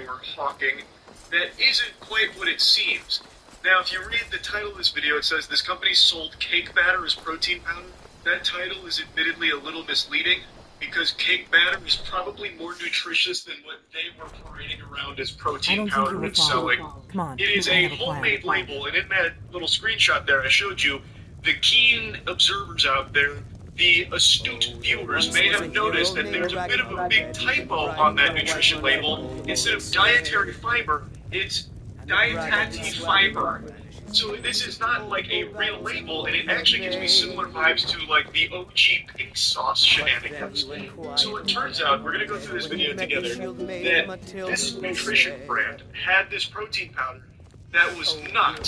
were hawking that isn't quite what it seems. Now, if you read the title of this video, it says this company sold cake batter as protein powder. That title is admittedly a little misleading, because cake batter is probably more nutritious than what they were parading around as protein powder and selling. It is a homemade label, and in that little screenshot there I showed you, the keen observers out there, the astute viewers, may have noticed that there's a bit of a big typo on that nutrition label. Instead of dietary fiber, it's dietary fiber. So this is not like a real label, and it actually gives me similar vibes to like the OG pink sauce shenanigans. So it turns out, we're going to go through this video together, that this nutrition brand had this protein powder that was not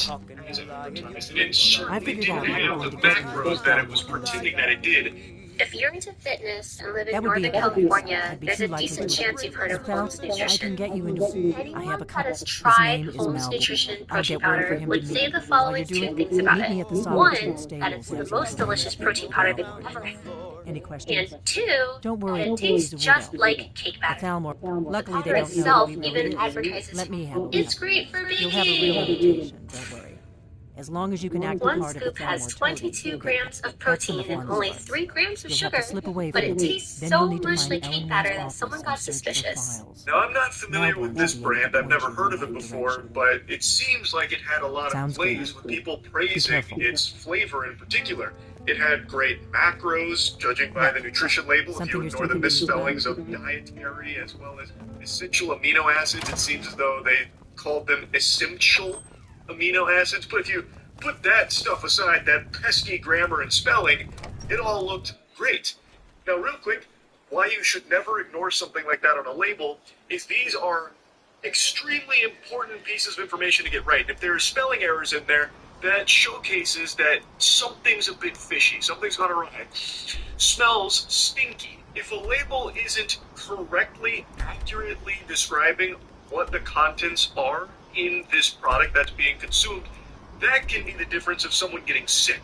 as advertised, and it certainly didn't have the macros that it was pretending that it did. If you're into fitness and live in Northern California, there's a decent chance you've heard of Holmes Nutrition. Anyone that has tried Holmes Nutrition protein powder would say the following two things about it. One, that it's the most delicious protein powder they've ever had. And two, that it tastes just like cake batter. The powder itself even advertises, it's great for baking. As long as you can act One scoop has 22 grams of protein and only 3 grams of sugar, but it tastes so much like cake batter that someone got suspicious. Now, I'm not familiar with this brand, I've never heard of it before, but it seems like it had a lot of plays with people praising its flavor in particular. It had great macros, judging by the nutrition label. If you ignore the misspellings of dietary as well as essential amino acids, it seems as though they called them essential amino acids. But if you put that stuff aside, that pesky grammar and spelling, it all looked great. Now, real quick, why you should never ignore something like that on a label is these are extremely important pieces of information to get right. If there are spelling errors in there, that showcases that something's a bit fishy, something's gone awry. Smells stinky. If a label isn't correctly, accurately describing what the contents are in this product that's being consumed, that can be the difference of someone getting sick.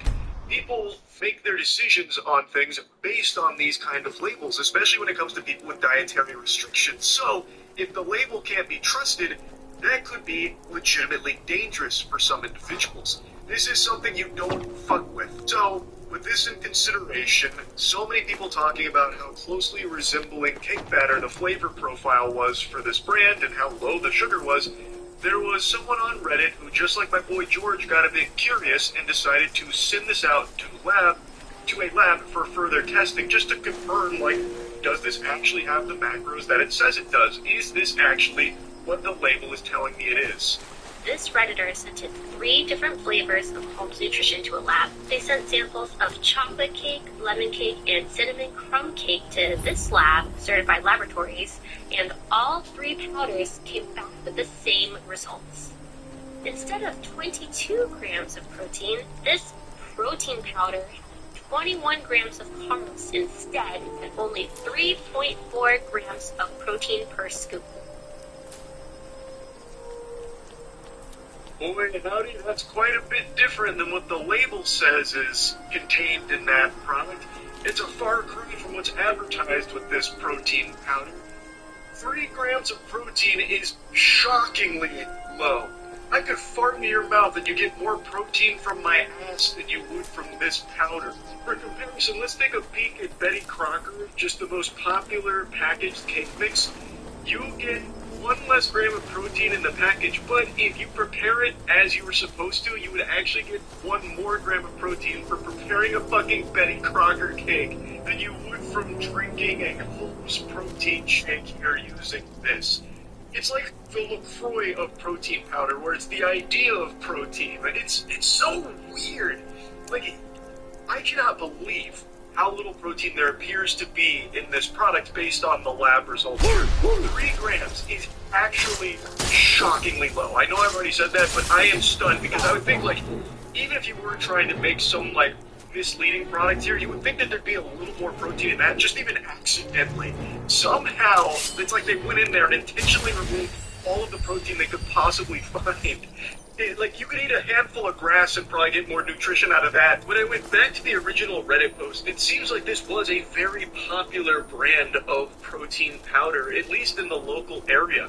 People make their decisions on things based on these kind of labels, especially when it comes to people with dietary restrictions. So, if the label can't be trusted, that could be legitimately dangerous for some individuals. This is something you don't fuck with. So, with this in consideration, so many people talking about how closely resembling cake batter the flavor profile was for this brand and how low the sugar was, there was someone on Reddit who, just like my boy George, got a bit curious and decided to send this out to a lab for further testing, just to confirm, like, does this actually have the macros that it says it does? Is this actually what the label is telling me it is? This Redditor sent in 3 different flavors of Holmes Nutrition to a lab. They sent samples of chocolate cake, lemon cake, and cinnamon crumb cake to this lab, Certified Laboratories, and all 3 powders came back with the same results. Instead of 22 grams of protein, this protein powder had 21 grams of carbs instead, and only 3.4 grams of protein per scoop. Boy, howdy, that's quite a bit different than what the label says is contained in that product. It's a far cry from what's advertised with this protein powder. 3 grams of protein is shockingly low. I could fart in your mouth and you get more protein from my ass than you would from this powder. For comparison, let's take a peek at Betty Crocker, just the most popular packaged cake mix. You get 1 less gram of protein in the package, but if you prepare it as you were supposed to, you would actually get 1 more gram of protein for preparing a fucking Betty Crocker cake than you would from drinking a Holmes protein shake here using this. It's like the LaCroix of protein powder, where it's the idea of protein. Like, it's so weird. Like, I cannot believe how little protein there appears to be in this product based on the lab results here. 3 grams is actually shockingly low. I know I've already said that, but I am stunned because I would think, like, even if you were trying to make some, like, misleading product here, you would think that there'd be a little more protein in that, just even accidentally. Somehow, it's like they went in there and intentionally removed all of the protein they could possibly find. Like, you could eat a handful of grass and probably get more nutrition out of that. When I went back to the original Reddit post, it seems like this was a very popular brand of protein powder, at least in the local area.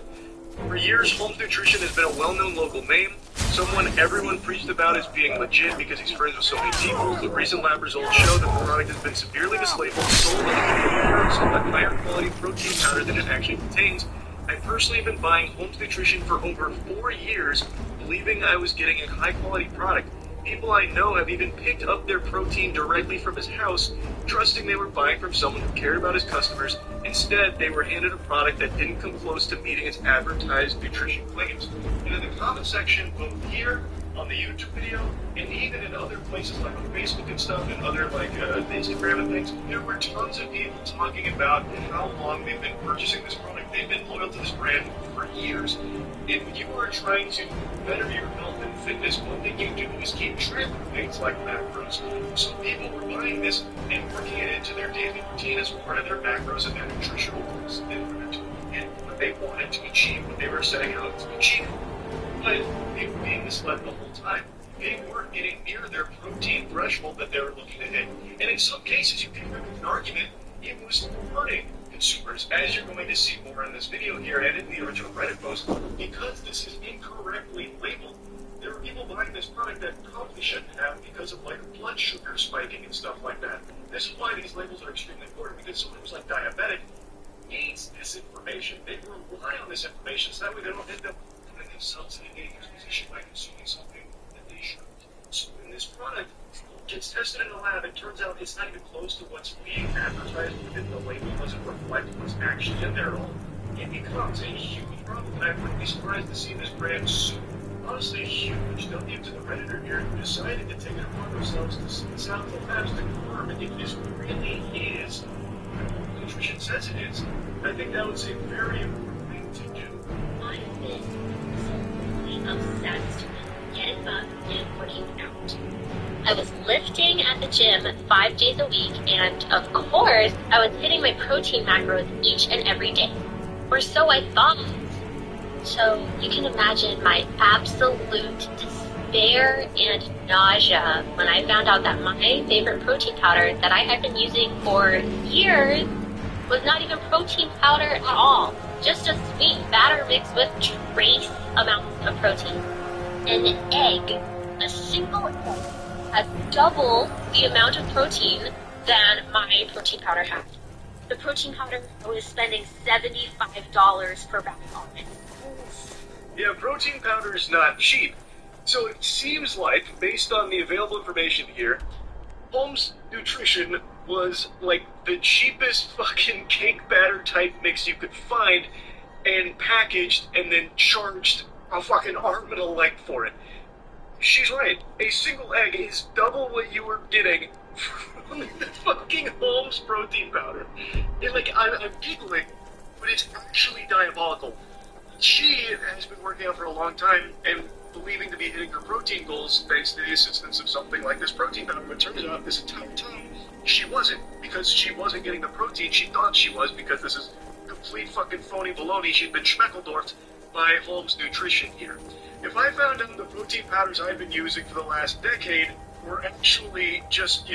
For years, Holmes Nutrition has been a well-known local name, someone everyone preached about as being legit because he's friends with so many people. The recent lab results show that the product has been severely mislabeled, sold as a higher quality protein powder than it actually contains. I personally have been buying Holmes Nutrition for over 4 years, believing I was getting a high-quality product. People I know have even picked up their protein directly from his house, trusting they were buying from someone who cared about his customers. Instead, they were handed a product that didn't come close to meeting its advertised nutrition claims. And in the comment section, both here on the YouTube video, and even in other places like on Facebook and stuff, and other like Instagram and things, there were tons of people talking about how long they've been purchasing this product. They've been loyal to this brand for years. If you are trying to better your health and fitness, one thing you do is keep track of things like macros. So people were buying this and working it into their daily routine as part of their macros and their nutritional goals in order to get what they wanted to achieve, what they were setting out to achieve. But they were being misled the whole time. They weren't getting near their protein threshold that they were looking to hit. And in some cases, you can make an argument it was hurting consumers, as you're going to see more in this video here and in the original Reddit post, because this is incorrectly labeled. There were people buying this product that probably shouldn't have because of like blood sugar spiking and stuff like that. This is why these labels are extremely important, because someone who's like diabetic needs this information. They rely on this information so that way they don't end up putting themselves in a dangerous position by consuming something that they shouldn't. So when this product gets tested in the lab, it turns out it's not even close to what's being advertised within the label. Doesn't reflect what's actually in there at all. It becomes a huge problem, and I wouldn't be surprised to see this brand sue. Honestly, a huge W to the Redditor here who decided to take it upon themselves to send out the labs to confirm if this really is what nutrition says it is. I think that was a very important thing to do. I've been completely obsessed with getting buff and working out. I was lifting at the gym 5 days a week, and of course, I was hitting my protein macros each and every day. Or so I thought. So you can imagine my absolute despair and nausea when I found out that my favorite protein powder that I had been using for years was not even protein powder at all. Just a sweet batter mixed with trace amounts of protein. An egg, a single egg, has double the amount of protein than my protein powder had. The protein powder, I was spending $75 per bag on it. Yeah, protein powder is not cheap. So it seems like, based on the available information here, Holmes Nutrition was like the cheapest fucking cake batter type mix you could find, and packaged and then charged a fucking arm and a leg for it. She's right. A single egg is double what you were getting from the fucking Holmes protein powder. And like, I'm giggling, but it's actually diabolical. She has been working out for a long time and believing to be hitting her protein goals thanks to the assistance of something like this protein powder. But it turns out this entire time she wasn't, because she wasn't getting the protein she thought she was, because this is complete fucking phony baloney. She'd been schmeckledorfed by Holmes Nutrition here. If I found out the protein powders I've been using for the last decade were actually just,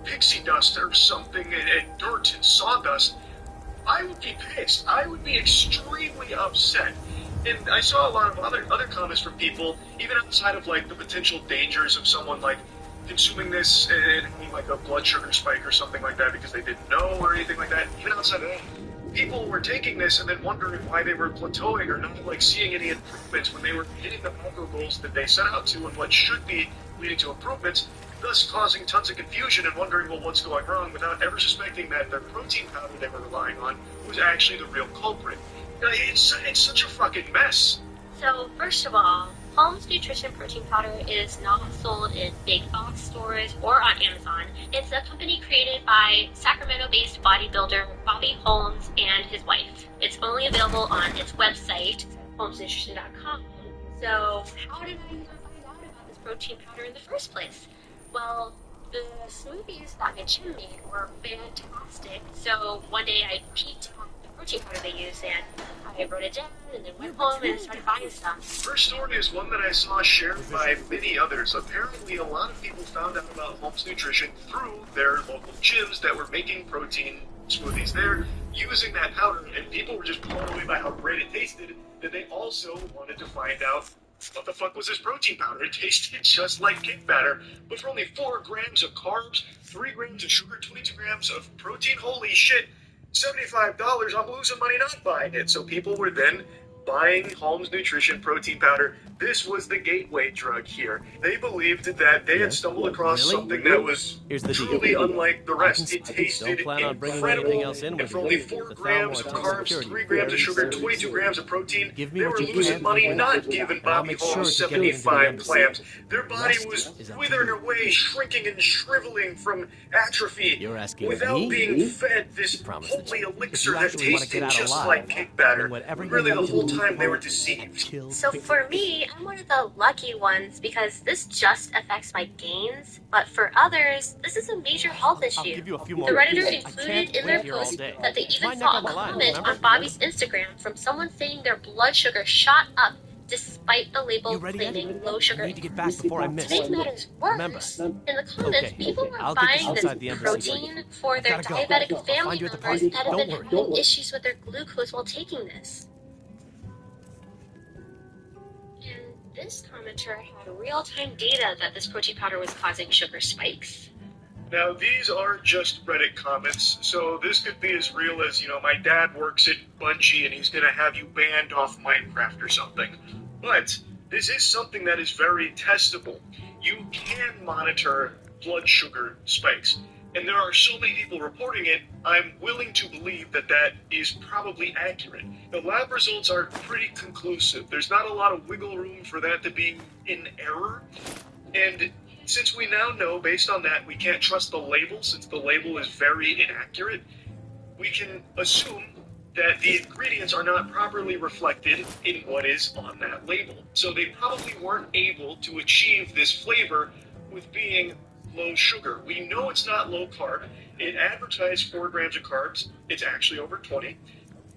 pixie dust or something, and dirt and sawdust, I would be pissed. I would be extremely upset. And I saw a lot of other comments from people, even outside of like the potential dangers of someone like consuming this and having like a blood sugar spike or something like that because they didn't know or anything like that. Even outside of that, people were taking this and then wondering why they were plateauing or not like seeing any improvements when they were hitting the macro goals that they set out to and what should be leading to improvements, thus causing tons of confusion and wondering, well, what's going wrong, without ever suspecting that the protein powder they were relying on was actually the real culprit. It's such a fucking mess. So, first of all, Holmes Nutrition Protein Powder is not sold in big box stores or on Amazon. It's a company created by Sacramento-based bodybuilder Bobby Holmes and his wife. It's only available on its website, holmesnutrition.com. So, how did I even find out about this protein powder in the first place? Well, the smoothies that my gym made were fantastic. So, one day I peeked on the protein powder they use, and I wrote it down, and then went home and started buying some. Her story is one that I saw shared by many others. Apparently, a lot of people found out about Holmes Nutrition through their local gyms that were making protein smoothies there, using that powder, and people were just blown away by how great it tasted, that they also wanted to find out what the fuck was this protein powder. It tasted just like cake batter, but for only 4 grams of carbs, 3 grams of sugar, 22 grams of protein. Holy shit, $75, I'm losing money not buying it. So people were then buying Holmes Nutrition protein powder. This was the gateway drug here. They believed that they had stumbled across something that was truly unlike the rest. It tasted incredible, and for only 4 grams of carbs, 3 grams of sugar, 22 grams of protein, they were losing money not giving Bobby Holmes 75 clams. Their body was withering away, shrinking and shriveling from atrophy without being fed this holy elixir that tasted just like cake batter. Really, the whole time they were deceived. So for me, I'm one of the lucky ones because this just affects my gains, but for others, this is a major health issue. The Redditors included in their post that they even saw a comment on Bobby's Instagram from someone saying their blood sugar shot up despite the label claiming low sugar. To make matters worse, in the comments, people were buying this protein for their diabetic family members that have been having issues with their glucose while taking this. This commenter had real-time data that this protein powder was causing sugar spikes. Now, these are just Reddit comments, so this could be as real as, my dad works at Bungie and he's gonna have you banned off Minecraft or something. But this is something that is very testable. You can monitor blood sugar spikes. And there are so many people reporting it, I'm willing to believe that that is probably accurate. The lab results are pretty conclusive. There's not a lot of wiggle room for that to be in error. And since we now know, based on that, we can't trust the label, since the label is very inaccurate, we can assume that the ingredients are not properly reflected in what is on that label. So they probably weren't able to achieve this flavor with being low sugar. We know it's not low carb. It advertised 4 grams of carbs. It's actually over 20.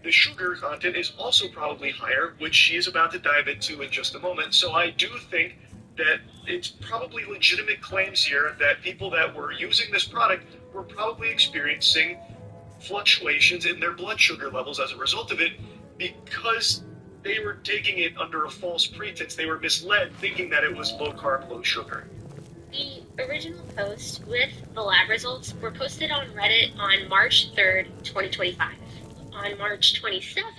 The sugar content is also probably higher, which she is about to dive into in just a moment. So I do think that it's probably legitimate claims here that people that were using this product were probably experiencing fluctuations in their blood sugar levels as a result of it, because they were taking it under a false pretense. They were misled, thinking that it was low carb, low sugar. The original post with the lab results were posted on Reddit on March 3rd, 2025. On March 27,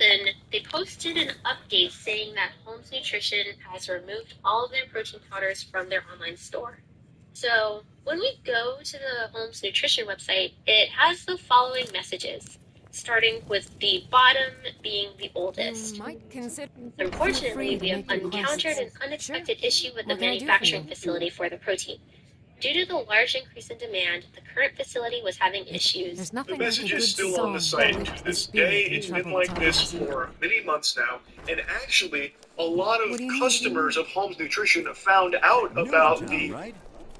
they posted an update saying that Holmes Nutrition has removed all of their protein powders from their online store. So when we go to the Holmes Nutrition website, it has the following messages, starting with the bottom being the oldest. Unfortunately, we have encountered an unexpected issue with the manufacturing facility for the protein. Due to the large increase in demand, the current facility was having issues. The message is still on the site to this day. It's been like this for many months now. And actually, a lot of customers of Holmes Nutrition found out about the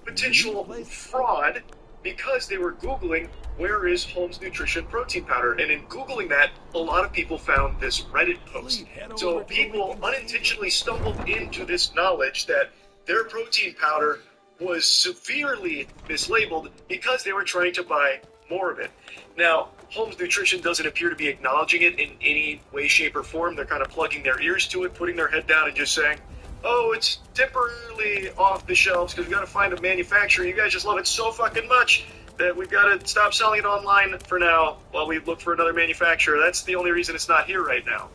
potential fraud because they were Googling, where is Holmes Nutrition protein powder? And in Googling that, a lot of people found this Reddit post. So people unintentionally stumbled into this knowledge that their protein powder was severely mislabeled because they were trying to buy more of it. Now, Holmes Nutrition doesn't appear to be acknowledging it in any way, shape, or form. They're kind of plugging their ears to it, putting their head down and just saying, oh, it's temporarily off the shelves because we've got to find a manufacturer. You guys just love it so fucking much that we've got to stop selling it online for now while we look for another manufacturer. That's the only reason it's not here right now.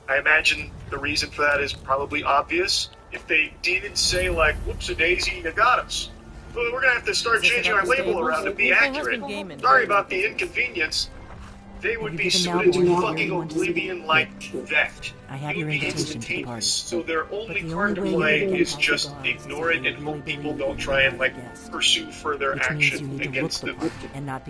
I imagine the reason for that is probably obvious. If they did say, like, whoops-a-daisy, you got us, well, we're going to have to start changing our label around to be accurate. Sorry about the inconvenience. They would be sued into fucking oblivion like that. It would be instantaneous. So their only card to play is just ignore it and hope people don't try and, like, pursue further action against them.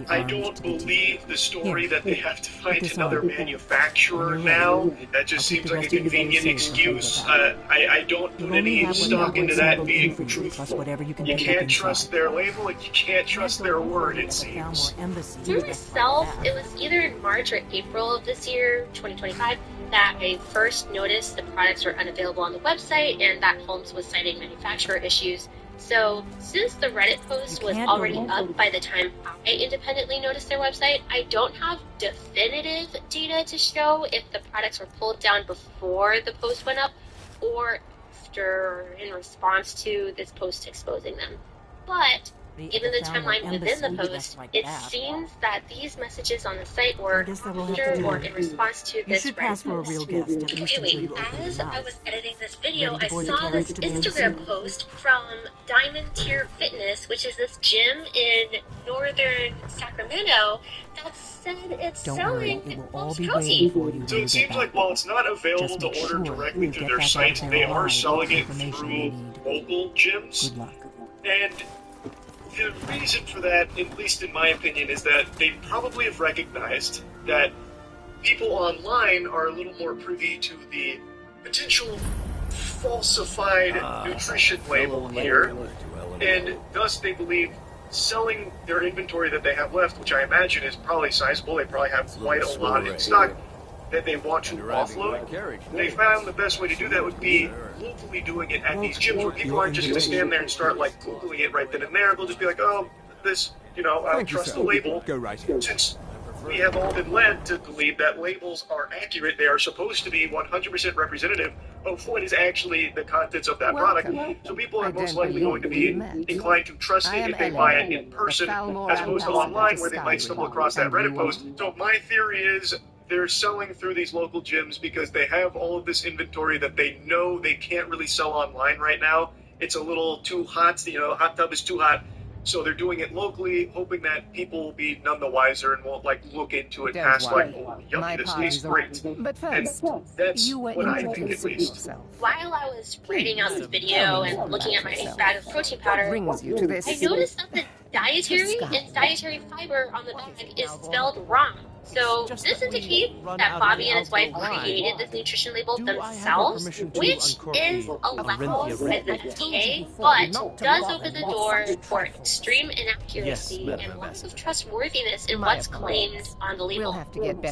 I don't believe the story that they have to find another manufacturer now. That just seems like a convenient excuse. I don't put any stock into that being truthful. You can't trust their label and you can't trust their word, it seems. For myself, it was either in March or April of this year, 2025, that I first noticed the products were unavailable on the website and that Holmes was citing manufacturer issues. So, since the Reddit post was already up by the time I independently noticed their website, I don't have definitive data to show if the products were pulled down before the post went up or after in response to this post exposing them. But given the timeline within the post, it seems that these messages on the site were after or in response to this Reddit post. Anyway, as I was editing this video, I saw this Instagram post from Diamond Tier Fitness, which is this gym in northern Sacramento, that said it's selling false protein. So it seems like while it's not available to order directly through their site, they are selling it through local gyms. And the reason for that, at least in my opinion, is that they probably have recognized that people online are a little more privy to the potential falsified nutrition label here, and thus they believe selling their inventory that they have left, which I imagine is probably sizable, they probably have quite a lot in stock, that they want to offload. They found the best way to do that would be locally doing it at these gyms where people aren't just going to stand there and start like Googling it right then and there. They'll just be like, oh, this, you know, I trust the label. Since we have all been led to believe that labels are accurate, they are supposed to be 100% representative of what is actually the contents of that product. So people are most likely going to be inclined to trust it if they buy it in person as opposed to online where they might stumble across that Reddit post. So my theory is they're selling through these local gyms because they have all of this inventory that they know they can't really sell online right now. It's a little too hot, you know, hot tub is too hot. So they're doing it locally, hoping that people will be none the wiser and won't like look into it past like, oh, yucky, this tastes great. But first, that's what I think at least. While I was writing out this video and looking at my bag of protein powder, I noticed that the dietary and dietary fiber on the bag is spelled wrong. So this indicates that Bobby and his wife created this nutrition label themselves, which is allowed by the FDA, but does open the door for extreme inaccuracy and loss of trustworthiness in what's claimed on the label.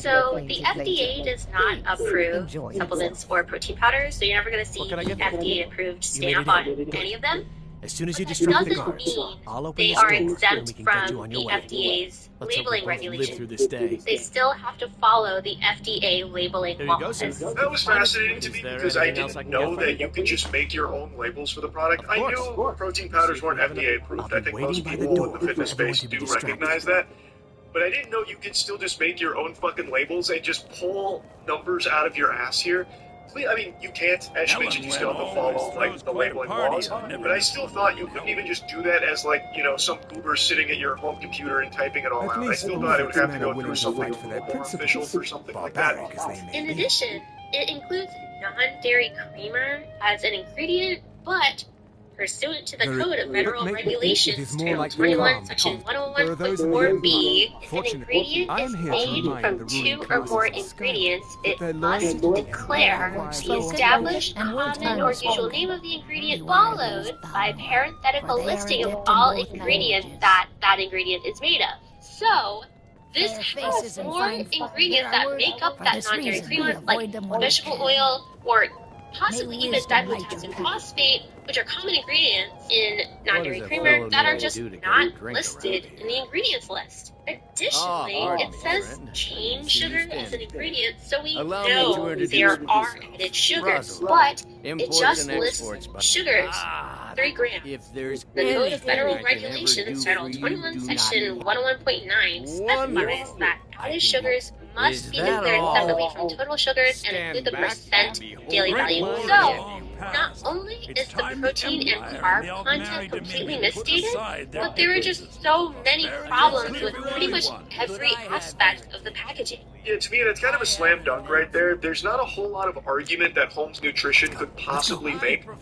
So the FDA does not approve supplements or protein powders, so you're never going to see FDA-approved stamp on any of them. As soon as you That distract the doesn't guards, mean I'll open they this are door and exempt we can get you from on the your way. FDA's Let's hope labeling we both live regulations. through this day. They still have to follow the FDA labeling There you go, laws. sir. That was fascinating to me Is there because I anything else didn't can get know for that you? you could just make your own labels for the product. I knew protein powders weren't FDA approved. I think most people in the fitness space do recognize that. But I didn't know you could still just make your own fucking labels and just pull numbers out of your ass here. I mean, you can't, as you mentioned, you still have to follow, like, the labeling laws, but I still thought you couldn't even just do that as, like, you know, some goober sitting at your home computer and typing it all out. I still thought it would have to go through something a little more official for something like that. In addition, it includes non-dairy creamer as an ingredient, but pursuant to the Code of Federal Regulations, Title 21, Section 101.4b, if an ingredient is made from 2 or more ingredients, it must declare the established, common, or usual name of the ingredient followed by parenthetical listing of all ingredients that that ingredient is made of. So, this has more ingredients that make up that non-dairy creamer, like vegetable oil or possibly even dipotassium phosphate, which are common ingredients in non-dairy creamer that are just not listed in the ingredients list. Additionally, it says cane sugar as an ingredient, so we know there are added sugars, but it just lists sugars, 3 grams. The Code of Federal Regulations, Title 21, Section 101.9 specifies that added sugars must be declared separately from total sugars and include the percent daily value. So, not only is the protein and carb content completely misstated, but there are just so many problems with pretty much every aspect of the packaging. Yeah, to me, that's kind of a slam dunk right there. There's not a whole lot of argument that Holmes Nutrition could possibly make for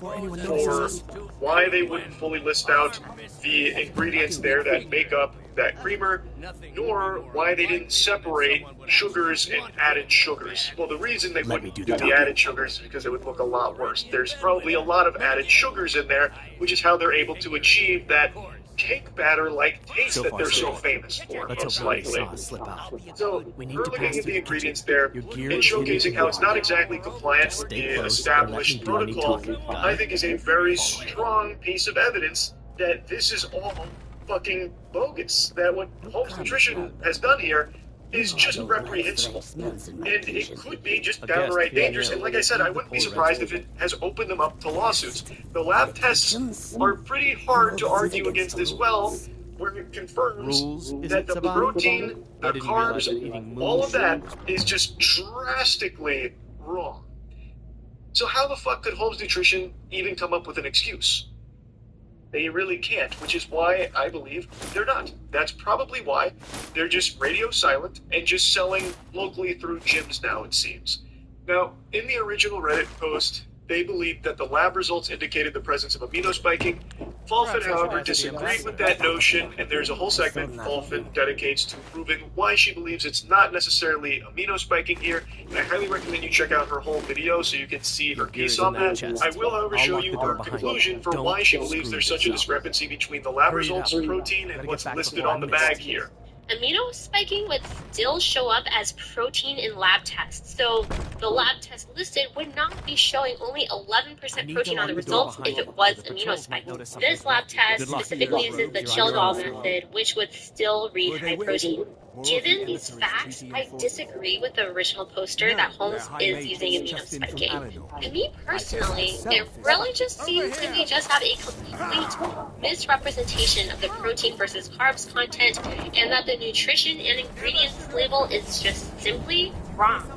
why they wouldn't fully list out the ingredients there that make up that creamer, nor why they didn't separate sugars and added sugars. Well, the reason they wouldn't do the added sugars is because it would look a lot worse. There's probably a lot of added sugars in there, which is how they're able to achieve that cake batter-like taste that they're so famous for, most likely. So, we're looking at the ingredients there and showcasing how it's not exactly compliant with the established protocol, I think is a very strong piece of evidence that this is all fucking bogus. That what Holmes Nutrition has done here is just reprehensible. And it could be just downright dangerous. And like I said, I wouldn't be surprised if it has opened them up to lawsuits. The lab tests are pretty hard to argue against as well, where it confirms that the protein, the carbs, all of that is just drastically wrong. So how the fuck could Holmes Nutrition even come up with an excuse? They really can't, which is why I believe they're not. That's probably why they're just radio silent and just selling locally through gyms now, it seems. Now, in the original Reddit post, they believed that the lab results indicated the presence of amino spiking. Falfin, however, disagreed with that notion, and there's a whole segment Falfin dedicates to proving why she believes it's not necessarily amino spiking here, and I highly recommend you check out her whole video so you can see her piece on that. I will, however, show you her conclusion for why she believes there's such a discrepancy between the lab results, protein, and what's listed on the bag here. Amino spiking would still show up as protein in lab tests, so the lab test listed would not be showing only 11% protein on the results if it was amino spiking. This lab test specifically uses the Childall method, which would still read high protein. Given these facts, I disagree with the original poster that Holmes is using amino spiking. To me personally, it really just seems to be just have a complete misrepresentation of the protein versus carbs content, and that the nutrition and ingredients label is just simply wrong.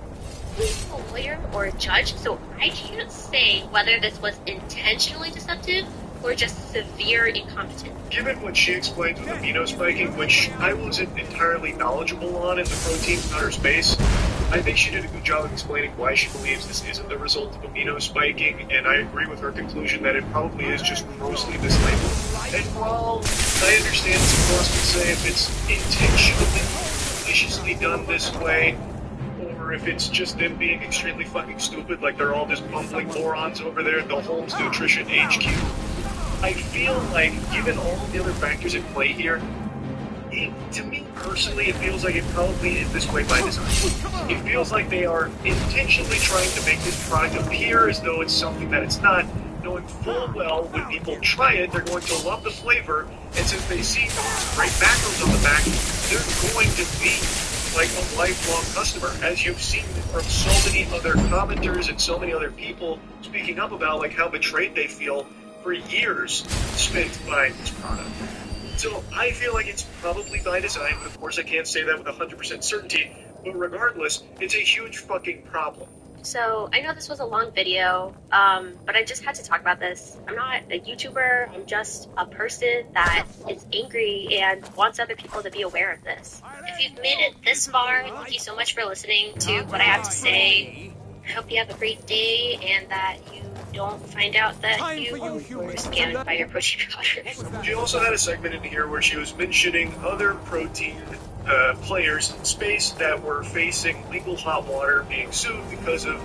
I'm a lawyer or a judge, so I can't say whether this was intentionally deceptive or just severe incompetence. Given what she explained with amino spiking, which I wasn't entirely knowledgeable on in the protein powder space, I think she did a good job of explaining why she believes this isn't the result of amino spiking, and I agree with her conclusion that it probably is just grossly mislabeled. And while I understand some of us would say if it's intentionally, maliciously done this way, or if it's just them being extremely fucking stupid, like they're all just bumbling morons over there at the Holmes Nutrition HQ, I feel like, given all the other factors at play here, to me personally, it feels like it probably is this way by design. It feels like they are intentionally trying to make this product appear as though it's something that it's not, knowing full well when people try it, they're going to love the flavor, and since they see great macros on the back, they're going to be like a lifelong customer, as you've seen from so many other commenters and so many other people speaking up about like how betrayed they feel for years spent buying this product. So I feel like it's probably by design, but of course I can't say that with 100% certainty, but regardless, it's a huge fucking problem. So, I know this was a long video, but I just had to talk about this. I'm not a YouTuber, I'm just a person that is angry and wants other people to be aware of this. If you've made it this far, thank you so much for listening to what I have to say. I hope you have a great day and that you don't find out that you were scammed by your protein powder. She also had a segment in here where she was mentioning other protein players in space that were facing legal hot water, being sued because of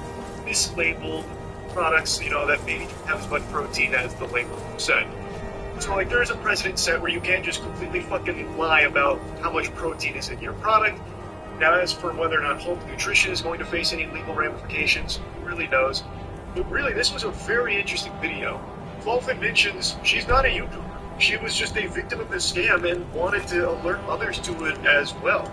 mislabeled products, you know, that maybe don't have as much protein as the label said. So, like, there is a precedent set where you can't just completely fucking lie about how much protein is in your product. Now, as for whether or not Holmes Nutrition is going to face any legal ramifications, who really knows? But really, this was a very interesting video. Falfin mentions she's not a YouTuber. She was just a victim of this scam and wanted to alert others to it as well.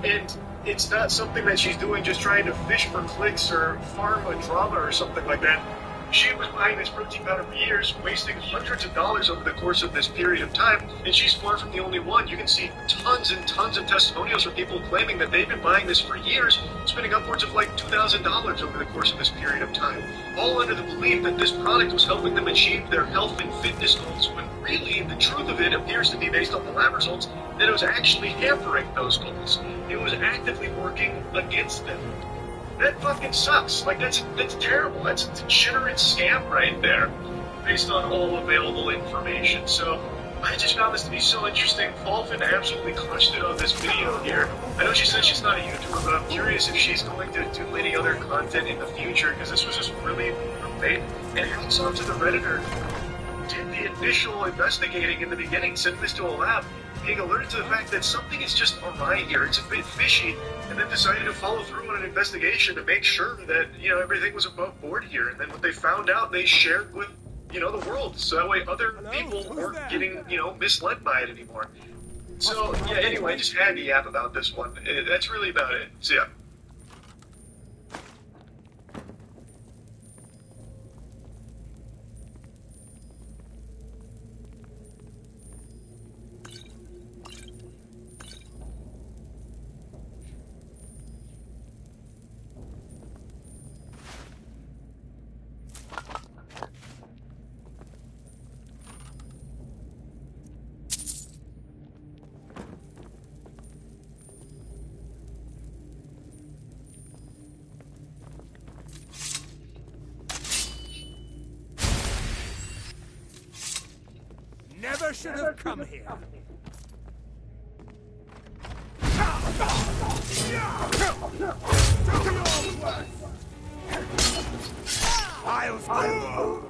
And it's not something that she's doing just trying to fish for clicks or farm a drama or something like that. She was buying this protein powder for years, wasting hundreds of dollars over the course of this period of time, and she's far from the only one. You can see tons and tons of testimonials from people claiming that they've been buying this for years, spending upwards of like $2,000 over the course of this period of time, all under the belief that this product was helping them achieve their health and fitness goals, when really the truth of it appears to be, based on the lab results, that it was actually hampering those goals. It was actively working against them. That fucking sucks. Like, that's terrible. That's a degenerate scam right there, based on all available information. So, I just found this to be so interesting. Falfin absolutely crushed it on this video here. I know she says she's not a YouTuber, but I'm curious if she's going to do any other content in the future, because this was just really great. And hats off to the Redditor did the initial investigating in the beginning, sending this to a lab, being alerted to the fact that something is just awry here, it's a bit fishy, and then decided to follow through on an investigation to make sure that, everything was above board here. And then what they found out, they shared with, the world, so that way other people weren't getting, misled by it anymore. So, yeah, anyway, I just had to yap about this one. That's really about it. So, yeah. Never should have come here. I'll follow.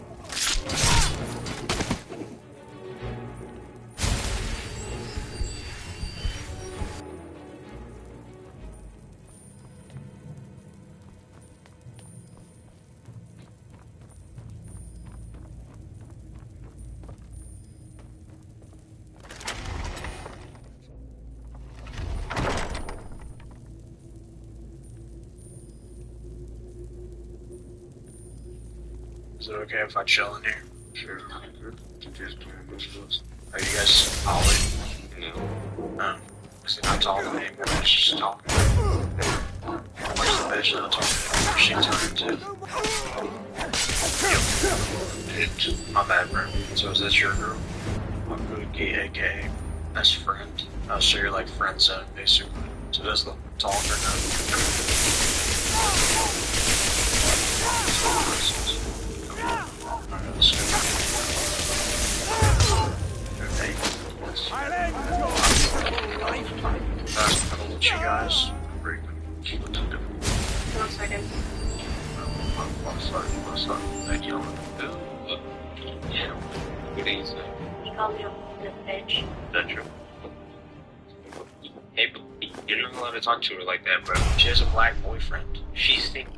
Is it okay if I chill in here? Sure. Are you guys solid? No. Is it not talking anymore? It's just talking. Where's the bitch not talking? Where's she turning to? My bad, bro. So is this your girl? My Pookie, aka best friend. Oh, so you're like friend zone, basically. So does the talk or no? You guys keep it different. 1 second. Thank you. Yeah. Good evening. He called me a bitch. That's true. Hey, but you're not allowed to talk to her like that, bro. She has a black boyfriend. She's single.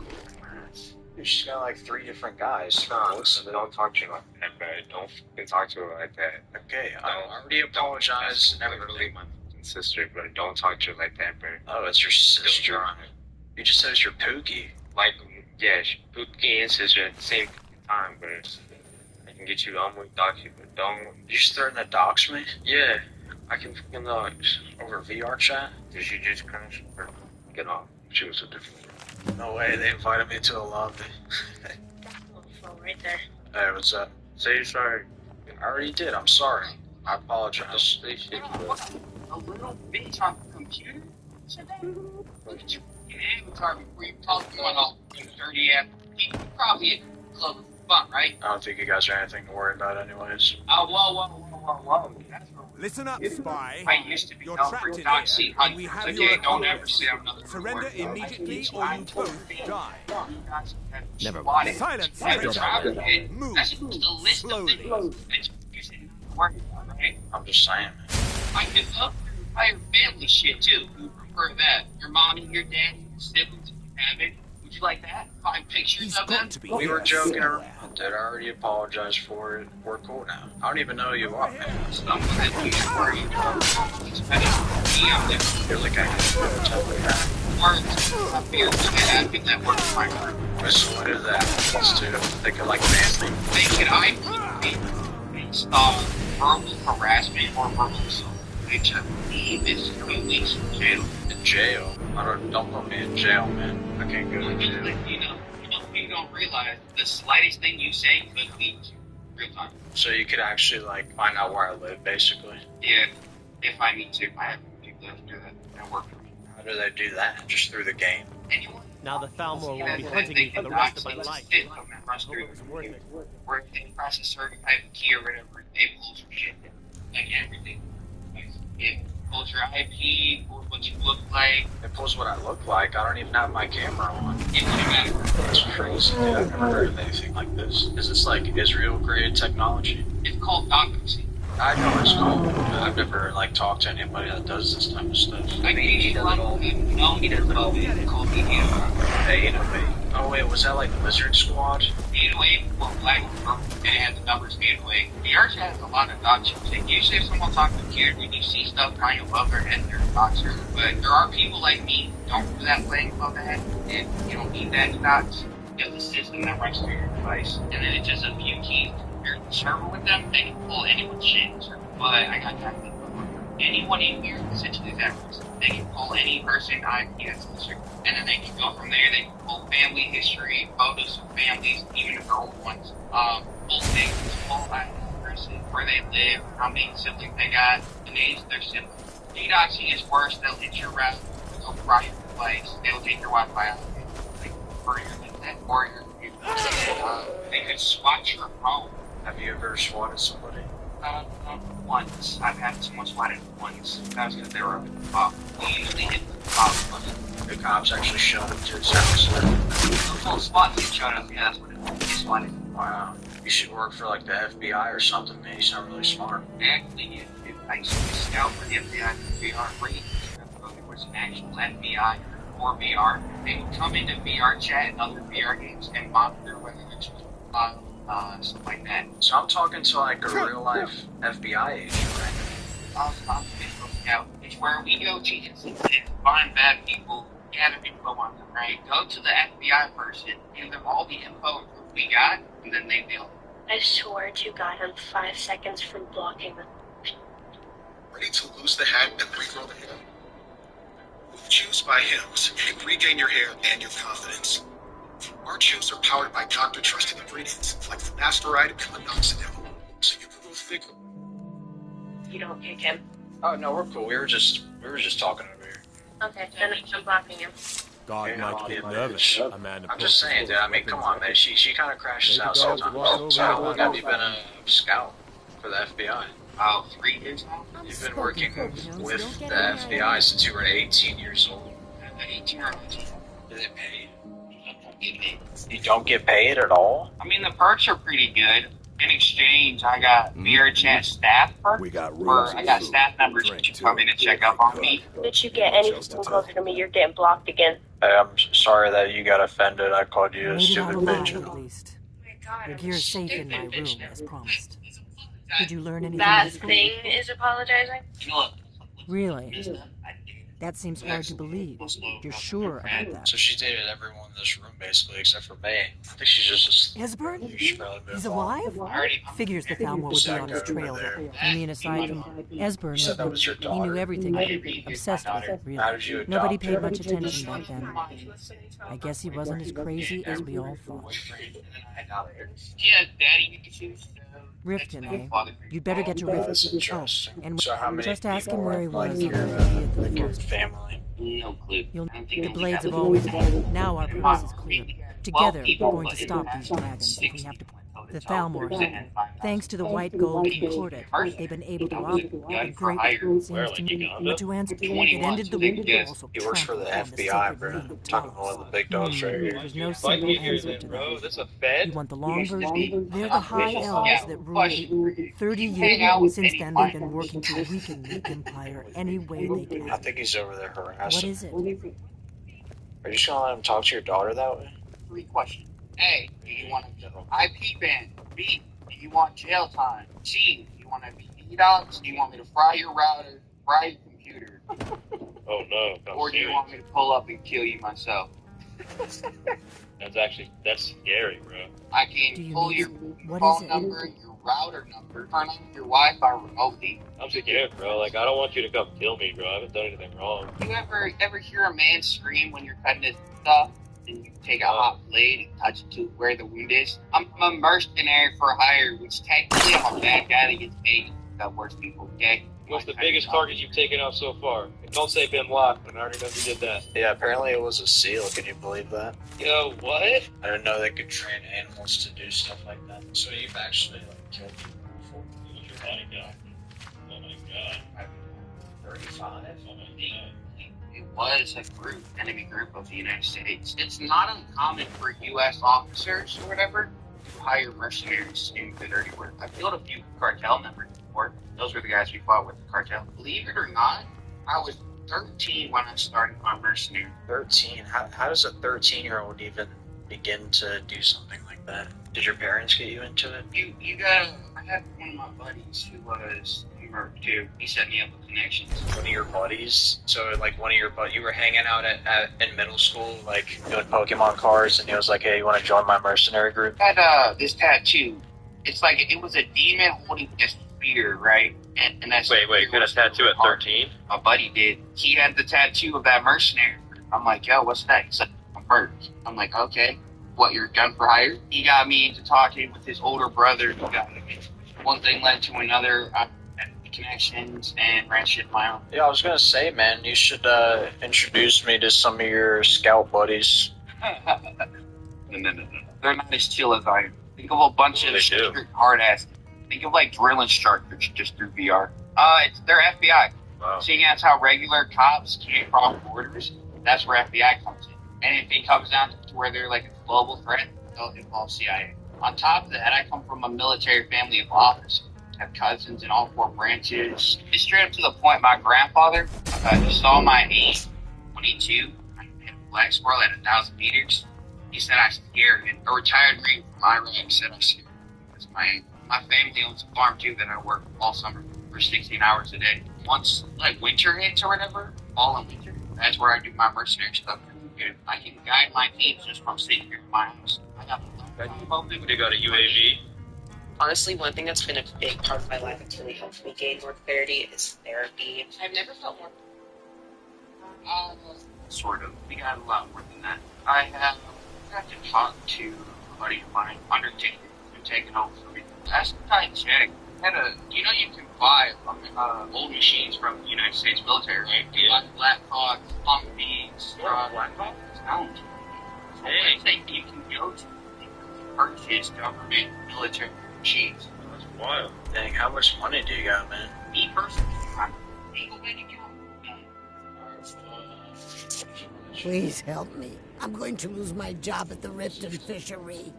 Dude, she's got like 3 different guys. No, listen, don't talk to her like that, bro. Don't fucking talk to her like that. Okay, I already apologized. Never really my fucking sister, bro. Don't talk to her like that, bro. Oh, it's your sister. You just said it's your Pookie. Like, yeah, Pookie and sister at the same time, but I can get you on with dox you, but don't. You just threatened to dox me? Yeah, I can fucking Over VR chat? Did you just crash or get off? She was a different girl. No way, they invited me to a lobby. Phone right there. Hey, what's up? Say you're sorry. I already did, I'm sorry. I apologize. Say shit. A little bitch on the computer? Look at you fucking avatar before you talk to all dirty ass people. You're probably at the club for fun, right? I don't think you guys are anything to worry about anyways. Oh, whoa. That's wrong. Listen up, spy. I used to be You're known trapped for in doxing here, and we hunters. have Okay, your don't apology. ever say another word. Surrender immediately or you both die. Never mind. Silence. Move. That's just a list Slowly. of things that you said not to worry about, right? I'm just saying, man. I can up your entire family shit too. Who prefer that? Your mom and your dad, your siblings, if you have it. Would you like that? Find pictures He's of them? got to be We were here joking somewhere. around. Did I already apologize for it? We're cool now. I don't even know who you are, man. So I'm gonna do you for you. Especially me out there. You're like, I can tell me that. Words up here to the admin that works my group. So what is that? Let's do it. They could like family. They could based on verbal harassment or verbal assault. Which I believe is 3 weeks in jail. In jail? Don't put me in jail, man. I can't go to jail. You don't realize the slightest thing you say could lead to real time. So you could actually like find out where I live, basically. Yeah, if I need to, I have people that can do that. That work for me. How do they do that? Just through the game? Anyone? Now the Thalmor will be Yeah, hunting they me for the can rest of my dox life. it, I runs hope through it was worth it. where if they press a certain type of key or whatever, they pull some shit. Like everything. Like, if pulls your IP, pulls what you look like. It pulls what I look like. I don't even have my camera on. It wouldn't matter. That's crazy, dude. I've never heard of anything like this. Is this like Israel-created technology? It's called documency. I know it's cool. I've never like talked to anybody that does this type of stuff. I can give you a little known called 808. Oh wait, was that like Lizard Squad? 808, well, black and purple, and it has the numbers 808. The Arch has a lot of documents. Like, usually if someone's on a computer, when you see stuff kind of above their head, they're doxers. But there are people like me who don't do that thing above the head, and you don't need that dox. Just a system that runs through your device, and then it's just a few keys. You're the server with them, they can pull anyone's shit. But I got that thing. Anyone in here essentially is that person. They can pull any person IP that's in the server. And then they can go from there, they can pull family history, photos of families, even if they're old ones. Pull things, pull person, where they live, how many siblings they got, the names of their siblings. DDoSing is worse, they'll hit your router, they'll fry your device, they'll take your Wi-Fi out, like, for your internet or your computer. They could swat your phone. Have you ever swatted somebody? Once. I've had someone swatted once. That was because they were up at the top. We usually hit the top button. The cops actually showed up to his house. The full SWAT team showed up, yeah, that's what it was. They swatted. Wow. You should work for like the FBI or something, man. You sound really smart. Actually, if I used to be a scout for the FBI and VR free, there was an actual FBI or VR. They would come into VR chat and other VR games and monitor whether it's stuff like that. So I'm talking to like a real life FBI agent, right? I'm scout. It's where we go to instances, find bad people, gather info on them, right? Go to the FBI person, give them all the info we got, and then they deal. I swear to God, I'm 5 seconds from blocking them. Ready to lose the hat and regrow the hair? Choose by Hims and regain your hair and your confidence. Our chews are powered by doctor-trusted ingredients like finasteride and minoxidil, so you can grow thicker. You don't kick him. Oh no, we're cool. We were just talking over here. Okay, then I'm blocking him. God Yeah, might I'll get be nervous. bitch. Amanda I'm just saying, dude. I mean, come on, man. She kind of crashes out sometimes. So how long have you been a scout for the FBI? 3 years now. You've been working with the FBI since you were 18 years old. 18 or 19. Do they pay you? You don't get paid at all? I mean, the perks are pretty good. In exchange, I got VR chat staff perks. We got Where I got staff members who come in and check up on me. Did you get anything closer to me? You're getting blocked again. Hey, I'm sorry that you got offended. I called you a Made it stupid out bitch. alive, at least. Oh my God, Your I'm gear is safe in my stupid room, bitch. as promised. Did you learn anything That useful? thing is apologizing? Look. Really? That seems hard to believe. You're sure about that. So she dated everyone in this room basically except for me. I think she's just Esbern? you should probably move He's on. alive? Figures the Thalmor would be on his trail, though. I mean, aside from Esbern, said that was your he daughter. knew everything. Obsessed with it, How really. did you Nobody adopt paid her? much attention back then. I guess he wasn't as crazy as we all thought. Yeah, Daddy issues. Riften, eh? You'd better get to Oh, that's Riften. interesting. Oh, and So how many just ask him people where he are, was like, on your, the 30th of like your August. family? No clue. The blades have always been. Now our purpose is clear. Together, we're going to stop these dragons if we have to. The Thalmor, thanks to the white gold concordate, they've been able to a great seems to me to answer. It ended the war, also He works for the trampled FBI, down the bro. sacred Talking to one of the big dogs right here. There's no simple answer to that. This a You fed? want the long version? They're the high elves that rule 30 years. Since then, they've been working to weaken the Empire any way they can. I think he's over there What harassing. is it? Are you just gonna let him talk to your daughter that way? 3 questions. A, do you want to IP ban? B, do you want jail time? C, do you want to be DDoS? Do you want me to fry your router, fry your computer? Oh no. Or do you want me to pull up and kill you myself? That's scary, bro. I Do can you pull need- your what phone is it? number, your router number, turn on your Wi-Fi remotely. I'm scared, bro. Like, I don't want you to come kill me, bro. I haven't done anything wrong. You ever hear a man scream when you're cutting his stuff? And you take a hot blade and touch it to where the wound is? I'm a mercenary for hire, which technically I'm a bad guy that gets paid to worse people, okay? What's the biggest target you've taken out so far? And don't say Bin Laden. I already know you did that. Yeah, apparently it was a seal. Can you believe that? Yo, what? I didn't know they could train animals to do stuff like that. So you've actually like killed people before. Oh my god. Oh my god. It was a group, enemy group of the United States. It's not uncommon for U.S. officers or whatever to hire mercenaries to do the dirty work. I've killed a few cartel members before. Those were the guys we fought with the cartel. Believe it or not, I was 13 when I started my mercenary. 13? How does a 13-year-old even begin to do something like that? Did your parents get you into it? You gotta. I had one of my buddies who was Merc too. He set me up with connections. One of your buddies? So like one of your buddies, you were hanging out in middle school, like doing Pokemon cards, and he was like, "Hey, you want to join my mercenary group?" I had this tattoo. It's like it was a demon holding a spear, right? And that's Wait, you got a tattoo at 13? My buddy did. He had the tattoo of that mercenary. I'm like, yo, what's that? He's like, I'm Merc. I'm like, okay. What, you're gun for hire? He got me into talking with his older brother. Who got me. One thing led to another. I had connections and ran shit my own. Yeah, I was gonna say, man, you should introduce me to some of your scout buddies. No. They're not as chill as I am. Think of a bunch of secret hard ass. Think of like drill instructors just through VR. They're FBI. Wow. Seeing as how regular cops can't cross borders, that's where FBI comes in. And if it comes down to where they're like a global threat, they'll involve CIA. On top of that, I come from a military family of officers. I have cousins in all 4 branches. It's straight up to the point my grandfather saw my age, 22. I hit a black squirrel at 1,000 meters. He said I scared him. A retired Marine from Iraq said I scared him. That's my aim. My family owns a farm too that I work all summer for 16 hours a day. Once like winter hits or whatever, fall and winter, that's where I do my mercenary stuff. I can guide my teams just from sitting here in my house. I got They got a UAV. Honestly, one thing that's been a big part of my life that's really helped me gain more clarity is therapy. I've never felt more. Sort of. We got a lot more than that. I have got to talk to a buddy of mine, Undertaker, who's been taking over for me. Last time I checked, you can buy old machines from the United States military, right? Yeah. Black Hawk, Humvees, Black Hawk? Sounds. Hey. You can go to purchase government military machines. That's wild. Dang, how much money do you got, man? Me personally, I'm legal way to go. Please help me. I'm going to lose my job at the Riften Fishery.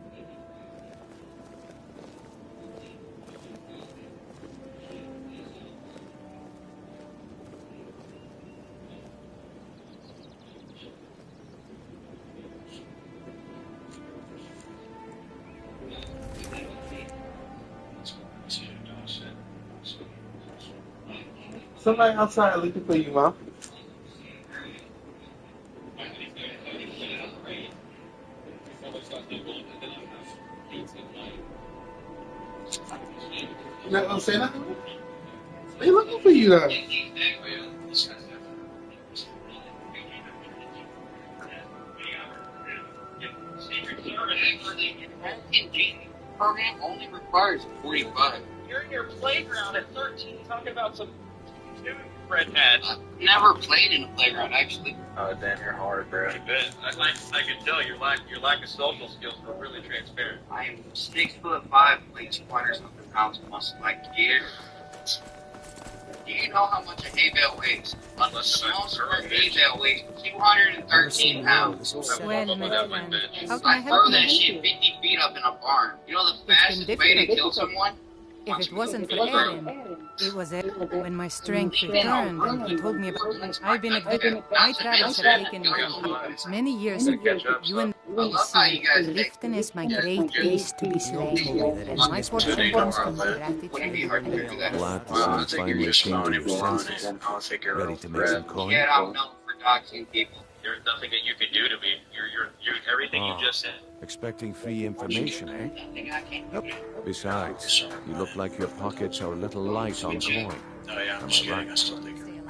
Somebody outside looking for you, Mom. You not gonna say nothing? They looking for you, though. Program only requires 45. You're in your playground at 13 talking about some red hats. I've never played in a playground, actually. Oh, damn, you're hard, bro. I can tell your lack of social skills were really transparent. I am 6'5", weigh 200-something pounds, muscle like gear. Do you know how much a hay bale weighs? A small hay bale weighs 213 pounds. Well, my friend, how can I I help throw that you? shit 50 feet up in a barn. You know the fastest way to kill someone? If it wasn't for Aaron, it was when my strength returned and he told me about it. I've been a victim. My travels have taken me from here. Many years ago, you and me see, Riften is my great beast to be slain, and my fortune comes from gratitude and love. Glad to see you finally came to your senses. Ready to make some coin? Get out known for doxing people. There's nothing that you can do to me. You're everything you just said. Expecting free information, eh? Nothing I can't do. Besides, you look like your pockets are a little light on coin. Oh, yeah, I'm Am just I kidding. right? I still think you're You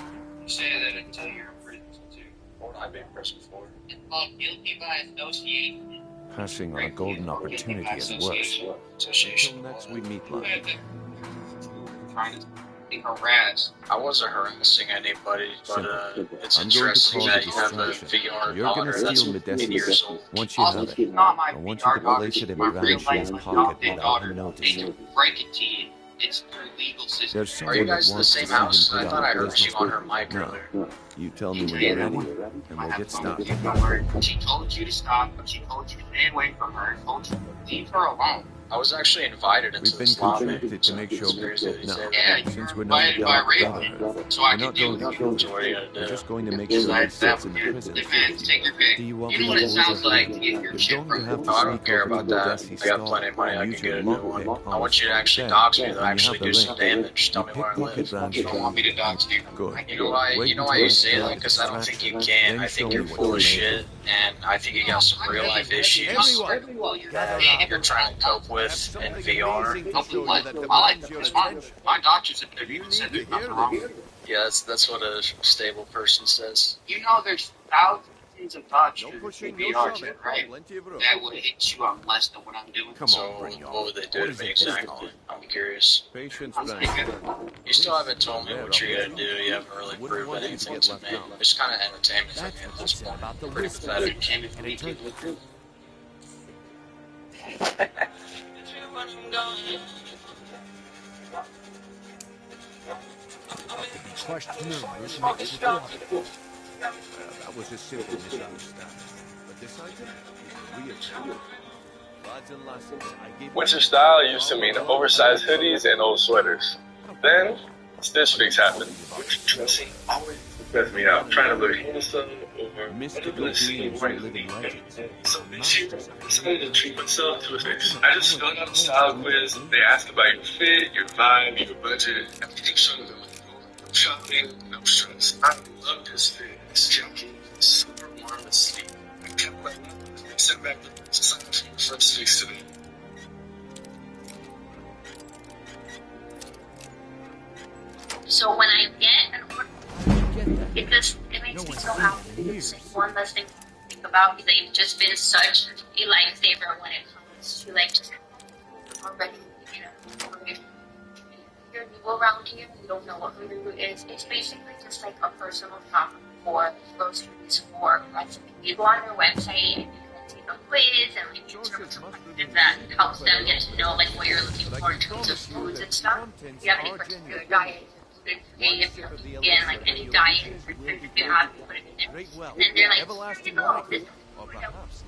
say that until you're in prison, too. What would I be in prison for? It's called guilty by association. Passing on a golden opportunity is worse. Association. Until next we meet, love. Trying to be harassed. I wasn't harassing anybody, but Simple. it's I'm going to interesting cause a that you have a distraction. VR You're going to monitor that's steal 15 years Medesius. old. Once you Also, have she's it, not my I want you VR to daughter. place She's it in my real Vanishian's life pocket adopted without daughter. him They noticing. can break it to you. It's their legal system. There's Are someone you that guys in the wants to same see him house? put I out thought I of heard you on her business. mic earlier. No. You tell me when you're ready, and we'll get started. She told you to stop, but she told you to stay away from her and told you to leave her alone. I was actually invited into We've been this lobby. contracted to make sure. It's crazy that you No, say Yeah, that. since you're we're not invited by dark Raven, brotherhood, so I we're can not deal going to with kill you. So what are you you. gonna We're do? just going to make sure he sits in prison. Depends. Take your pick. Do you want You me know to what it hold sounds your like hand? to get your You're shit going to have right. to No, I don't sneak care over to about the that. Desi I got plenty store of money. I and can use get your a new one. lockpick I on want his you to front actually bed. dox me When that you actually have the do some ring, damage. Tell me where I pickpocket live. round You don't want me to dox you? Good. You know why? Wait You know until why you I've say that? started Because I don't the think you distraction. can. Then I show think me you're what full you're of made shit, and I think you got some real life issues Everyone, gather up. you're trying to cope with in VR. Hopefully, what? I like the response. My doctors have You even said need to there's hear nothing wrong this. with it. Yeah, that's what a stable person says. You know there's thousands of doctors No in pushing, no VR, shoving. right? Plenty of room. That would hit you on less than what I'm doing. Come So on, bring it what on. would they do What to is me it this exactly? time? I'm curious. Patience, I'm Brandon. thinking, You still haven't told me what you're gonna do. You haven't really I wouldn't proved want you to anything get to left me. out. It's kind of entertainment for That's me at what I this said point. about the Pretty whiskey. pathetic. And it turned to be crushed murmurs mixed with water. That was a simple misunderstanding. But this item is a real thing. Lads and lasses, I gave Winter style used to mean oversized hoodies and old sweaters. Then, Stitch Fix happened. Winter dressing always stressed me out, trying to look handsome or mystical beings and living legends. So this year, I decided to treat myself to a fix. I just filled out a style quiz. They ask about your fit, your vibe, your budget. Everything showed up. No shopping, no stress. I love this fit. It's junky, super warm and sleek. I kept my sent back the design from the first fix today. So when I get an order, it makes me so happy. It's like one less thing to think about because they've just been such a lifesaver when it comes to like just already, you know, if you're new around here, you don't know what Hulu is. It's basically just like a personal shop for groceries for recipes. You go on their website and you can take a quiz and like answer some questions that helps them get to know like what you're looking for in terms of foods and stuff. If you have any particular diet, if you're vegan, like any diet you can have, you put it in there. And then they're like, oh, this is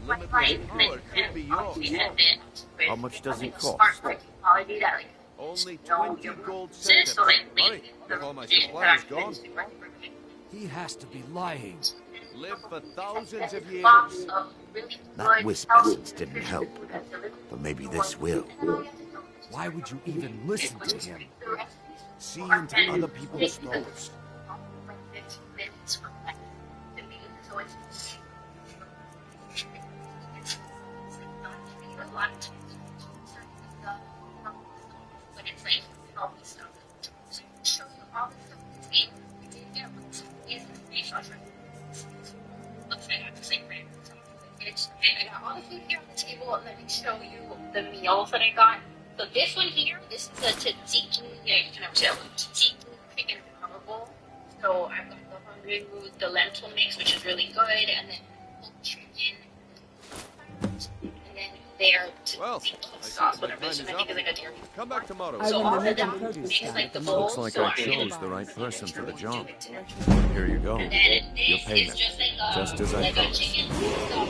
my life. And then you can obviously edit it with How much does it cost? smart technology that like Only know 20 your gold preferences, so like Hurry, if all my supplies gone. He has to be lying. Live for thousands of years. Lots of really That good wisp healthy essence didn't help, nutrition. but maybe this will. Why would you even listen to him? See into other people's thoughts. I got all the food here on the table, and let me show you the meals that I got. So this one here, this is a tzatziki, yeah, you can tell, tzatziki chicken parma bowl. So I've got the hungry root, the lentil mix, which is really good, and then pulled chicken, and then their tzatziki sauce, whatever this one, I think is like a dairy. Come back tomorrow. So all of that makes like the bowl. Looks like so I chose the right person for the job. Here you go. And then Your this payment. is just like a, Just as I like a promised. chicken salad.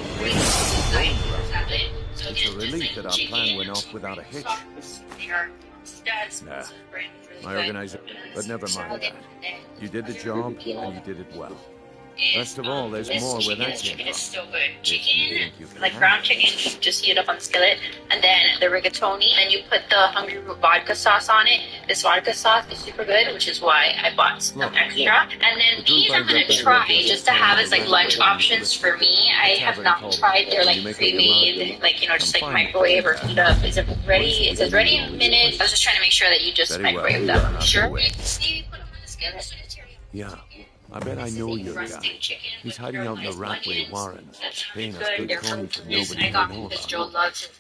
So It's a relief that our plan went off without a hitch. Nah, my organizer, but never mind that. You did the job, and you did it well. Best of all, there's more where that came chicken is from. so good. If you think you can Like handle ground chicken, you just heat it up on the skillet, and then the rigatoni, and you put the hungry root vodka sauce on it. This vodka sauce is super good, which is why I bought some extra. And then these I'm gonna try just to have as like lunch options for me. I have not tried their like pre-made, like just like microwave or heat up. Is it ready? It says ready in a minute. I was just trying to make sure that you just Very well. microwave them. I'll Sure. do it. See, you put them on the skillet. Yeah, I bet I know your guy. He's hiding out in the Ratway Warrens, paying us good coin for nobody I to got know because about. Joe loves it.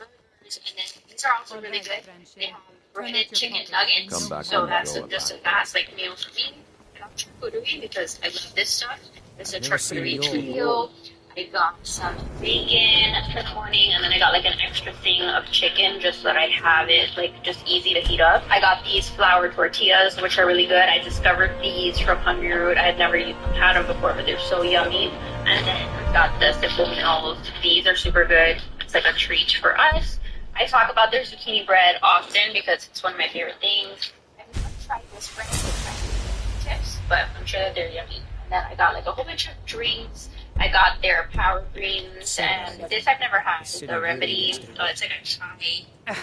And then these are also really good. They have breaded chicken nuggets. Come back So when that's you go just a back. fast like meal for me. I got charcuterie because I love this stuff. There's a Never seen charcuterie the old trio. I got some bacon for the morning, and then I got like an extra thing of chicken just so that I have it like just easy to heat up. I got these flour tortillas, which are really good. I discovered these from Hungry Root. I had never had them before, but they're so yummy. And then I got the simple meals. These are super good. It's like a treat for us. I talk about their zucchini bread often because it's one of my favorite things. I've never tried this bread with tips, but I'm sure that they're yummy. And then I got like a whole bunch of drinks. I got their power greens, and this I've never had, the remedy. So it's like a chai tea, I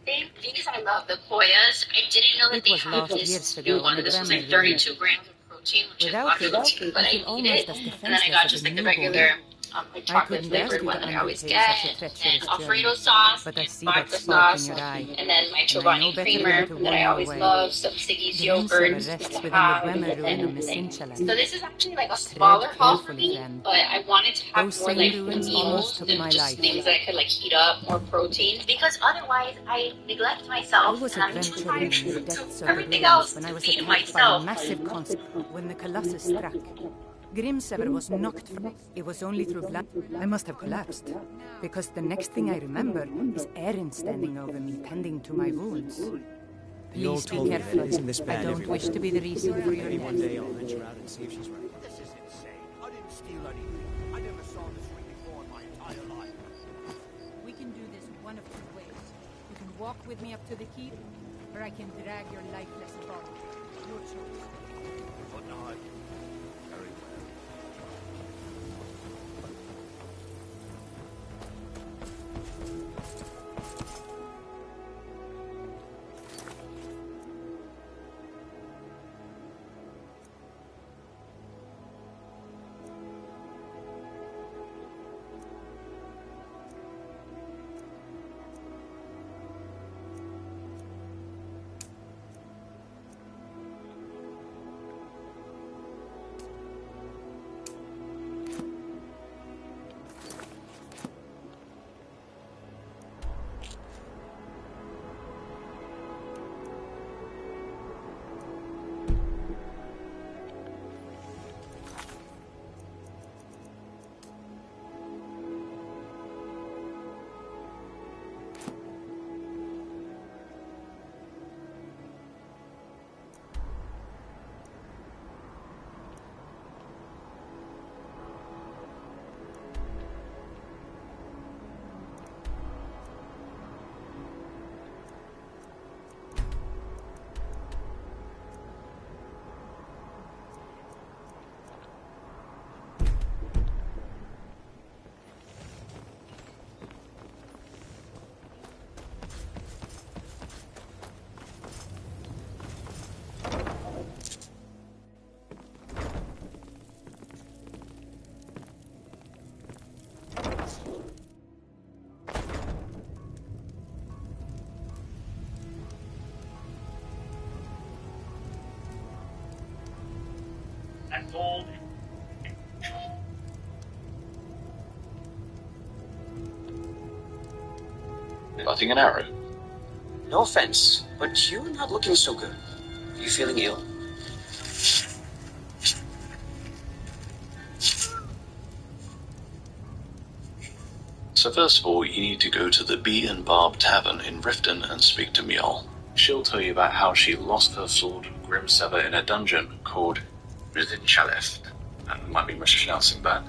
think. The thing is, I love the koyas. I didn't know that they had this new one. This was like 32 grams of protein, which is a lot of protein, but I eat it. And then I got just like the regular like chocolate flavored one that I always get, and Alfredo sauce, and vodka sauce, and then my Chobani creamer that I always love, some Siggy's yogurt, so this is actually like a smaller haul for me, but I wanted to have more like meals than just things that I could like heat up, more protein, because otherwise I neglect myself and I'm too tired to do everything else to feed myself. When the Colossus struck, Grimsever was knocked from. It was only through blood. I must have collapsed, because the next thing I remember is Erin standing over me, tending to my wounds. Please be careful. I don't wish to be the reason for your One day death. I'll venture out and see if she's right. This is insane. I didn't steal anything. I never saw this ring before in my entire life. We can do this one of two ways. You can walk with me up to the keep, or I can drag your lifeless body. Your choice. But not. Very well. That gold. Butting an arrow. No offense, but you're not looking so good. Are you feeling ill? So first of all, you need to go to the Bee and Barb Tavern in Riften and speak to Mjol. She'll tell you about how she lost her sword, Grimsever, in a dungeon called Riddinchaleth. I might be mispronouncing that.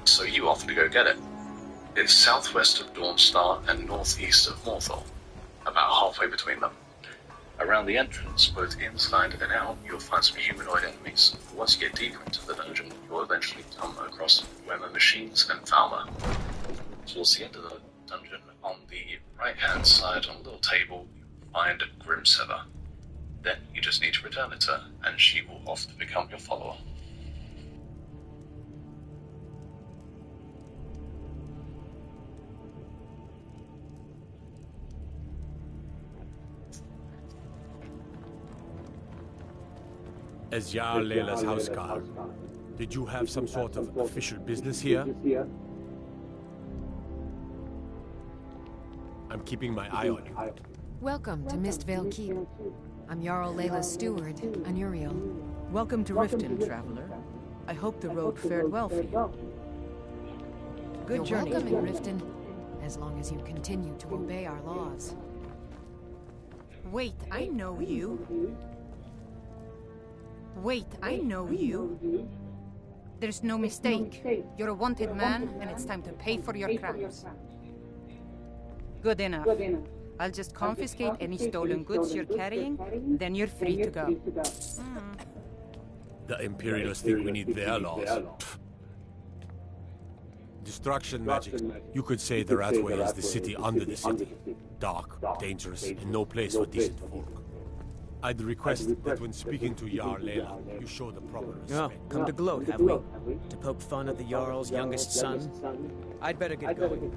So you offer to go get it. It's southwest of Dawnstar and northeast of Morthal, about halfway between them. Around the entrance, both inside and out, you'll find some humanoid enemies. Once you get deeper into the dungeon, you'll eventually come across Wemmer machines and Falmer. Towards the end of the dungeon, on the right-hand side, on a little table, you'll find Grimsever. Then you just need to return it to her, and she will off to become your follower. As Jarl Leila's houseguard, did you have some sort of official business here? I'm keeping my eye on you. Welcome to Mistvale Keep. I'm Jarl Leila's steward, Anuriel. Welcome to Riften, traveler. I hope the road fared well for you. Good You're journey. welcome in Riften, as long as you continue to obey our laws. Wait, I know you. Wait, I know you. There's no mistake. You're a wanted man, and it's time to pay for your crimes. Good enough. I'll just confiscate any stolen goods you're carrying, then you're free to go. The Imperials think we need their laws. Pfft. Destruction magic. You could say the Ratway is the city under the city. Dark, dangerous, and no place for decent folk. I'd request that when speaking to Jarl Layla, you show the proper Oh, respect. come to gloat, have we? To poke fun at the Jarl's youngest son? I'd better get going.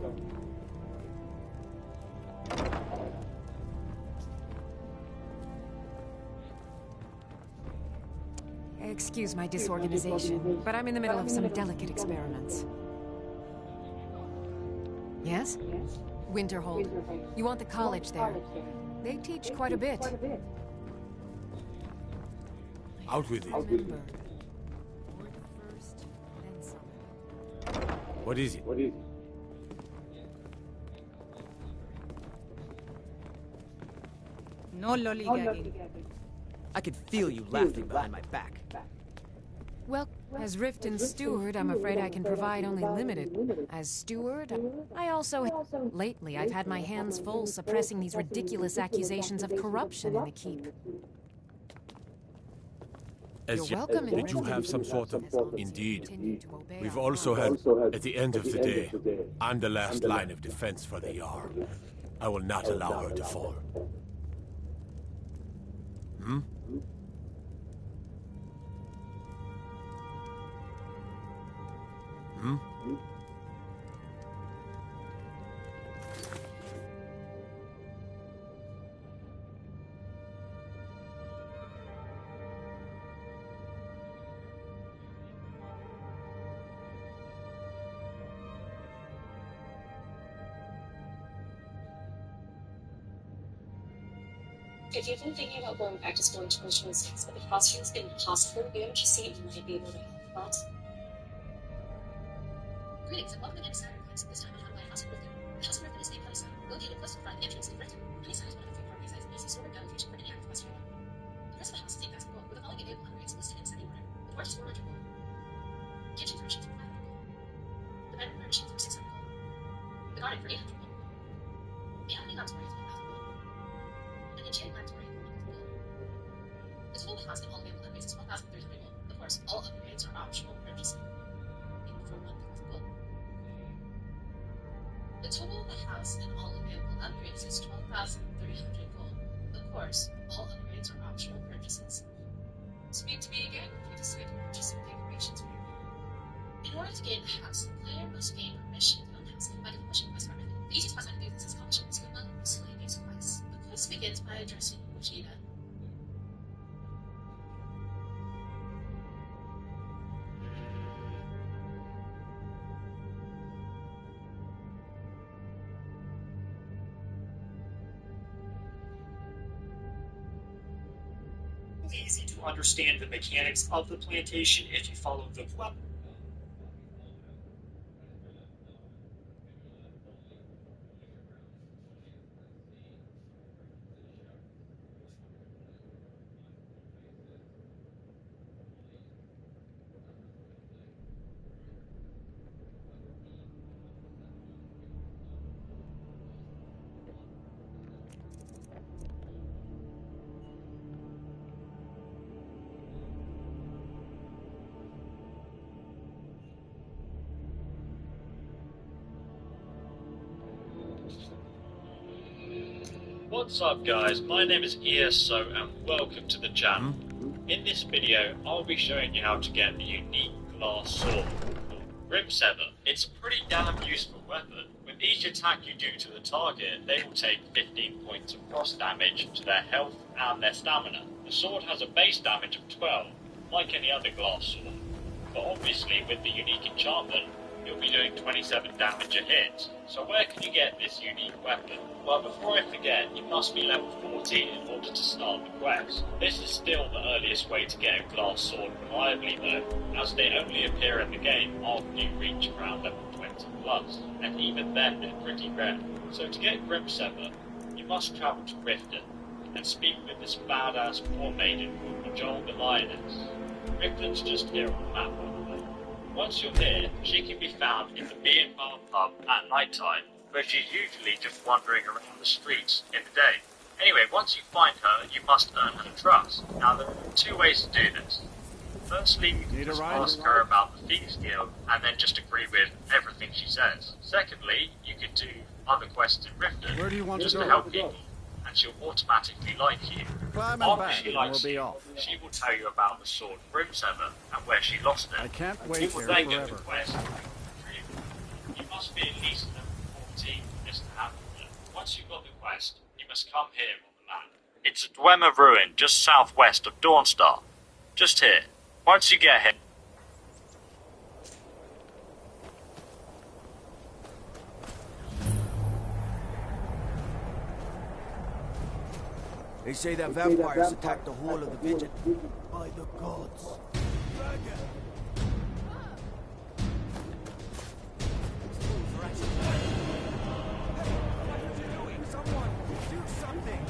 Excuse my disorganization, but I'm in the middle of some delicate experiments. Yes? Winterhold. You want the college there? They teach quite a bit. Out with it. Remember. What is it? No lollygagging. I could feel you laughing behind my back. Well, as Riften's steward, I'm afraid I can provide only limited. As steward, I also... Lately, I've had my hands full suppressing these ridiculous accusations of corruption in the keep. As You're welcome in did you Riften. have some sort of... As long as you Indeed. continue to obey We've our also laws. had, at the end of the day, I'm the last line of defense for the Jarl. I will not allow her to fall. Hmm? Hmm? If you've been thinking about going back to school in 2026, but the costume's impossible, we have to see if you might be able to help. Greetings and welcome to Next Saturday Nights. This time at Hotline House in Riften. The House in Riften is named Honeyside, located close to the front entrance in Riften. Honeyside is one of the 3 property sites in the historic allocation for Indiana to Australia. The rest of the house is 8,000 gold, with the following available upgrades listed in descending order. The porch is 400 gold. Kitchen furnishings for 500 gold. The bedroom furnishings for 600 gold. The garden for 800 gold. The alchemy laboratory is 1,000 gold. An enchanting laboratory for 1,000 gold. The total of the house and all available upgrades is 1,300 gold. Of course, all upgrades are optional purchasing. For 1,000 gold. The total of the house and all available upgrades is 12,300 gold. Of course, all upgrades are optional purchases. Speak to me again if you decide to purchase some decorations for your room. In order to gain the house, the player must gain permission to own the house by demolishing quest card. The easiest quest I can do this is demolishing the scuba, miscellaneous quests. The quest begins by addressing Vegeta. Easy to understand the mechanics of the plantation if you follow the quest. What's up guys, my name is ESO and welcome to the channel. In this video, I'll be showing you how to get the unique glass sword called Grimsever. It's a pretty damn useful weapon. With each attack you do to the target, they will take 15 points of frost damage to their health and their stamina. The sword has a base damage of 12, like any other glass sword. But obviously with the unique enchantment, you'll be doing 27 damage a hit. So where can you get this unique weapon? Well, before I forget, you must be level 14 in order to start the quest. This is still the earliest way to get a glass sword reliably though, as they only appear in the game after you reach around level 20. to plus, and even then they're pretty rare. So to get Grimsever, you must travel to Riften and speak with this badass poor maiden called Majol the Lioness. Riften's just here on the map, by the way. Once you're here, she can be found in the Bee and Bar pub at night time, where she's usually just wandering around the streets in the day. Anyway, once you find her, you must earn her trust. Now, there are two ways to do this. Firstly, you can just ask her about the Thieves Guild, and then just agree with everything she says. Secondly, you could do other quests in Riften, Where do you want just to go? help people, and she'll automatically like you. Climb and After back, she and likes we'll be you, off. she will tell you about the sword Grimsever and where she lost it. I can't wait You will here then get the forever. quest. You must be at least level 14 for this to happen. Once you've got the quest, you must come here on the map. It's a Dwemer ruin just southwest of Dawnstar. Just here. Once you get here, They say that vampires attacked the whole of the Vision. By the gods. Someone, do something!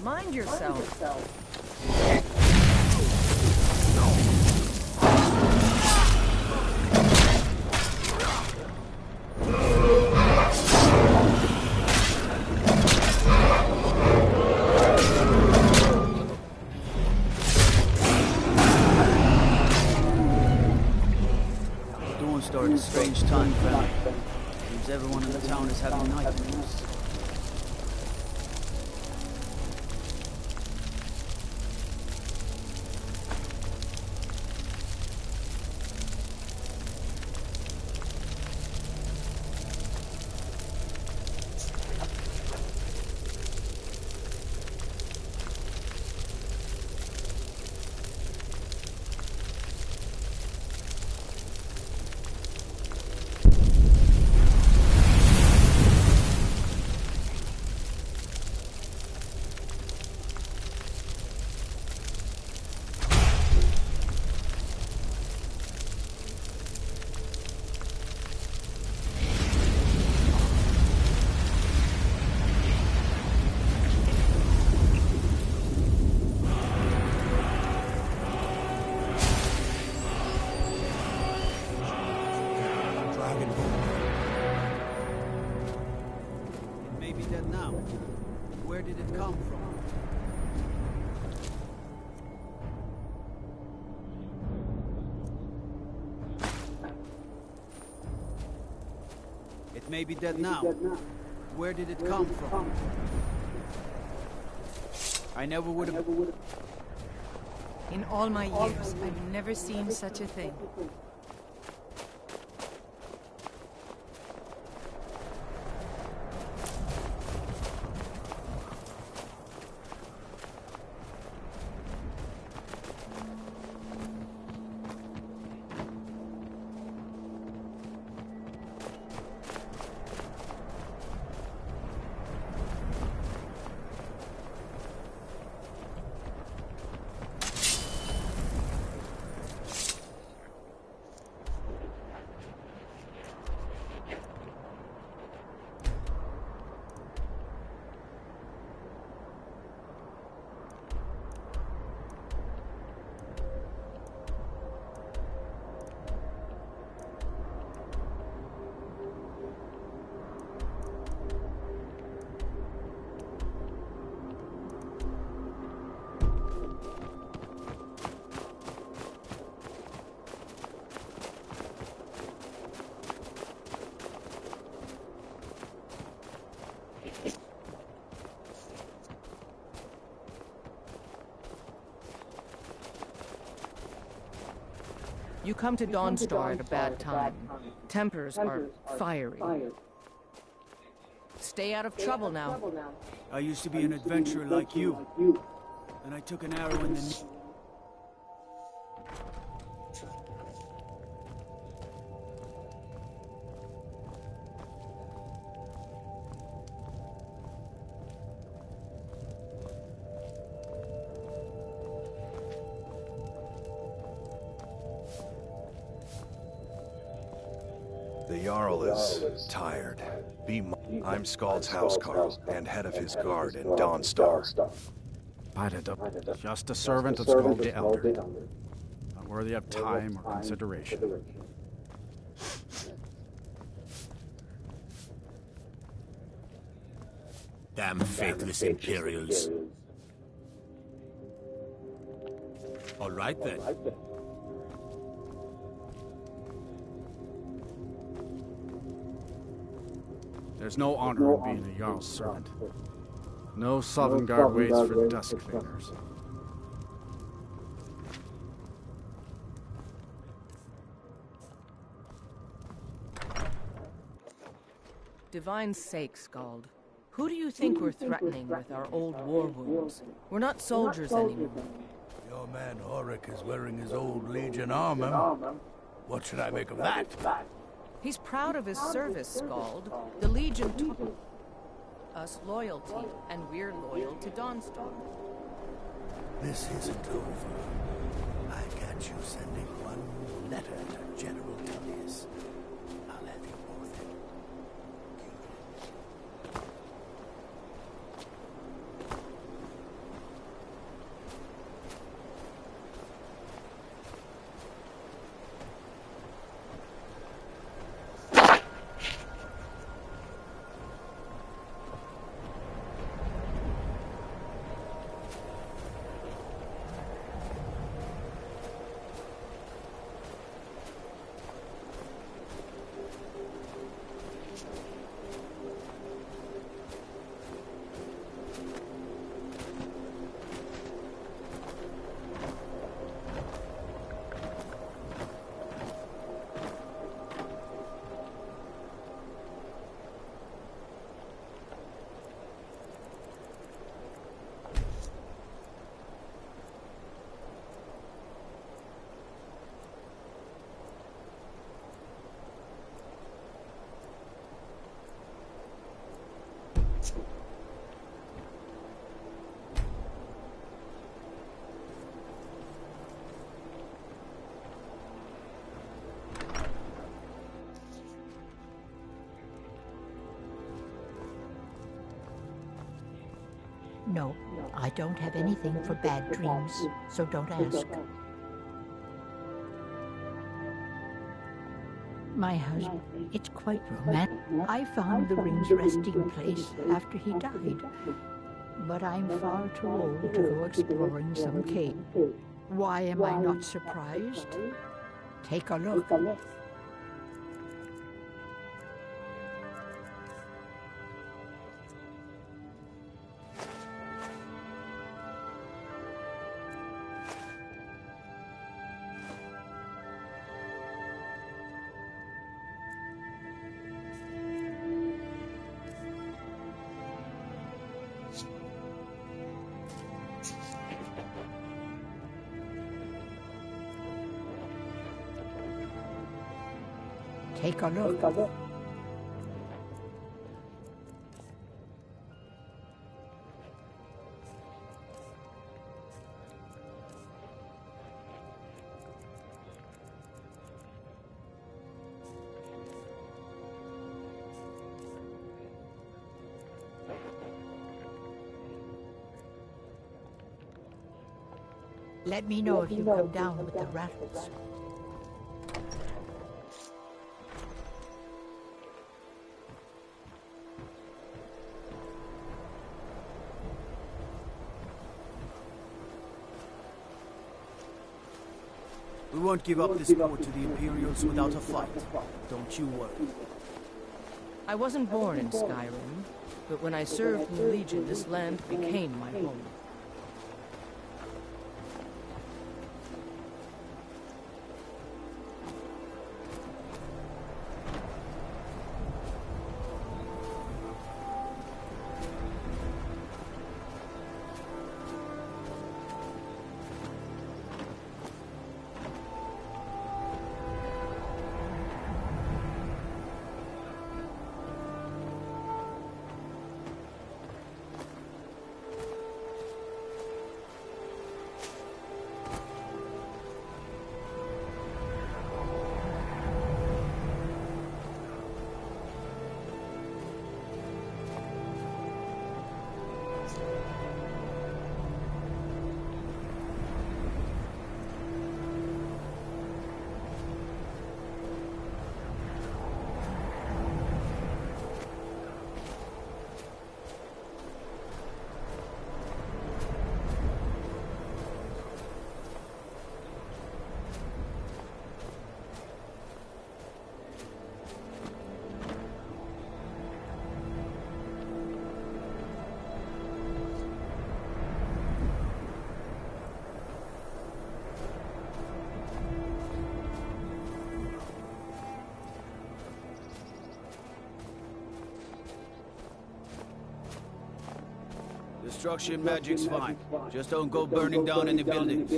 Mind yourself. Dawn started a strange time, family. Seems everyone in the town is having nightmares. It may be dead now. Where did it come from? It may be dead now. Where did it come from? I never would have... In all my years, I've never seen such a thing. You come to Dawnstar at a bad time. Tempers are fiery. Stay out of trouble now. I used to be an adventurer like you. And I took an arrow in the knee. The Jarl is tired. I'm Skald's housecarl and head of his guard in Dawnstar. Just a servant of Skald the Elder. Not worthy of time or consideration. Damn faithless Imperials. All right then. There's no honor in being a Jarl's servant. No Sovngarde waits for dusk fingers. Divine's sake, Skald. Who do you think we're threatening with our old war wounds? We're not soldiers anymore. Your man Auric is wearing his old Legion armor. What should I make of that? He's proud of his service, Skald. The Legion taught us loyalty, and we're loyal to Dawnstar. This isn't over. I got you sending one letter to General Tullius. I'll have you both in. No, I don't have anything for bad dreams, so don't ask. My husband, it's quite romantic. I found the ring's resting place after he died, but I'm far too old to go exploring some cave. Why am I not surprised? Take a look. Take a look. Let me know if you come down with the rattles. We won't give up this port to the Imperials without a fight. Don't you worry. I wasn't born in Skyrim, but when I served in the Legion, this land became my home. Destruction magic's fine. Just don't go burning down any buildings.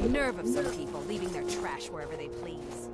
The nerve of some people leaving their trash wherever they please.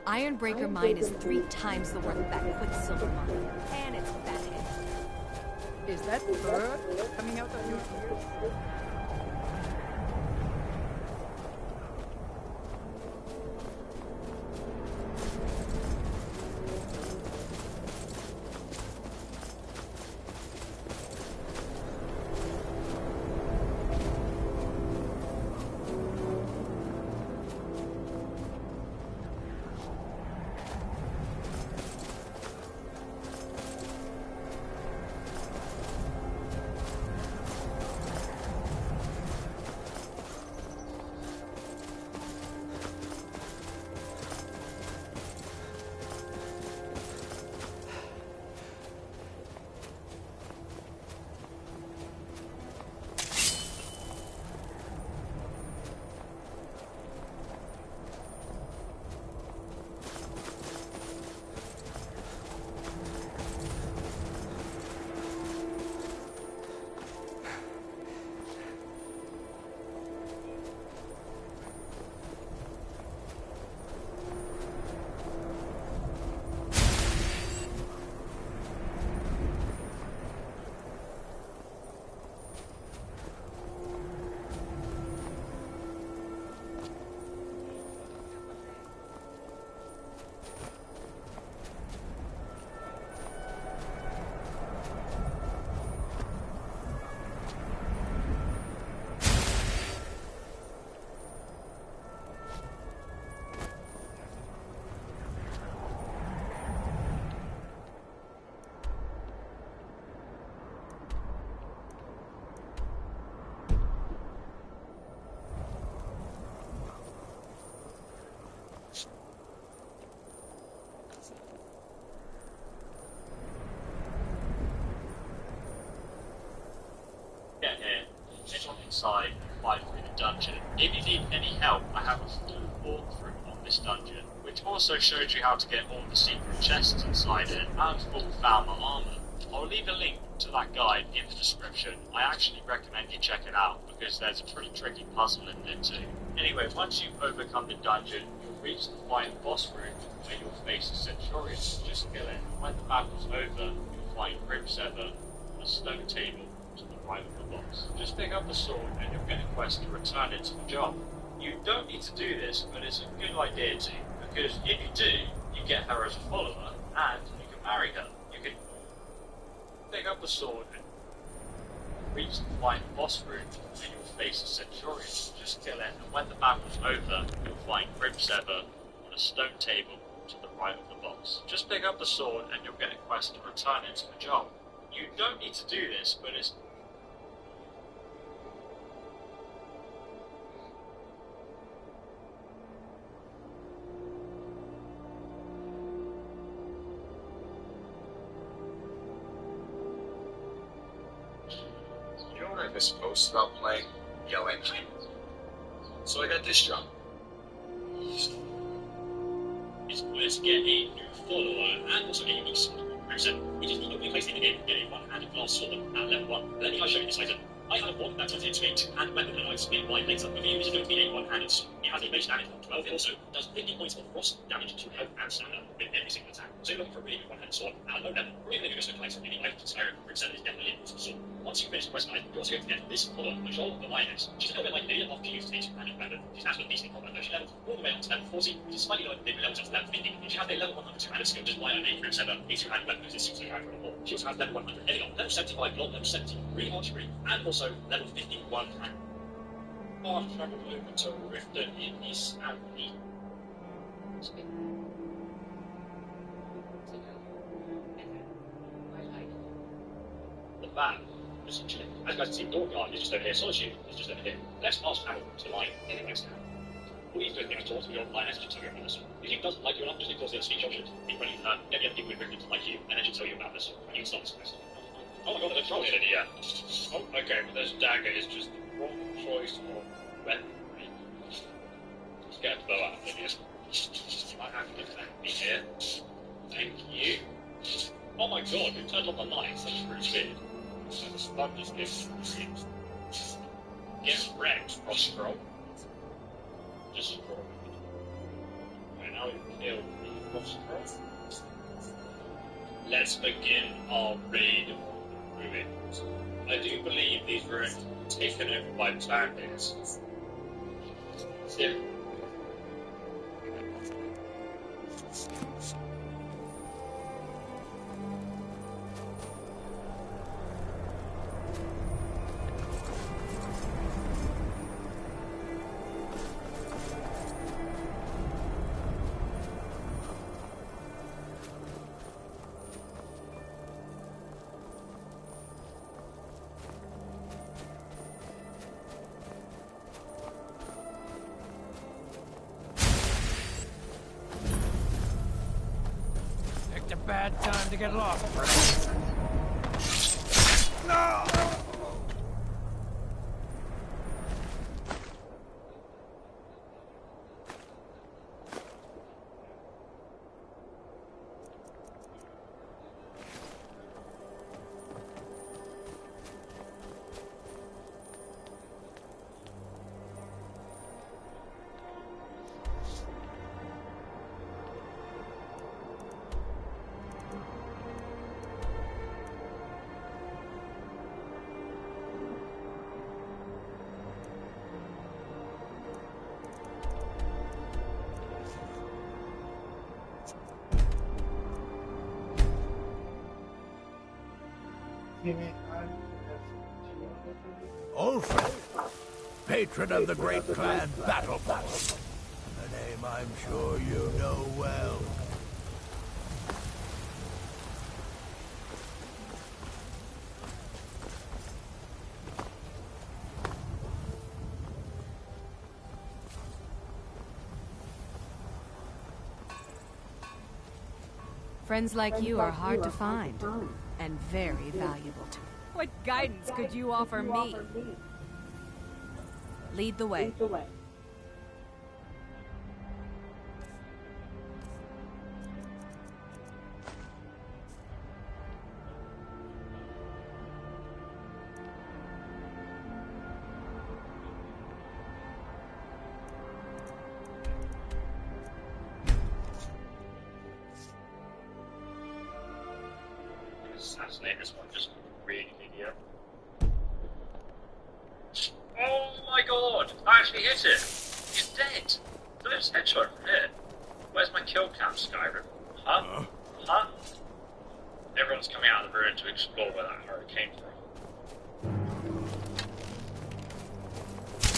Ironbreaker mine is 3 times the worth of that Quicksilver mine. And it's fathead. Is that bird coming out of your ears? inside and fight through the dungeon. If you need any help, I have a full walkthrough on this dungeon, which also shows you how to get all the secret chests inside it and full Falmer armor. I'll leave a link to that guide in the description. I actually recommend you check it out because there's a pretty tricky puzzle in there too. Anyway, once you've overcome the dungeon, you'll reach the final boss room where you'll face a Centurion. Just kill it, and when the battle's over, you'll find Grimsever on a stone table to the right of the boss. Just pick up the sword and you'll get a quest to return it to the job. You don't need to do this, but it's a good idea to, because if you do, you get her as a follower, and you can marry her. You can pick up the sword and reach the final boss room, and you'll face a Centurion. Just kill it, and when the battle's over, you'll find Grimsever on a stone table to the right of the boss. Just pick up the sword and you'll get a quest to return it to the job. You don't need to do this, but it's... You know what I miss supposed about playing? Yelling. So I got this job. It's worth to get a new follower and also a unique sword. Which is the only place in the game to get a one-handed glass sword at level 1. Let me show you this item. I have one that turns into a two-handed weapon and I split right later, but for you, this is going to be a one-handed sword. It has a base damage of 12. It also does 50 points of frost damage to health and stamina with every single attack. So you're looking for a really good one-handed sword at a low level, or even if you're just going to collect some unique items, Skyrim2 is definitely an awesome sword. Once you finish the quest line, you're also going to get this follower, Majol the Lioness. She's a little bit like Lydia after she used a two-handed weapon. She's absolutely decent in combat, though she levels all the way up to level 40, which is slightly lower than the levels up to level 50. She has a level 100 two-handed skill, just why I made Grimsever a two-handed weapon, because it's 6 2-handed for a She also has level 100 heavy armor, level 75 block, level 73 archery, and also level 51 hand. I've travelled over to Riften in East Abbey. The van is as you guys can see, Dorkguard is just over here, Solitude is just over here. Let's fast travel to the line in the next town. All you need to do is towards the line as to tell you about this. If he doesn't like you enough, just ignore the speech option. Be ready to get the other people who've written to like you, and then she'll tell you about this. And you can start this quest. Oh my god, there's a troll in here. Oh, okay, but this dagger is just the wrong choice of weapon. Just get a bow out of it. I have to thank me here. Thank you. Oh my god, who turned on the lights? That's pretty weird. And the spot just gives dreams. Get wrecked, Frostcrow. Destroyed. And now we kill the Frostcrow. Let's begin our raid on the ruins. I do believe these were taken over by bandits. Sim. A bad time to get lost, friend. No! Ulfric, patron of the great clan Battleborn. A name I'm sure you know well. Friends like you are hard to find, and very valuable to me. What guidance could you offer me? Lead the way. Assassinate this one, just really idiot. Oh my god! I actually hit it! He's dead! Look at his headshot from here. Where's my kill cam, Skyrim? Huh? Huh? Everyone's coming out of the ruin to explore where that arrow came from.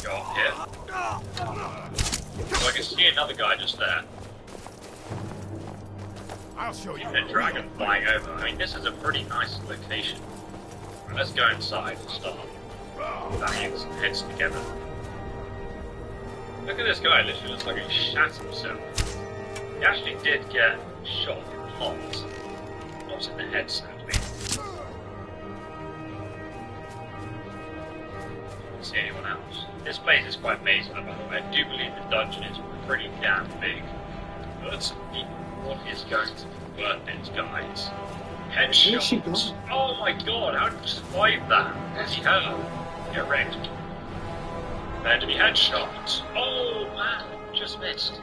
Go up here. So I can see another guy just there. I'll show you. And a dragon flying over. I mean, this is a pretty nice location. Right, let's go inside and start banging some heads together. Look at this guy, literally looks like he shat himself. He actually did get shot from heart. Not in the head, sadly. Can't see anyone else. This place is quite mazy, by the way. I do believe the dungeon is pretty damn big. Let's see what is going to be worth it, guys. Headshot! Oh my god, how did you survive that? Bloody hell. Get wrecked. There to be headshot. Oh man, just missed.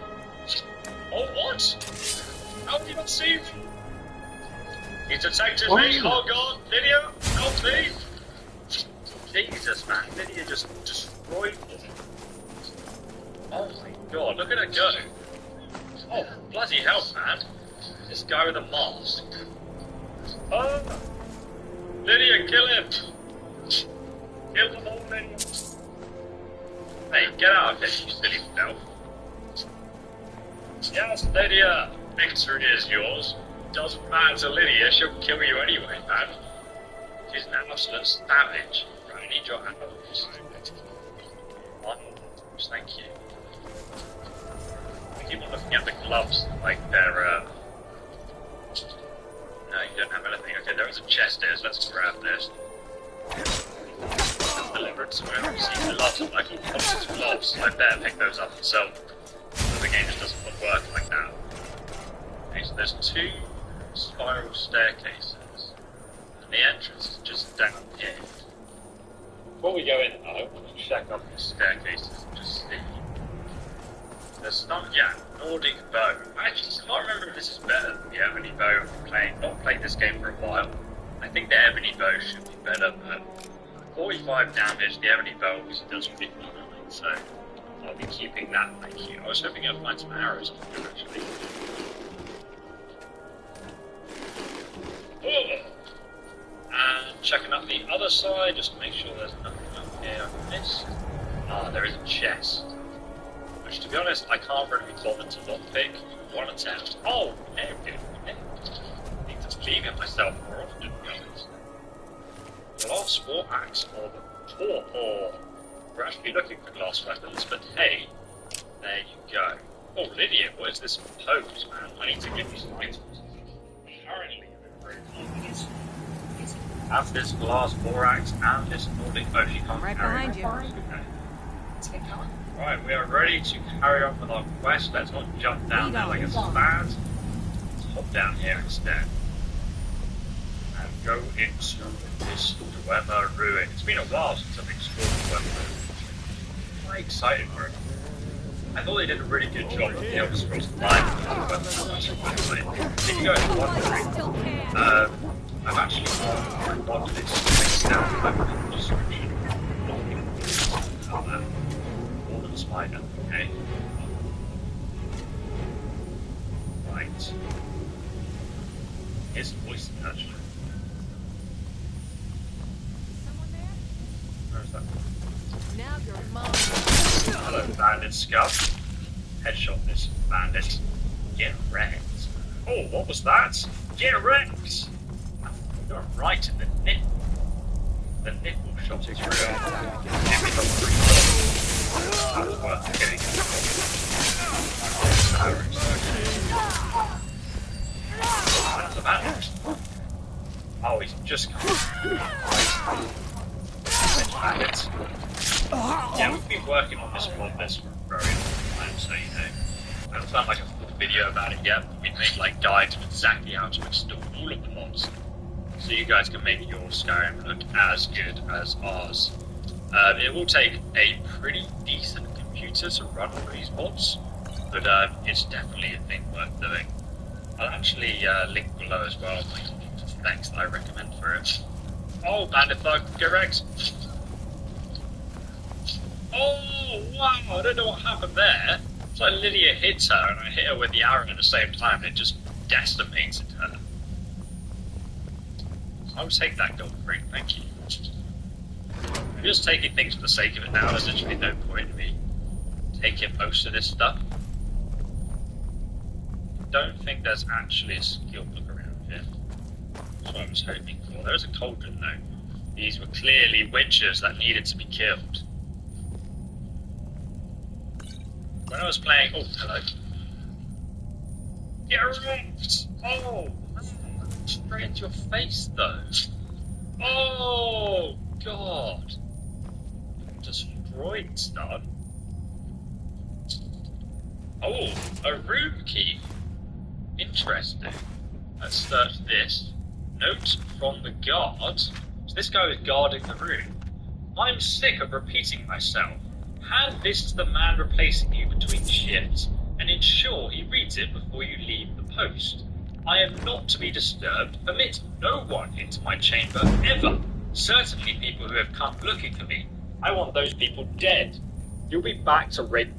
Oh what? How did you not see him? He's detected me. Oh god, Lydia, help me! Jesus man, Lydia just destroyed me. Oh my god, look at her go. Oh, bloody hell, man. This guy with a mask. Oh! Lydia, kill him! Kill them all, Lydia! Hey, get out of here, you silly elf. Yes, Lydia! Victory is yours. Doesn't matter, Lydia, she'll kill you anyway, man. She's an absolute savage. Right, I need your arrows. Thank you. I keep on looking at the gloves, like they're, No, you don't have anything. Okay, there is a chest there, so let's grab this. Delivered, so I received lots of, like, hundreds of gloves. I better pick those up myself. The game just doesn't work like that. Okay, so there's 2 spiral staircases. And the entrance is just down here. Before we go in, though, I'm going to check up the staircases and just see. There's some, yeah, Nordic bow. I actually can't remember if this is better than the ebony bow I've not played this game for a while. I think the ebony bow should be better, but 45 damage, the ebony bow obviously does 59, so I'll be keeping that, thank you. I was hoping I'd find some arrows on here, actually. Oh! And checking up the other side, just to make sure there's nothing up here I missed. Ah, there is a chest. Which, to be honest, I can't really be bothered to lockpick. One attempt. Oh, no, good. I need to believe in myself more often, to be honest. Glass war axe or the paw. We're actually looking for glass weapons, but hey, there you go. Oh, Lydia, what is this pose, man? I need to give you some items. Apparently, I'm very confident. Have this glass war axe and this Nordic ocean. You can't right carry behind you. Okay. Let's get going. Right, we are ready to carry on with our quest. Let's not jump down there like a spaz. Let's hop down here instead. And go into this Dwemer ruin. It's been a while since I've explored Dwemer ruin. I'm quite excited for it. I thought they did a really good job of the Elder Scrolls V Dwemer. If you guys are wondering, I've actually modded this down in the description. Golden spider, okay. Right. Here's the voice actually. Someone there? Where's that? Now you're mine. Hello, bandit scout. Headshot this bandit. Get wrecked. Oh, what was that? Get wrecked! You're right in the nipple. The nipple shot is real. Give me the free shot. That was worth getting. That's a bandit. Oh, he's just come. Bandit. Yeah, we've been working on this mod list for a very long time, so you know. I haven't done like a full video about it yet, but we've made like guides of exactly how to install all of the mods. So you guys can make your Skyrim look as good as ours. It will take a pretty decent computer to run all these mods, but it's definitely a thing worth doing. I'll actually link below as well my specs that I recommend for it. Oh, Bandithug, correct. Oh, wow, I don't know what happened there. It's like Lydia hits her and I hit her with the arrow at the same time and it just decimated her. I'll take that gold ring, thank you. I'm just taking things for the sake of it now. There's literally no point in me taking most of this stuff. I don't think there's actually a skill book around here. That's what I was hoping for. There was a cauldron though. These were clearly witches that needed to be killed. When I was playing... Oh, hello. Get wrecked! Oh, man. Straight into your face, though. Oh, God. Destroyed, stud. Oh, a room key. Interesting. Let's search this. Note from the guard. So this guy was guarding the room. I'm sick of repeating myself. Hand this to the man replacing you between shifts, and ensure he reads it before you leave the post. I am not to be disturbed. Permit no one into my chamber, ever. Certainly people who have come looking for me. I want those people dead. You'll be back to red.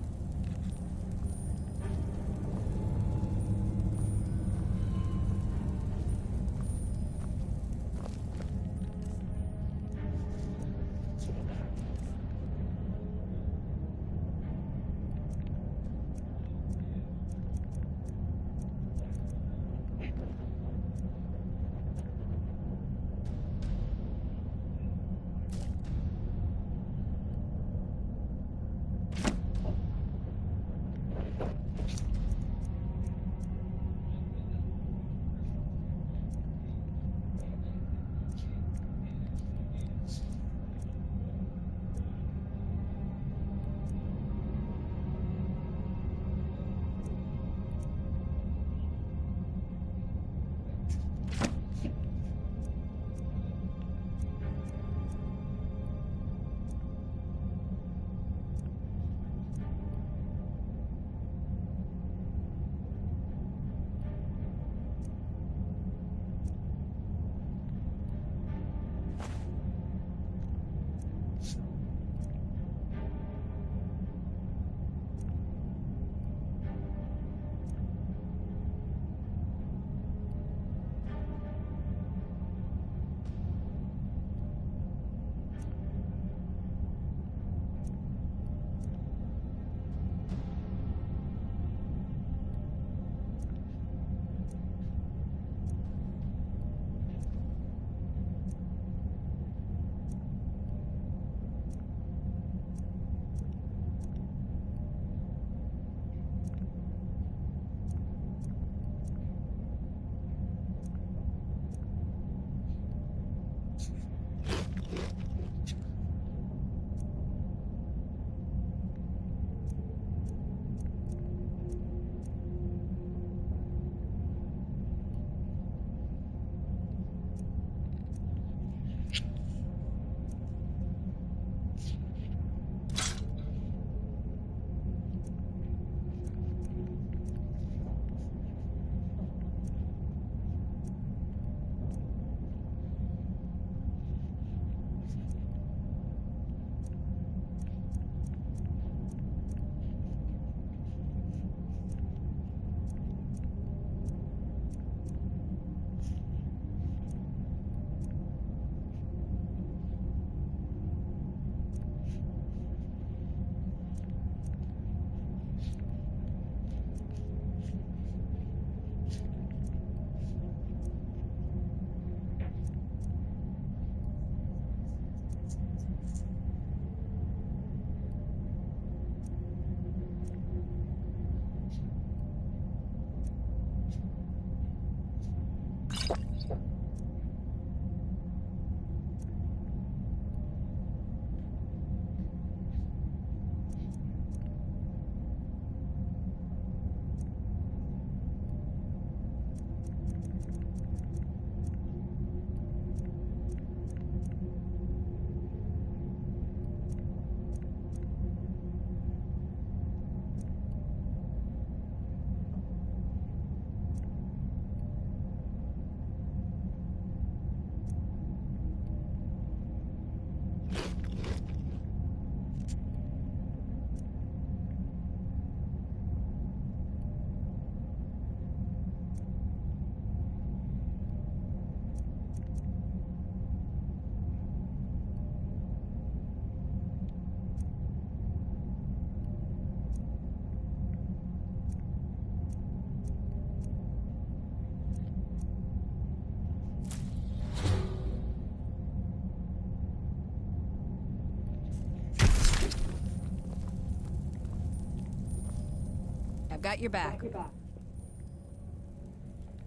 I've got your back.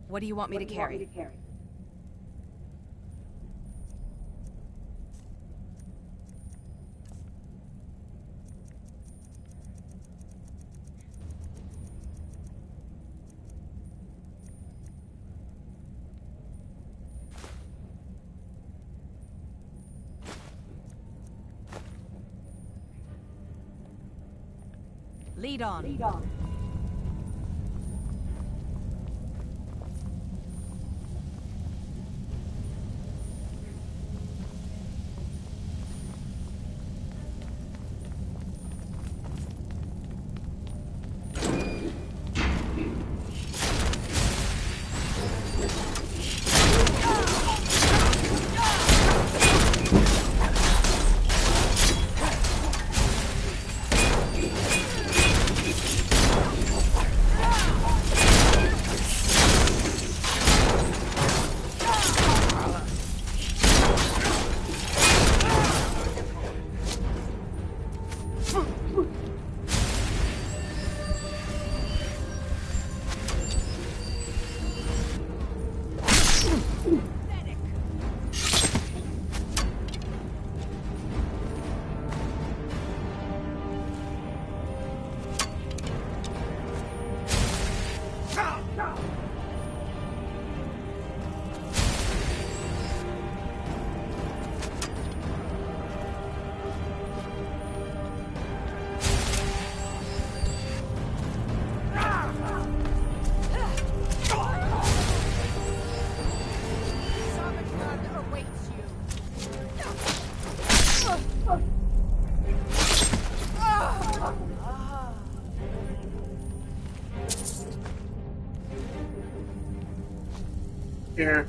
What do you want me to carry? Lead on. Here.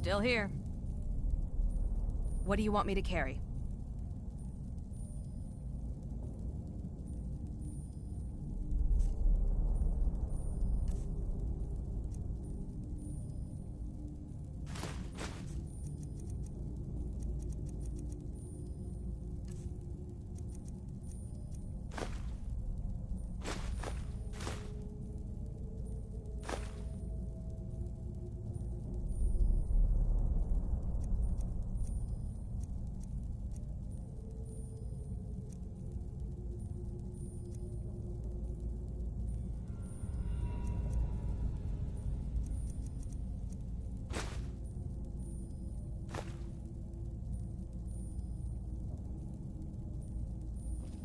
Still here. What do you want me to carry?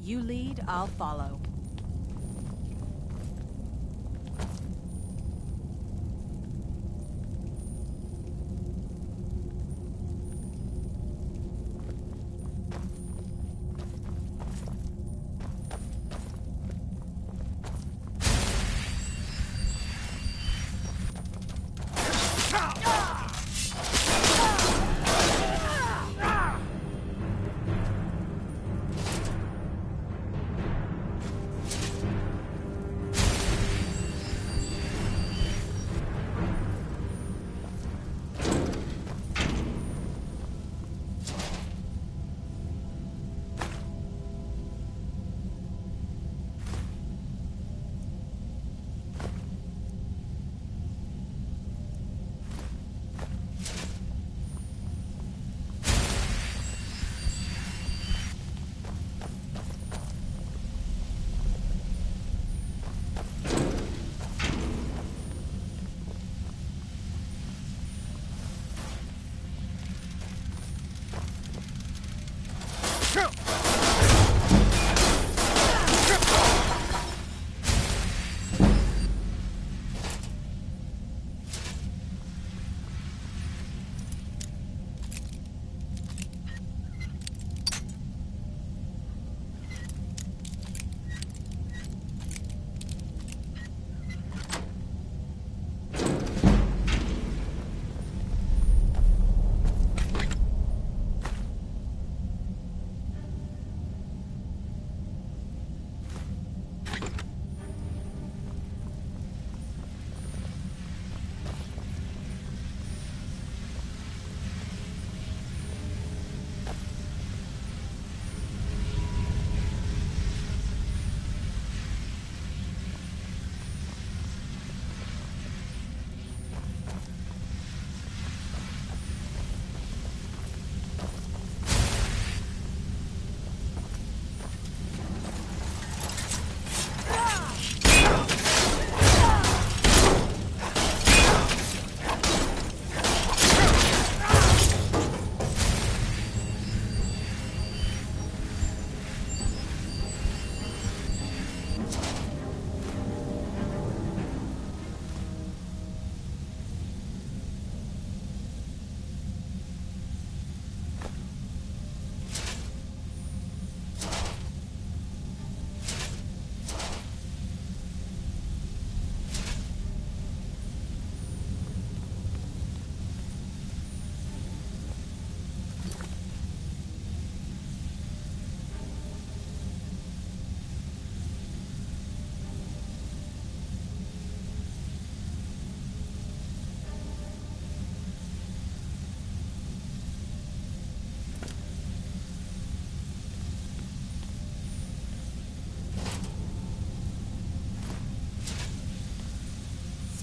You lead, I'll follow.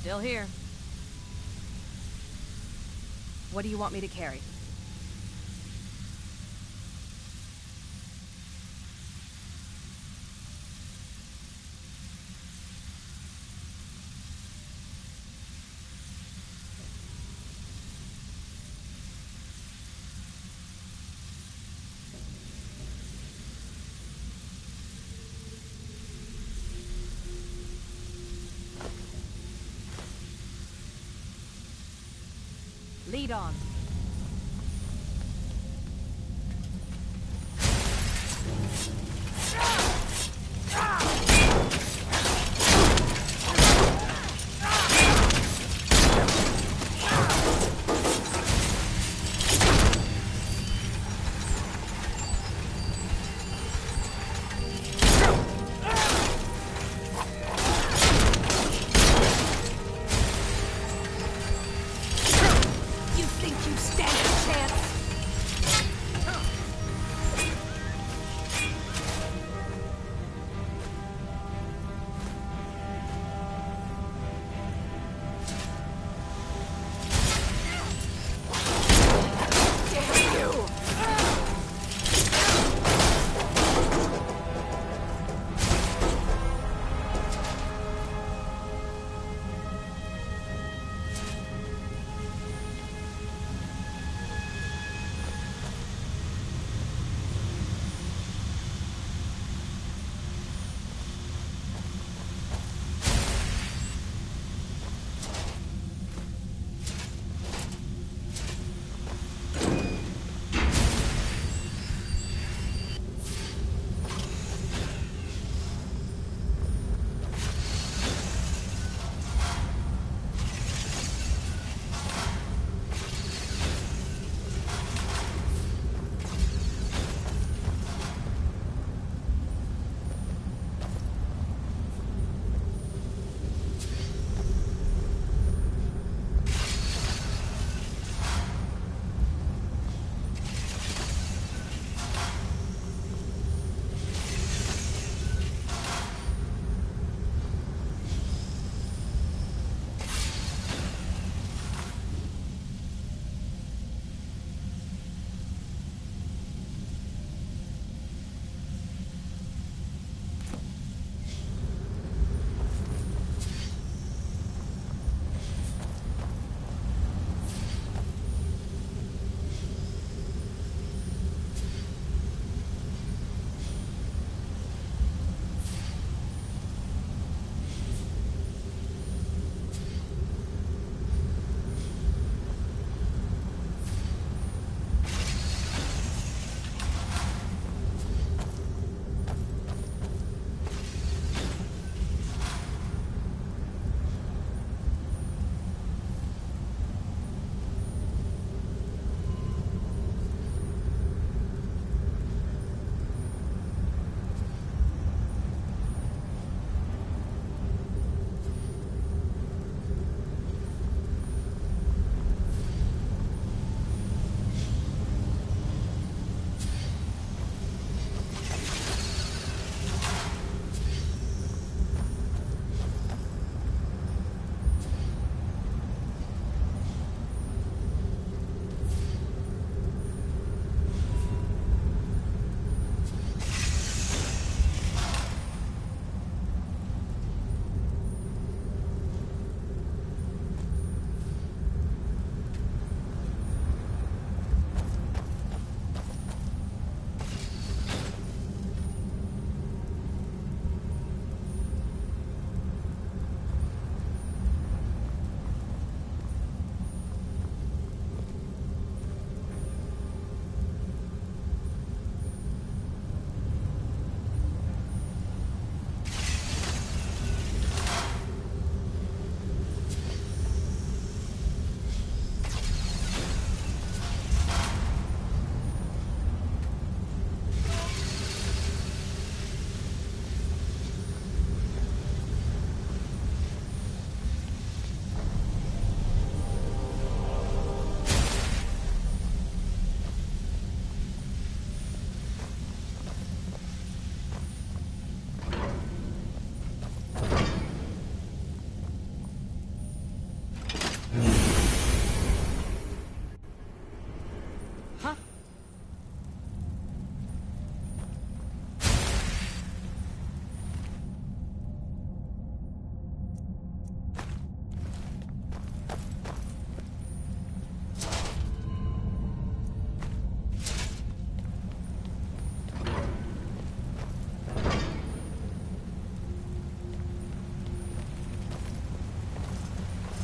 Still here. What do you want me to carry? Lead on. You think you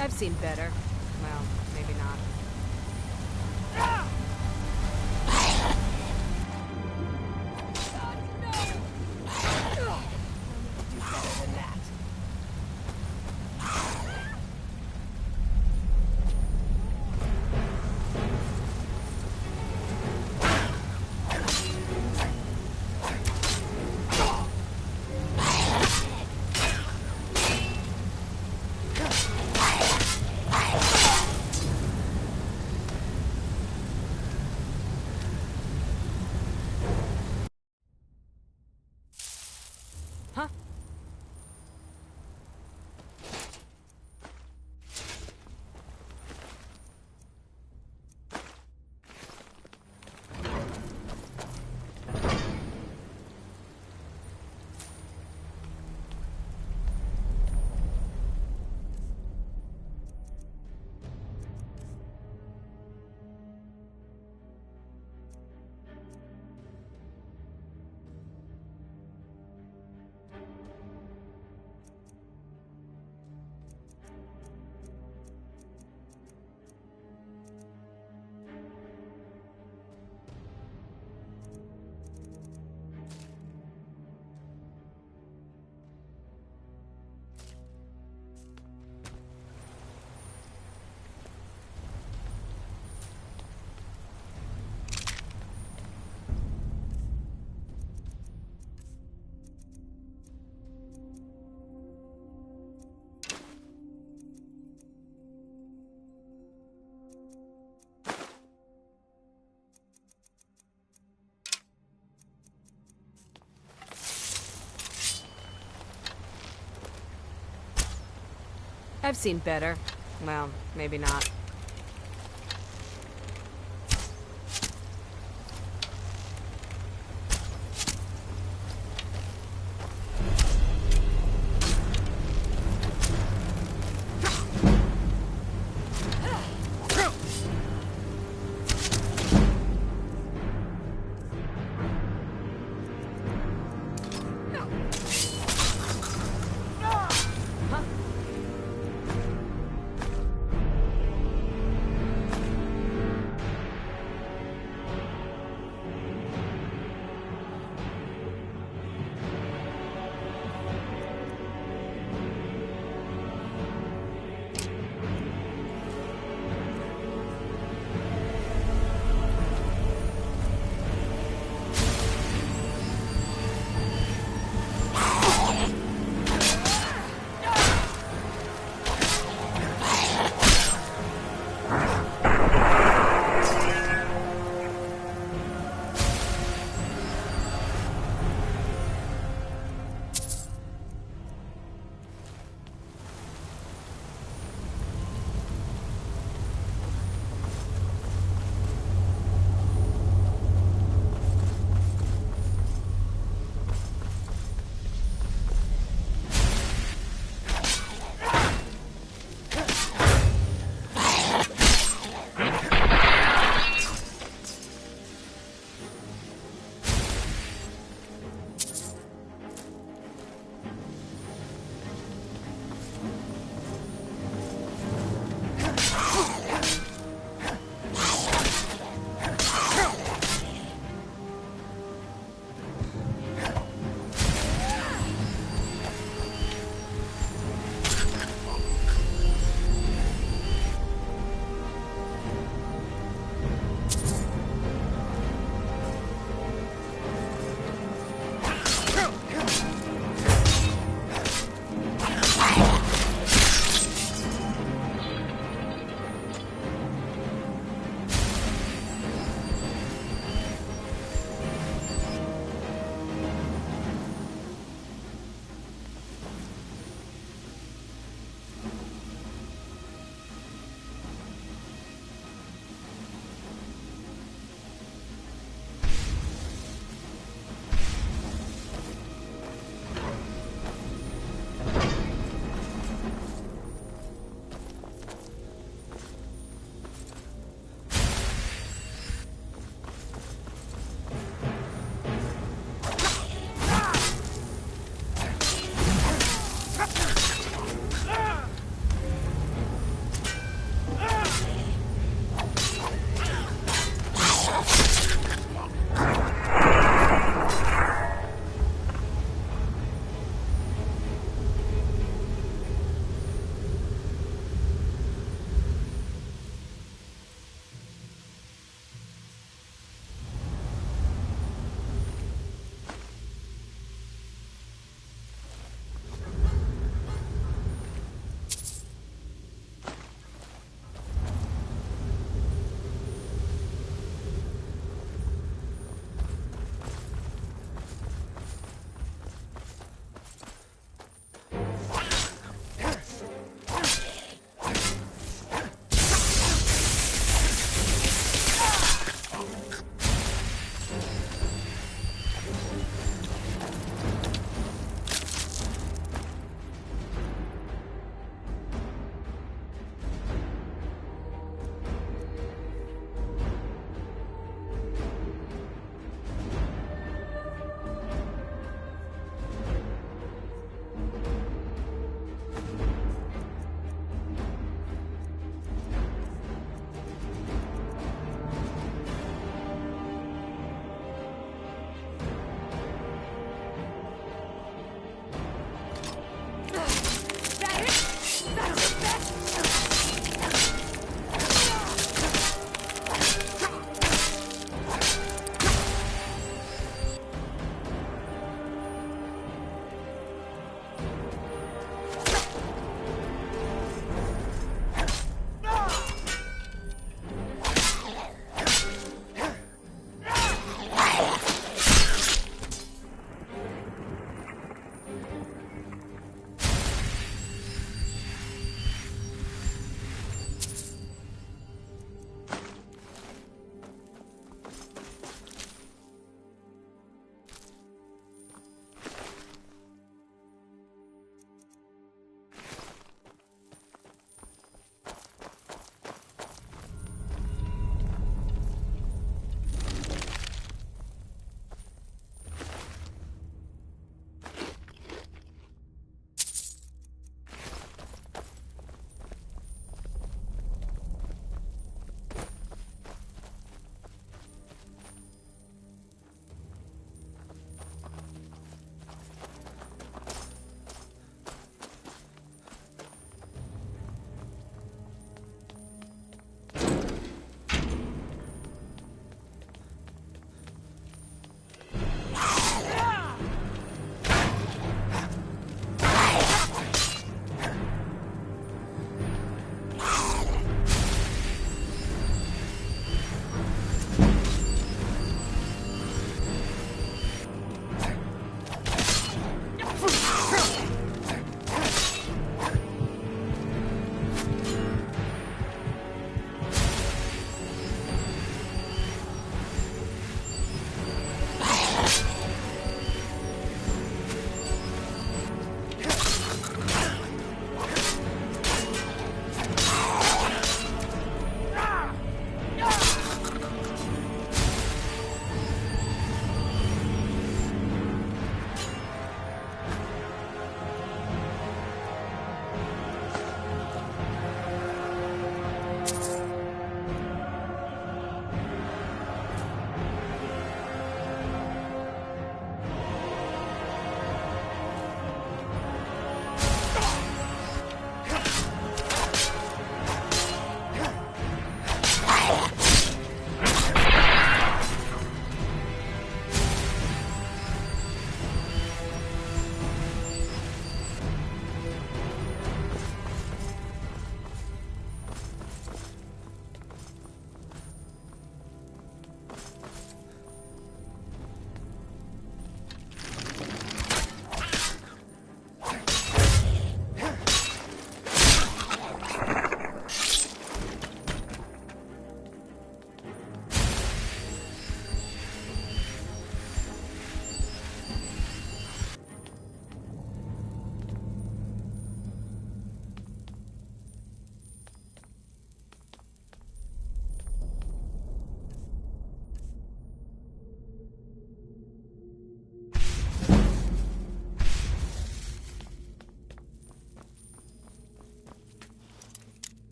I've seen better. Well, maybe not. I've seen better. Well, maybe not.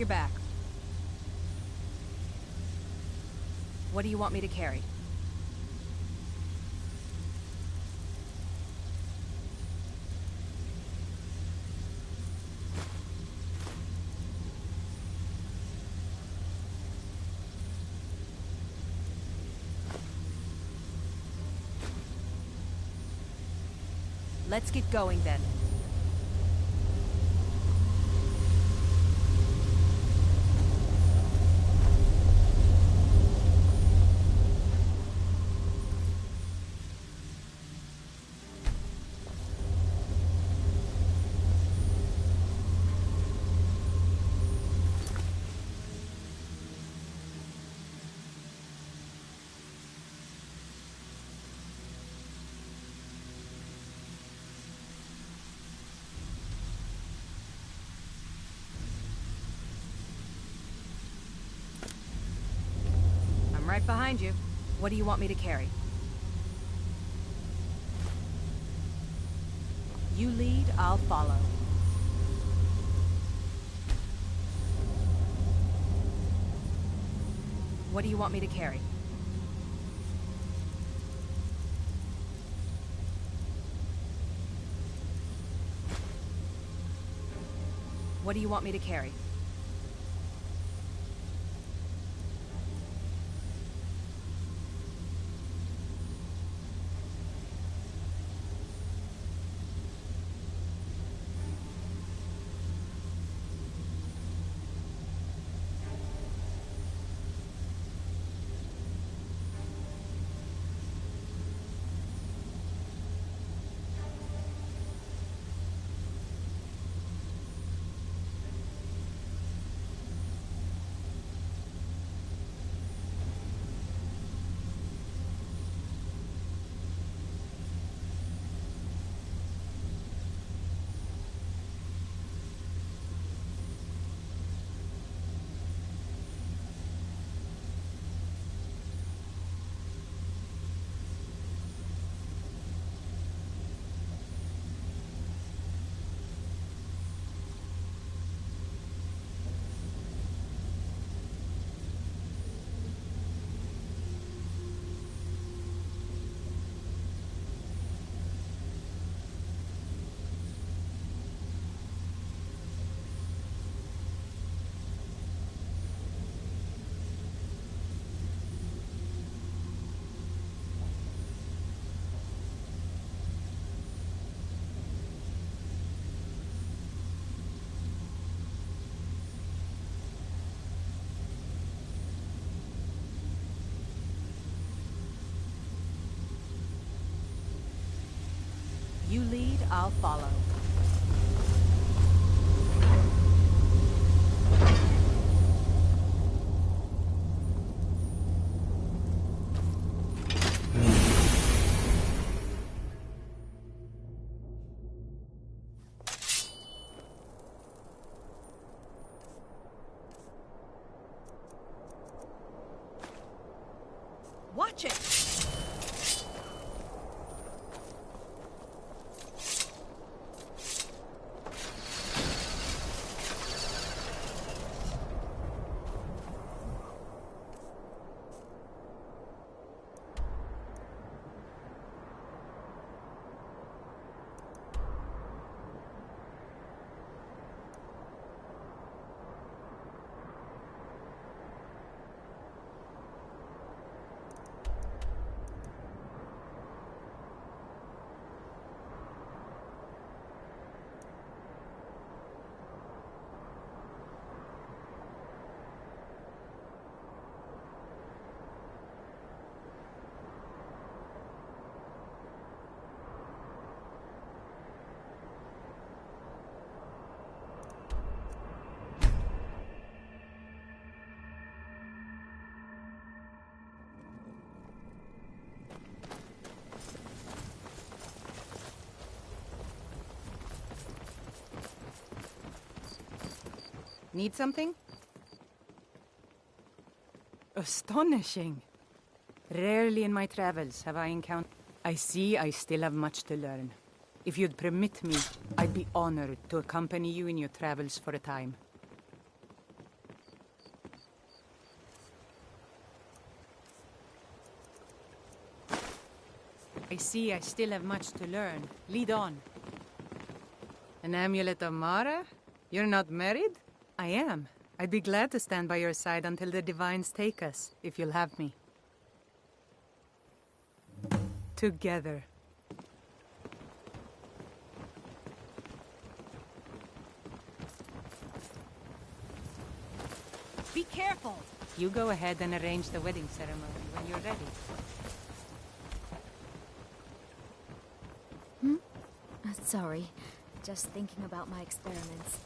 your back. What do you want me to carry? Let's get going then. I'm right behind you. What do you want me to carry? You lead, I'll follow. What do you want me to carry? What do you want me to carry? You lead, I'll follow. Watch it! Need something? Astonishing. Rarely in my travels have I encountered... I see I still have much to learn. If you'd permit me, I'd be honored to accompany you in your travels for a time. I see I still have much to learn. Lead on. An amulet of Mara? You're not married? I am. I'd be glad to stand by your side until the divines take us, if you'll have me. Together. Be careful! You go ahead and arrange the wedding ceremony when you're ready. Sorry. Just thinking about my experiments.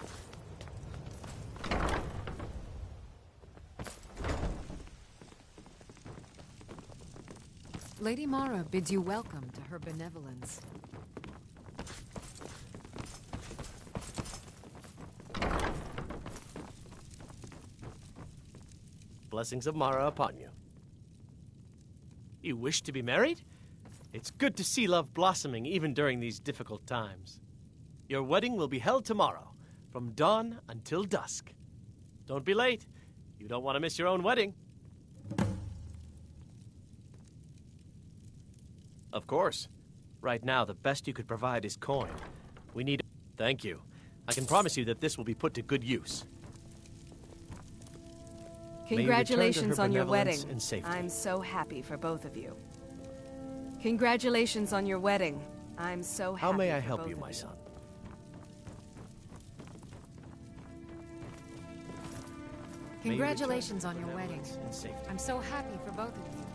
Lady Mara bids you welcome to her benevolence. Blessings of Mara upon you. You wish to be married? It's good to see love blossoming even during these difficult times. Your wedding will be held tomorrow, from dawn until dusk. Don't be late. You don't want to miss your own wedding. Of course. Right now, the best you could provide is coin. We need... Thank you. I can promise you that this will be put to good use. Congratulations on your wedding. In safety. I'm so happy for both of you. Congratulations on your wedding. I'm so happy. How may I for help both you, of my son? Congratulations on your wedding. In safety. I'm so happy for both of you.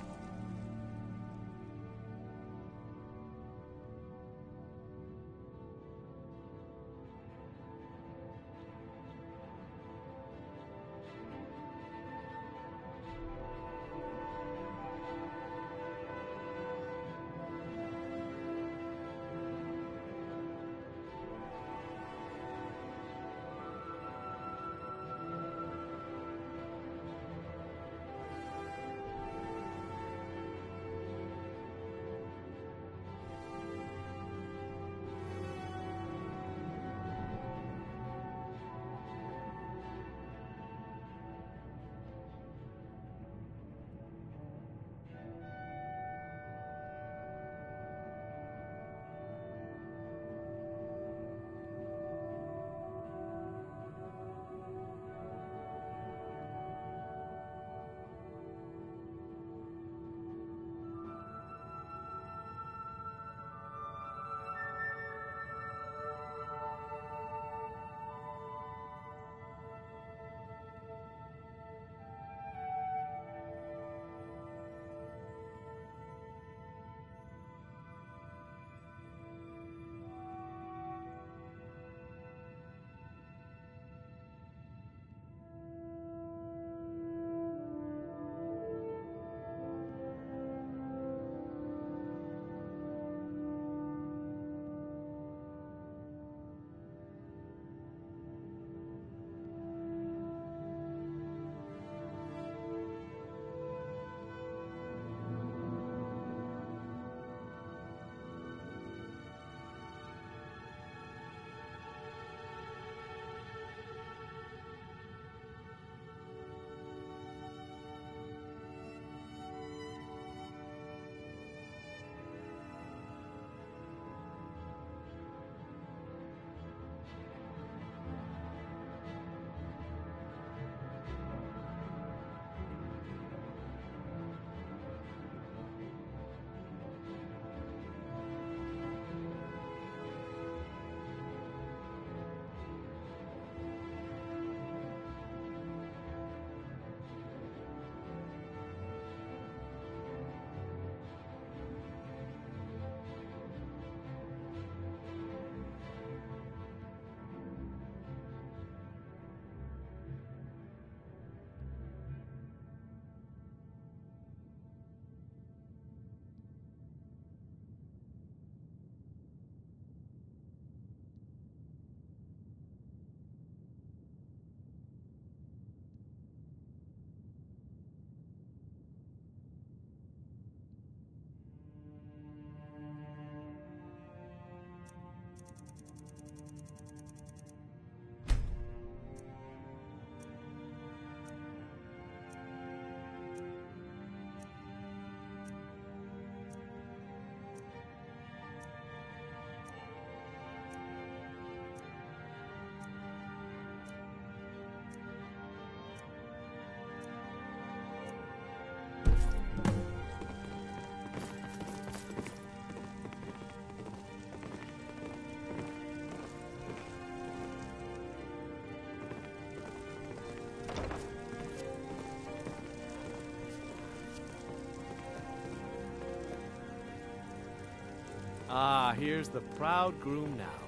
Ah, here's the proud groom now.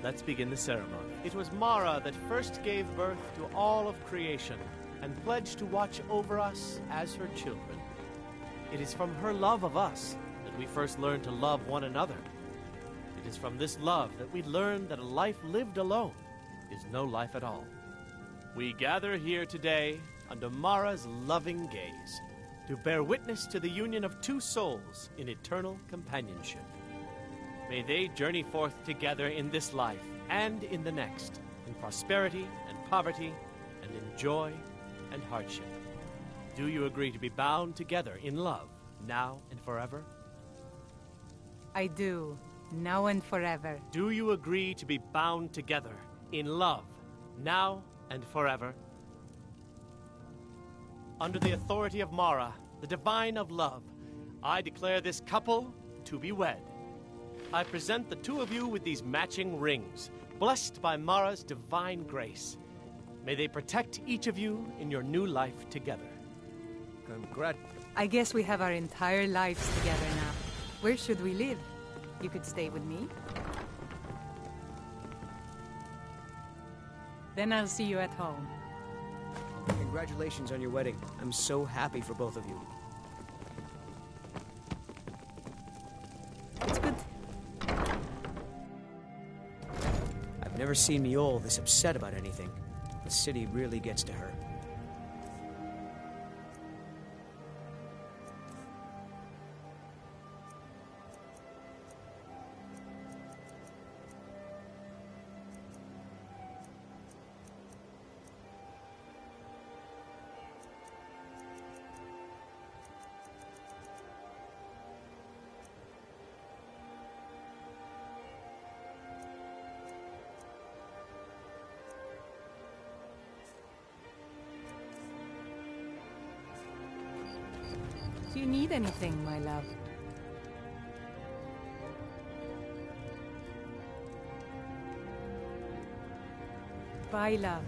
Let's begin the ceremony. It was Mara that first gave birth to all of creation and pledged to watch over us as her children. It is from her love of us that we first learned to love one another. It is from this love that we learn that a life lived alone is no life at all. We gather here today under Mara's loving gaze to bear witness to the union of two souls in eternal companionship. May they journey forth together in this life and in the next, in prosperity and poverty, and in joy and hardship. Do you agree to be bound together in love, now and forever? I do, now and forever. Do you agree to be bound together in love, now and forever? Under the authority of Mara, the divine of love, I declare this couple to be wed. I present the two of you with these matching rings, blessed by Mara's divine grace. May they protect each of you in your new life together. I guess we have our entire lives together now. Where should we live? You could stay with me. Then I'll see you at home. Congratulations on your wedding. I'm so happy for both of you. It's good. I've never seen Miol this upset about anything. The city really gets to her. Do you need anything, my love? Bye, love.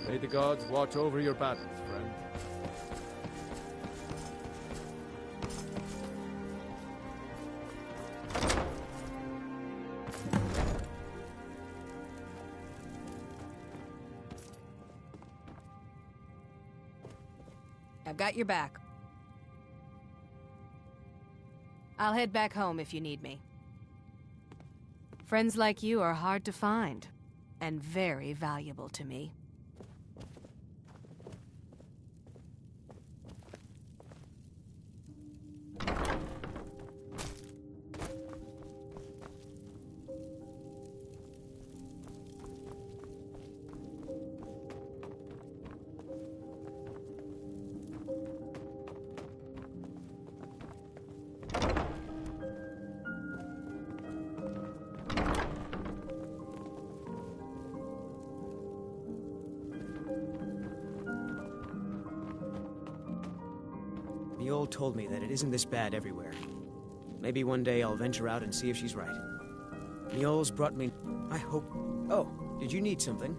May the gods watch over your battles, friend. I've got your back. I'll head back home if you need me. Friends like you are hard to find, and very valuable to me. Miol told me that it isn't this bad everywhere. Maybe one day I'll venture out and see if she's right. Miol's brought me... I hope... Oh, did you need something?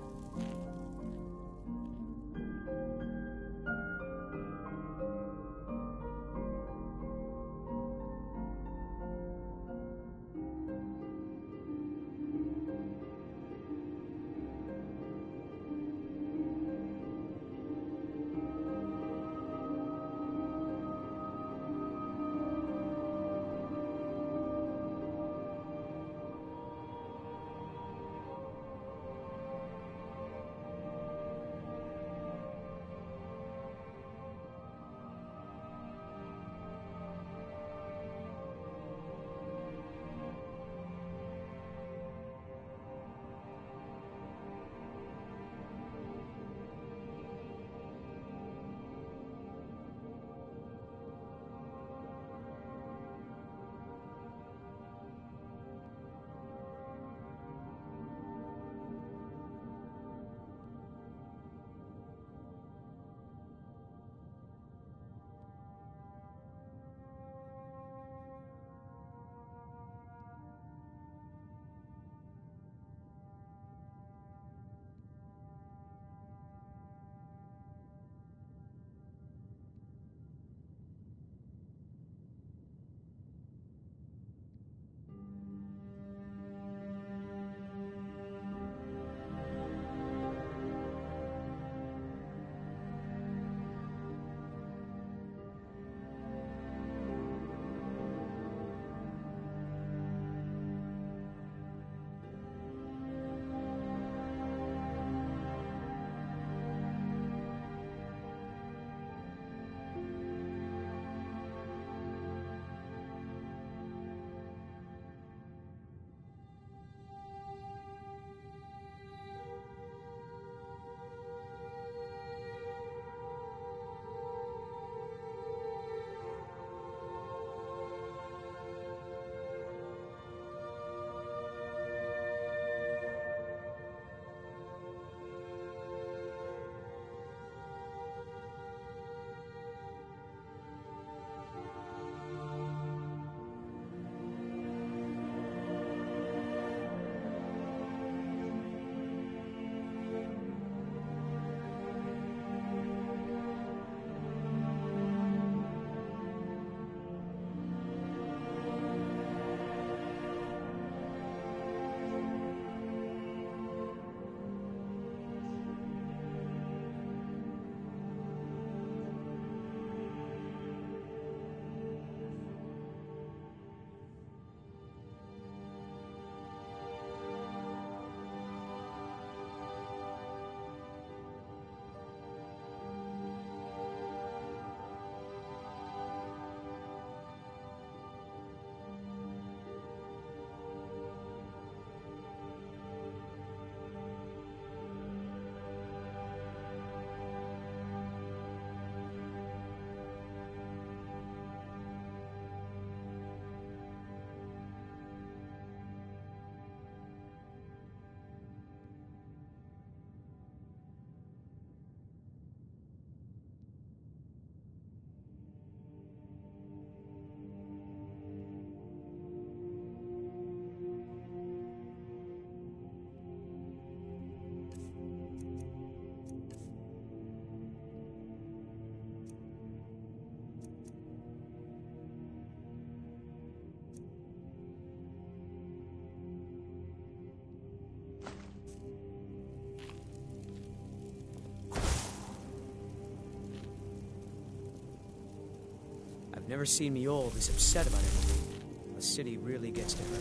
I've never seen Mjolnir this upset about anything. The city really gets to her.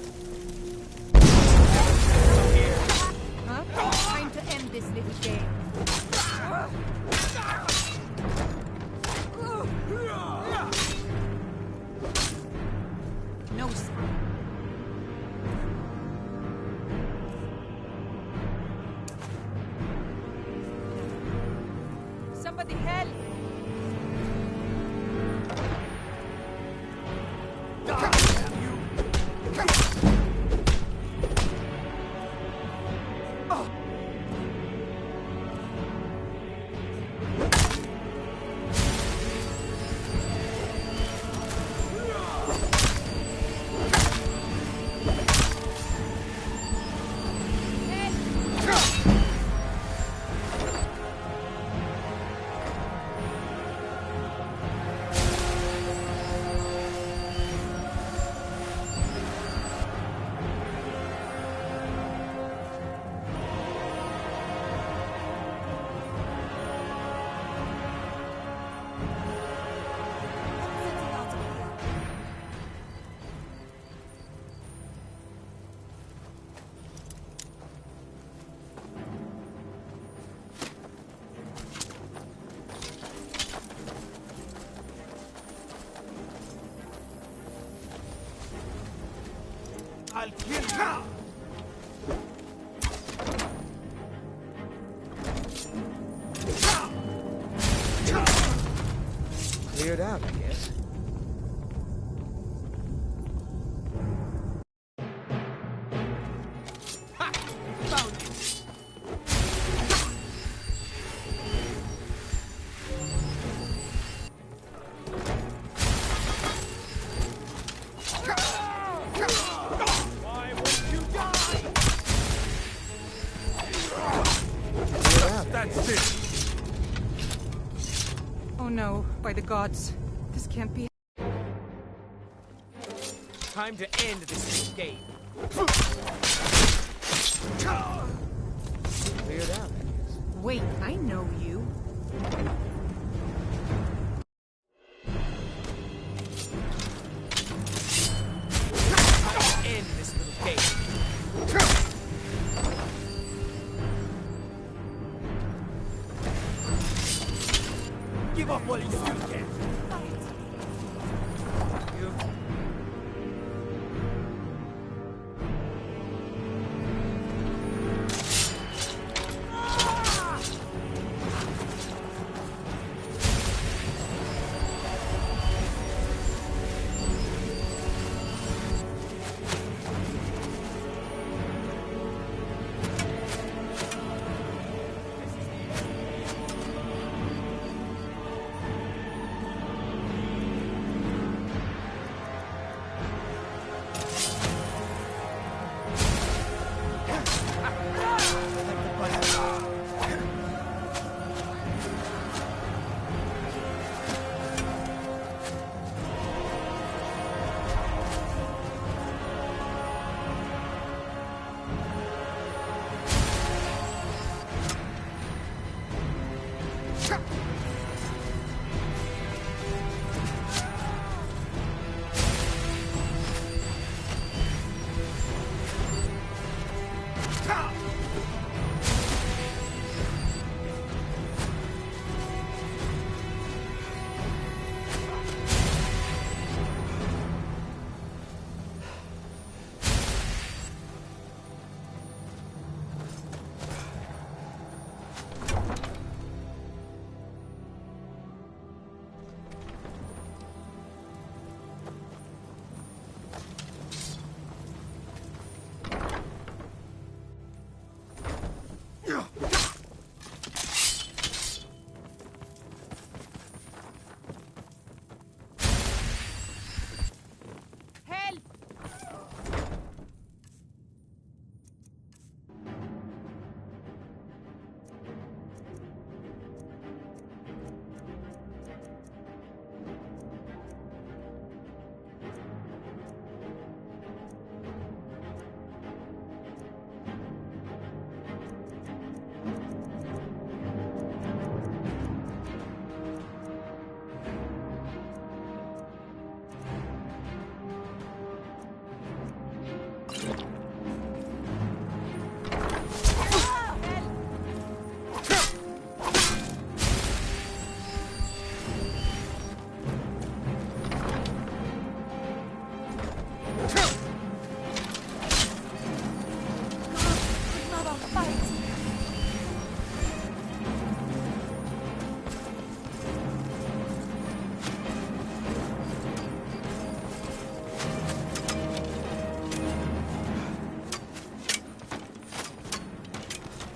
Huh? Time to end this little game. No, sir. Somebody help! I'll kill you! Cleared out, I guess. Ha! Found you! Why won't you die? That's it! Oh no, by the gods. This can't be. Time to end this game. Cleared out, I guess. Wait, I know you. End this little game. Give up while you still can. You.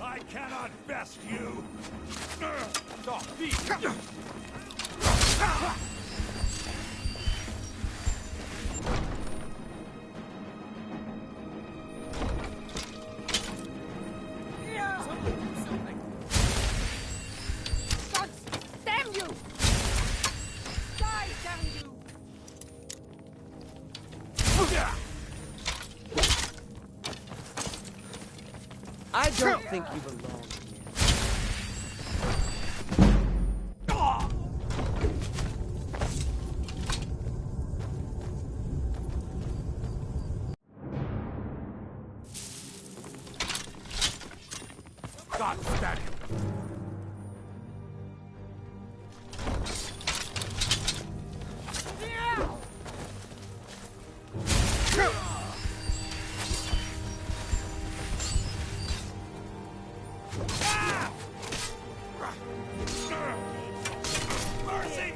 I cannot best you! God damn you! Die, damn you! I don't think you belong. God stand him! Mercy!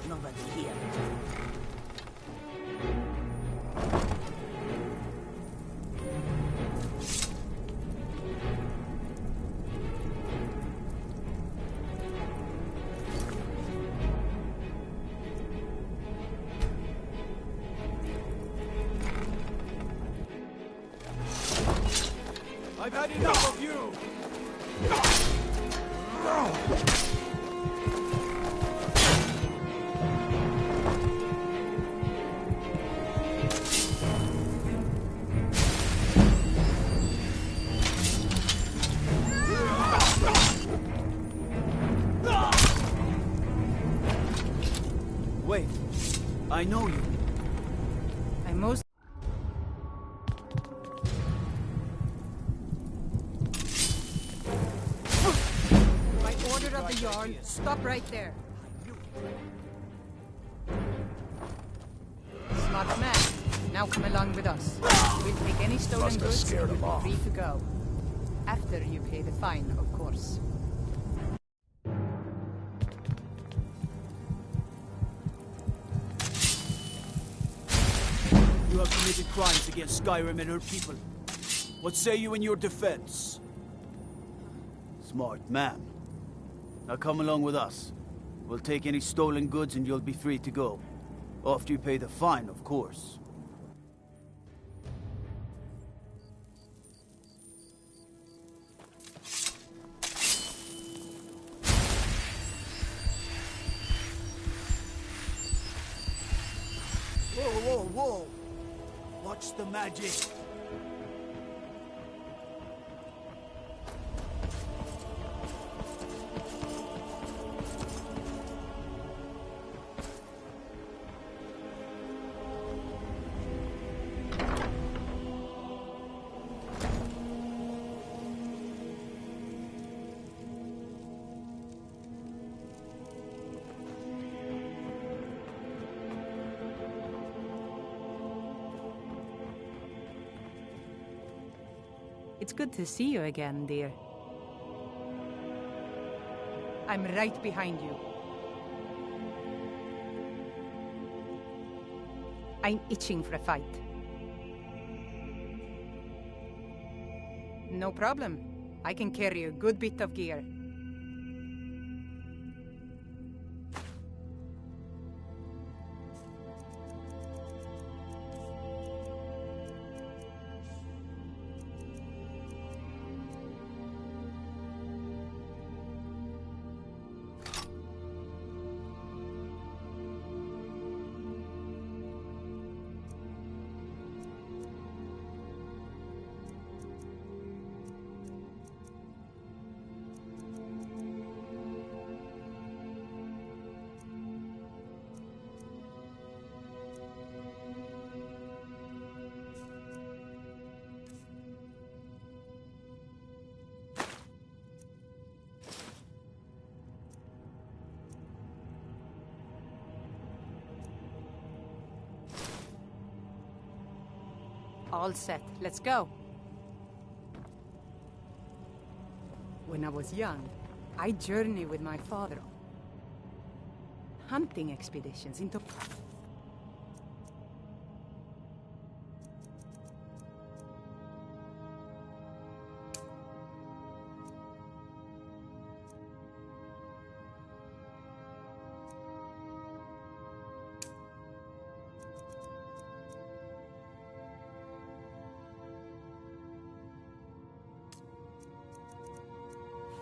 Nobody here. I've had enough of you! Wait, I know you. I most... By order of the Jarl, stop right there. Smart man. Now come along with us. We'll take any stolen Must have goods scared and him you'll off. be free to go. After you pay the fine, of course. You have committed crimes against Skyrim and her people. What say you in your defense? Smart man. Now come along with us. We'll take any stolen goods and you'll be free to go. After you pay the fine, of course. Whoa, whoa, whoa! Watch the magic! It's good to see you again, dear. I'm right behind you. I'm itching for a fight. No problem. I can carry a good bit of gear. All set. Let's go. When I was young, I journeyed with my father. Hunting expeditions into...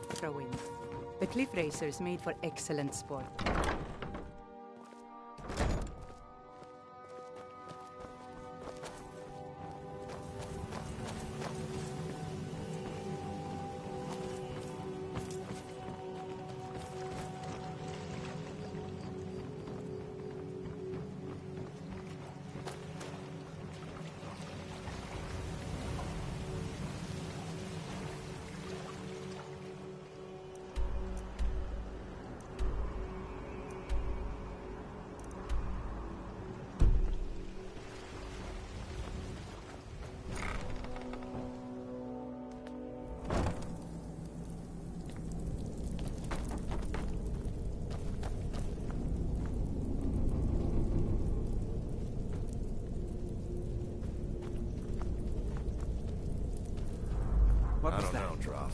Throw-in. The cliff racer is made for excellent sport. I don't know, Droff.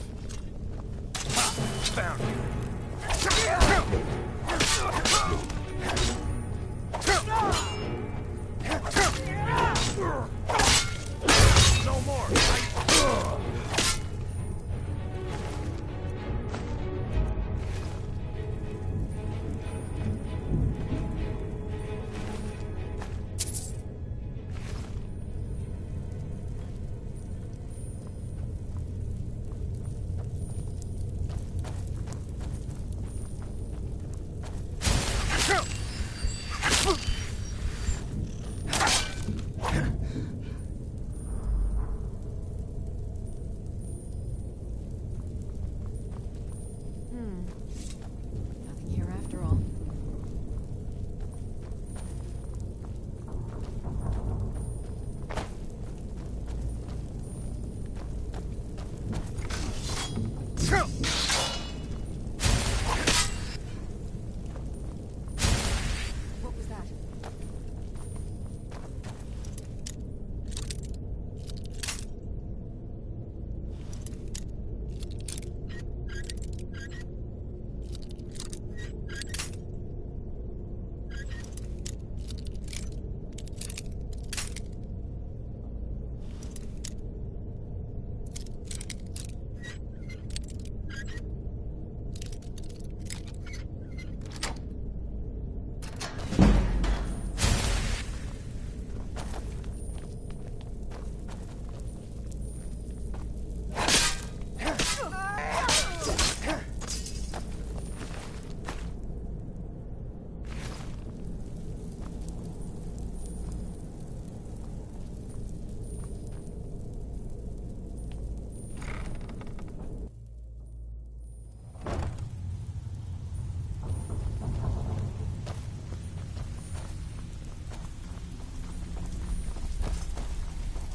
Found you. No more! Nothing here after all. What was that?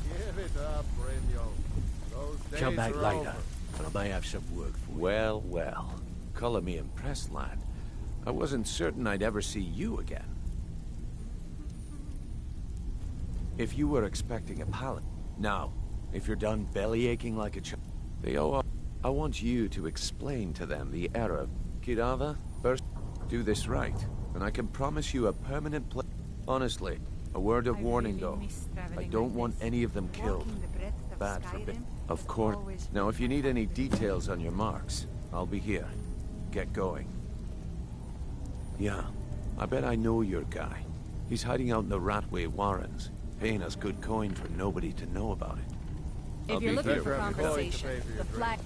Give it up, Brynjolf. Those days Come back are later, over. and I may have some work for you. Well, well. Color me impressed, lad. I wasn't certain I'd ever see you again. If you were expecting a pallet... Now, if you're done belly-aching like a child... I want you to explain to them the error. Kirava, first, do this right, and I can promise you a permanent place. Honestly, a word of warning, though. I don't want any of them killed. Bad for bit. Of course. Now, if you need any details on your marks, I'll be here. Get going. Yeah, I bet I know your guy. He's hiding out in the Ratway Warrens, paying us good coin for nobody to know about it. If you're looking for conversation, the flag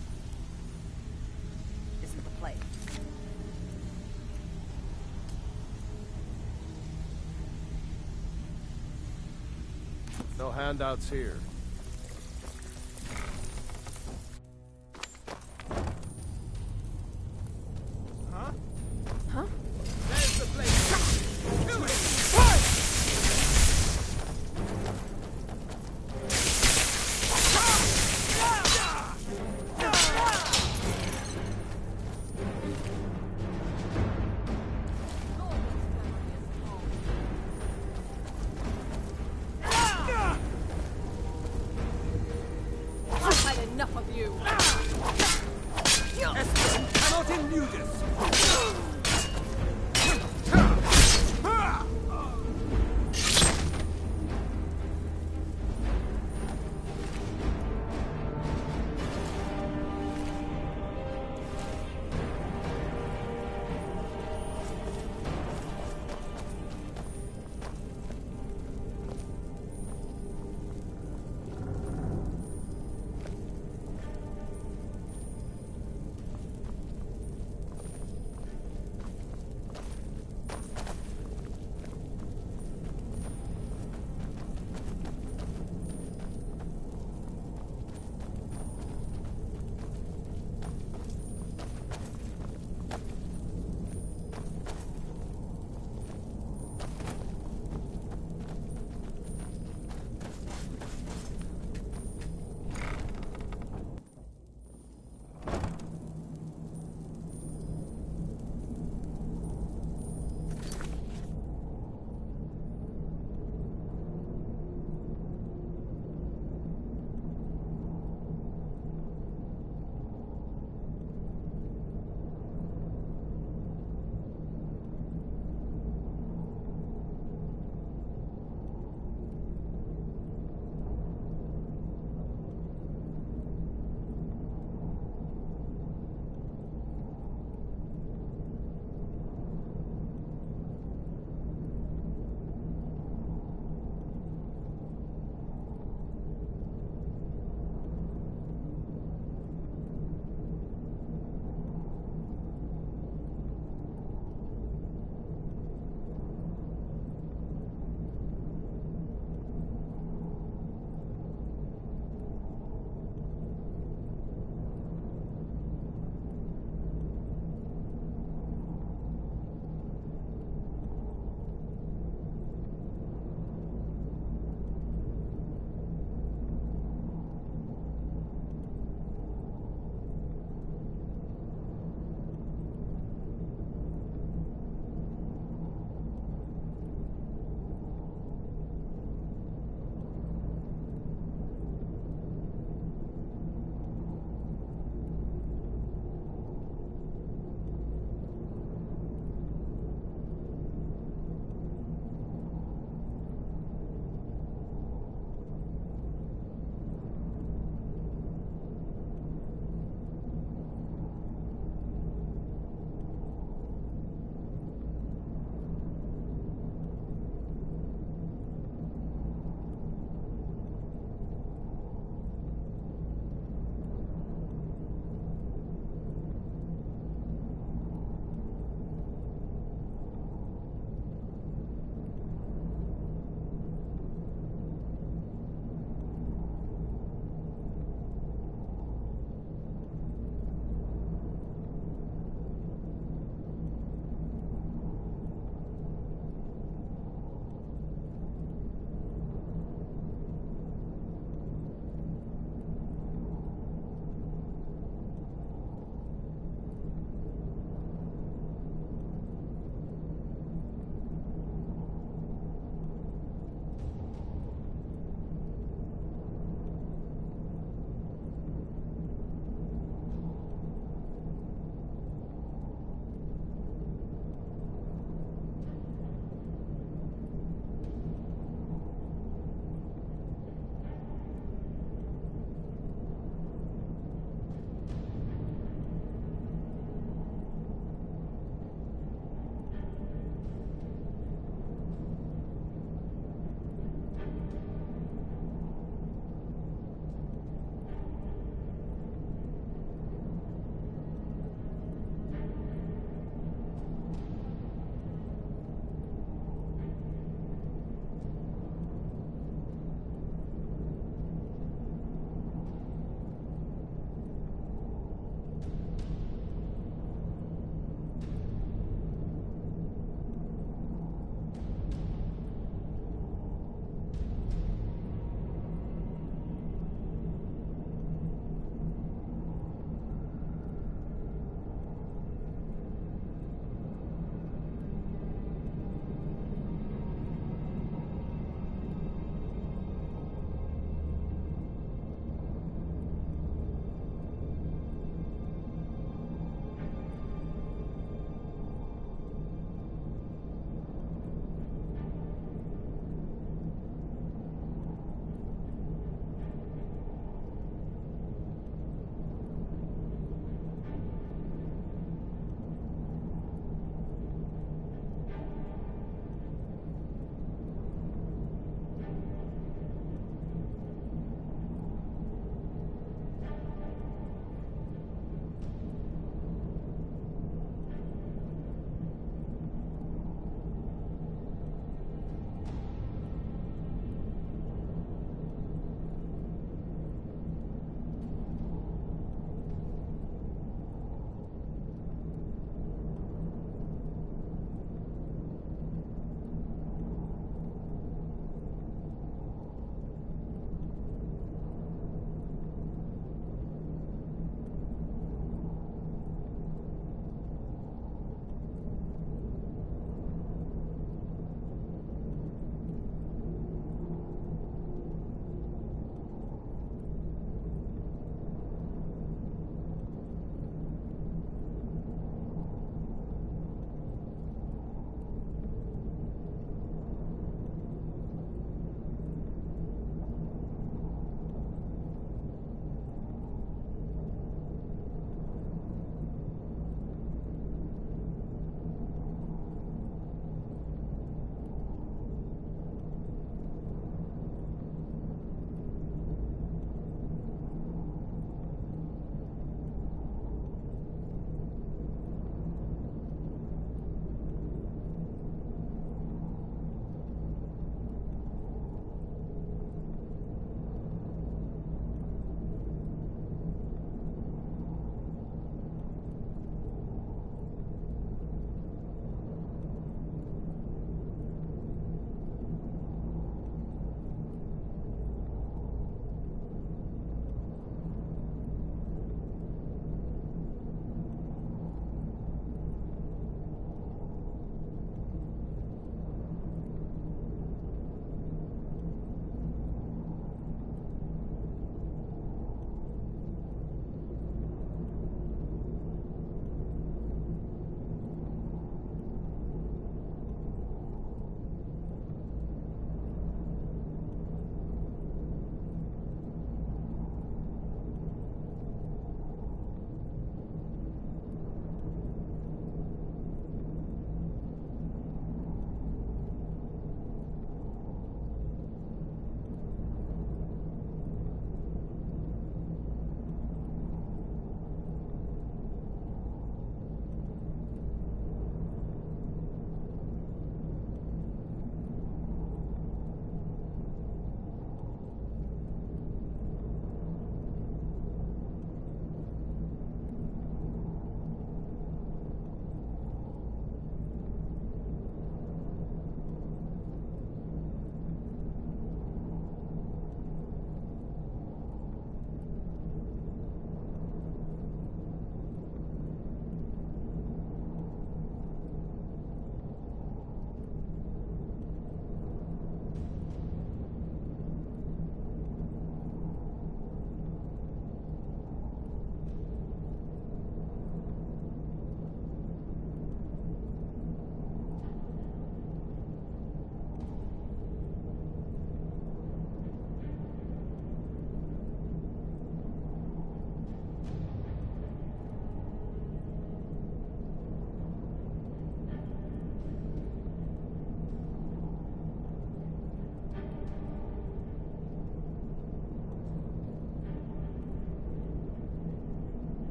isn't the place. No handouts here. Huh? There's the place. Do it.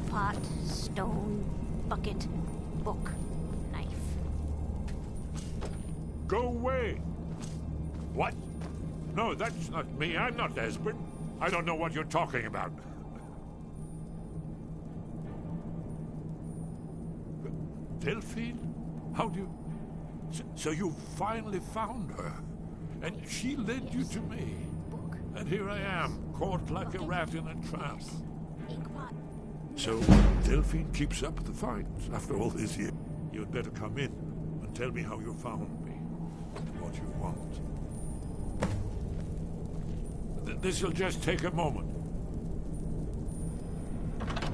pot, stone, bucket, book, knife. Go away! What? No, that's not me. I'm not Esbern. I don't know what you're talking about. Delphine? How do you... So you finally found her, and she led you to me. And here I am, caught like a rat in a trap. So Delphine keeps up the fight after all this year. You'd better come in and tell me how you found me and what you want. This'll just take a moment.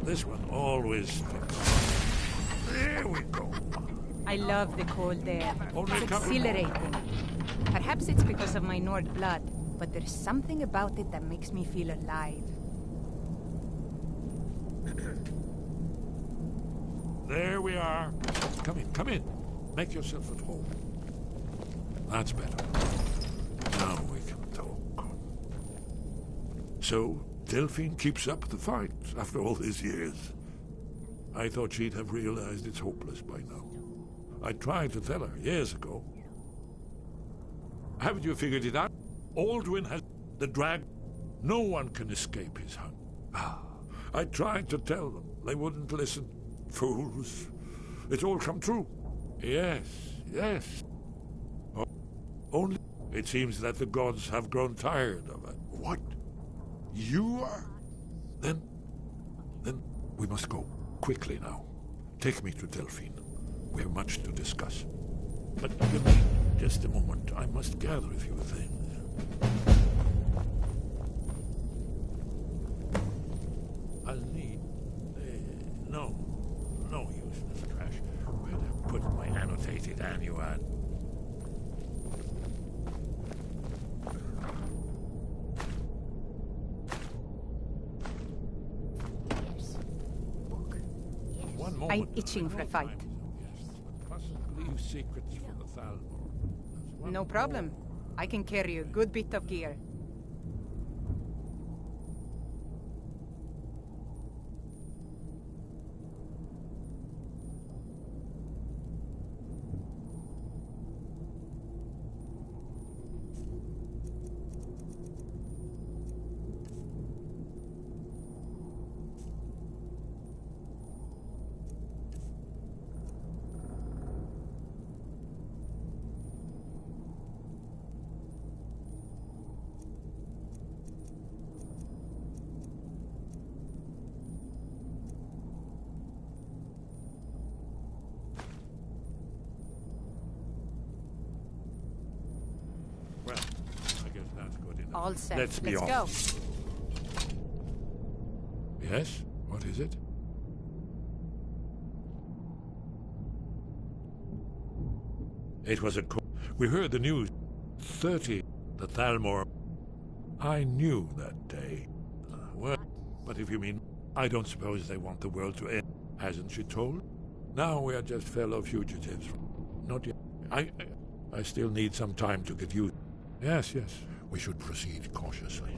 This one always fits. There we go. I love the cold air. Only It's exhilarating. Perhaps it's because of my Nord blood, but there's something about it that makes me feel alive. There we are. Come in, come in. Make yourself at home. That's better. Now we can talk. So, Delphine keeps up the fight after all these years. I thought she'd have realized it's hopeless by now. I tried to tell her years ago. Haven't you figured it out? Aldwin has the drag. No one can escape his hunt. I tried to tell them. They wouldn't listen. Fools. It's all come true. Yes, yes. Oh, only it seems that the gods have grown tired of it. What? You are? Then we must go. Quickly now. Take me to Delphine. We have much to discuss. But give me just a moment. I must gather a few things. I'll need... No useless trash. Where'd I put my annotated annuad? One moment. I'm itching for a fight. Mustn't leave secrets for the Thalmor. No problem. I can carry a good bit of gear. Well, I guess that's good enough. All set. Let's be Let's off. Yes? What is it? It was a... We heard the news. 30, the Thalmor. I knew that day. Well, but if you mean... I don't suppose they want the world to end. Hasn't she told? Now we are just fellow fugitives. Not yet. I still need some time to get used. Yes. We should proceed cautiously.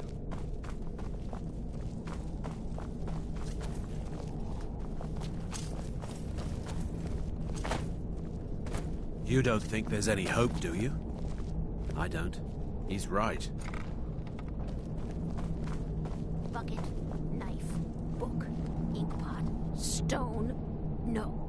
You don't think there's any hope, do you? I don't. He's right. Bucket, knife, book, inkpot, stone. No.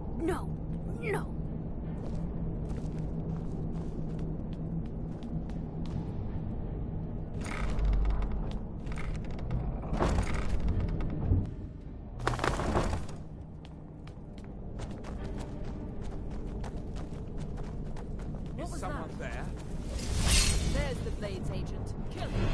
Is someone there? There's the Blades agent. Kill him.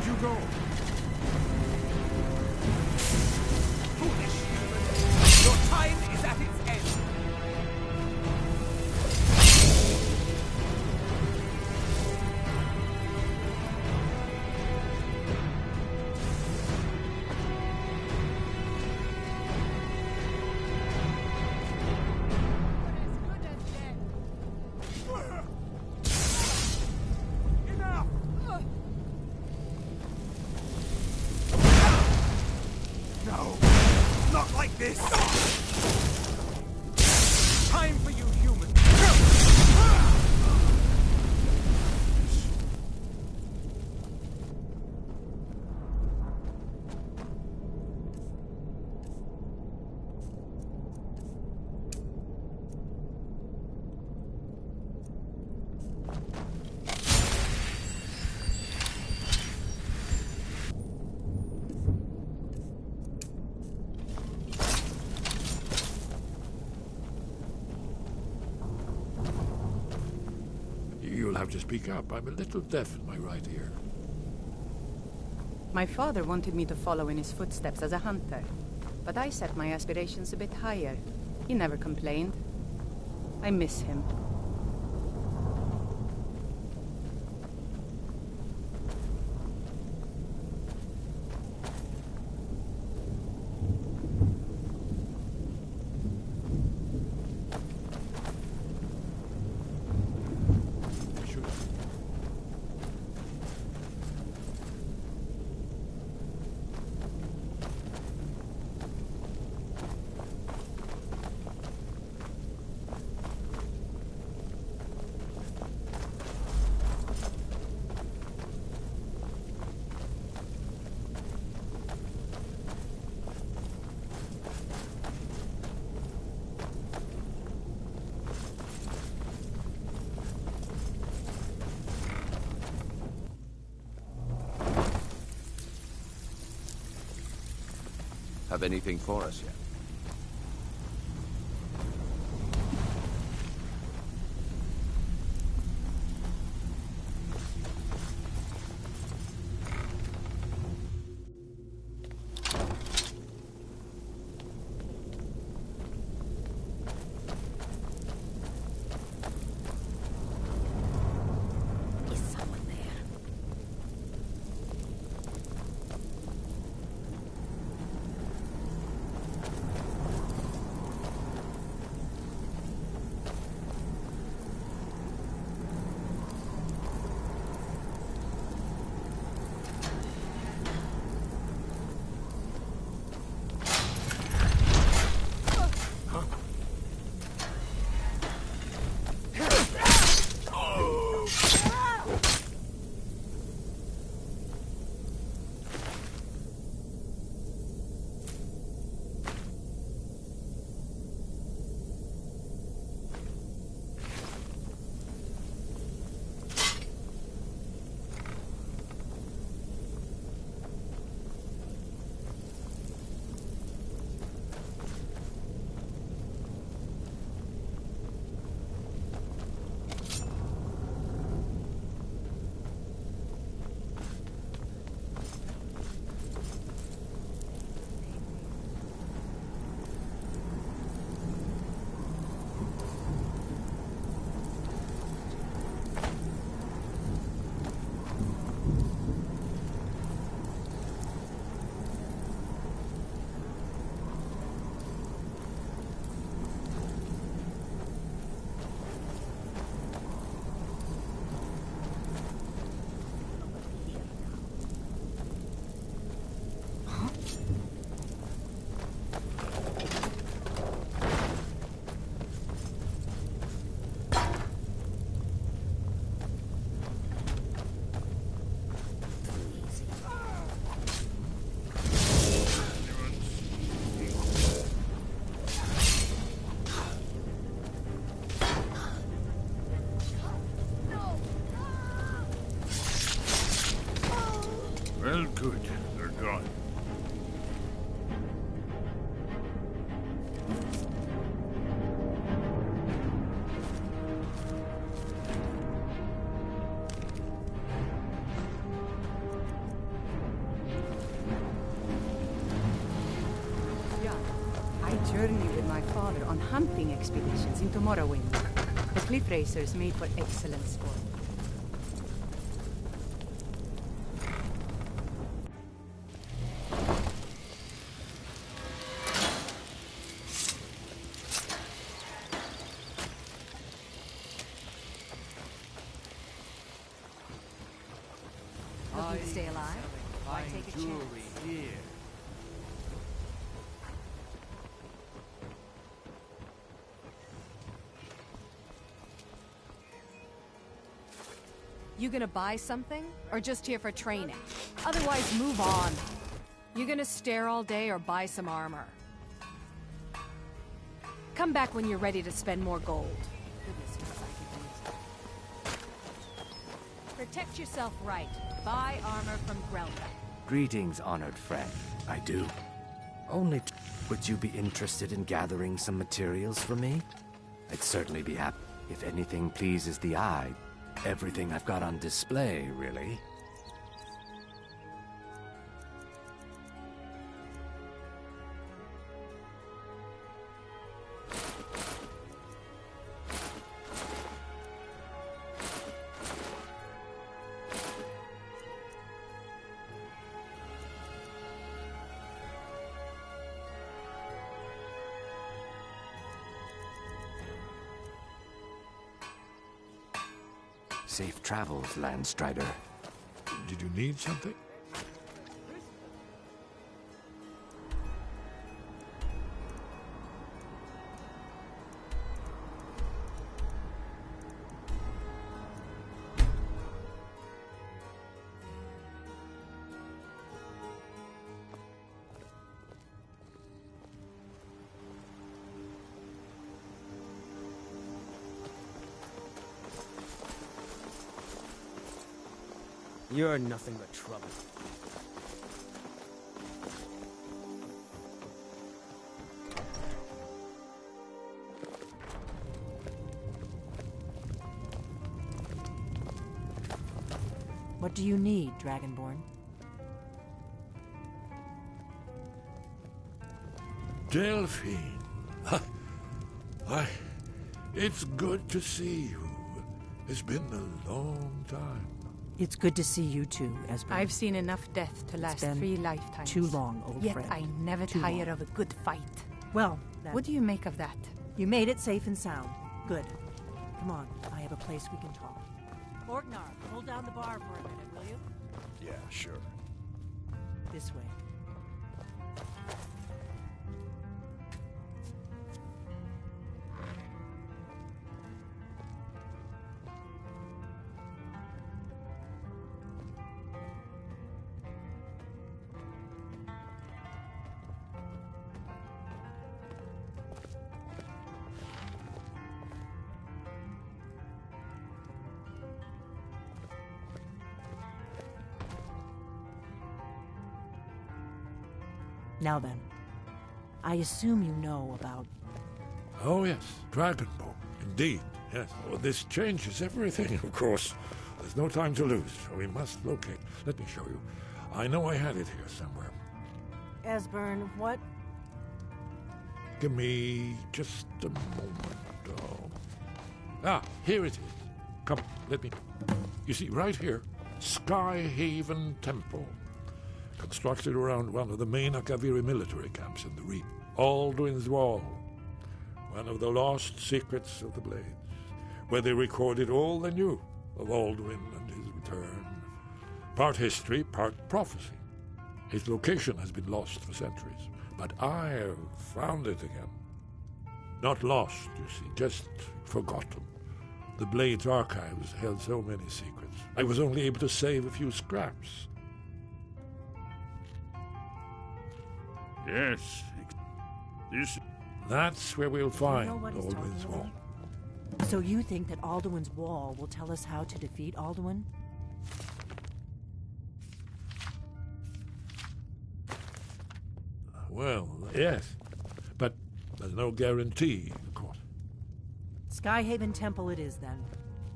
Where'd you go? Foolish human! Your time is at its end! No, not like this! Time for you, human! You'll have to speak up. I'm a little deaf in my right ear. My father wanted me to follow in his footsteps as a hunter, but I set my aspirations a bit higher. He never complained. I miss him. Have anything for us yet? Well, good. They're gone. learn you with my father on hunting expeditions into Morrowind. The cliff racers made for excellent sport. Looking to stay alive? Why take a chance? Here. You gonna buy something? Or just here for training? Otherwise, move on. You gonna stare all day or buy some armor? Come back when you're ready to spend more gold. Goodness knows I could use it. Protect yourself right. Buy armor from Grelka. Greetings, honored friend. I do. Only would you be interested in gathering some materials for me? I'd certainly be happy. If anything pleases the eye, everything I've got on display, really. Safe travels, Landstrider. Did you need something? You're nothing but trouble. What do you need, Dragonborn? Delphine. Why, it's good to see you. It's been a long time. It's good to see you too, Esbern. I've seen enough death to last 3 lifetimes. Too long, old Yet friend. I never Too tire long. of a good fight. Well, What do you make of that? You made it safe and sound. Good. Come on, I have a place we can talk. Orgnar, hold down the bar for a minute, will you? Yeah, sure. This way. Now then, I assume you know about... Oh, yes, Dragonborn. Indeed, yes. Well, this changes everything, of course. There's no time to lose, so we must locate. Let me show you. I know I had it here somewhere. Esbern, what? Give me just a moment. Ah, here it is. Come, let me... You see, right here, Skyhaven Temple. Constructed around one of the main Akaviri military camps in the Reap. Alduin's Wall. One of the lost secrets of the Blades. Where they recorded all they knew of Alduin and his return. Part history, part prophecy. His location has been lost for centuries, but I have found it again. Not lost, you see, just forgotten. The Blades archives held so many secrets. I was only able to save a few scraps. Yes. That's where we'll find Alduin's Wall. So you think that Alduin's Wall will tell us how to defeat Alduin? Well, yes. But there's no guarantee, of course. Skyhaven Temple it is, then.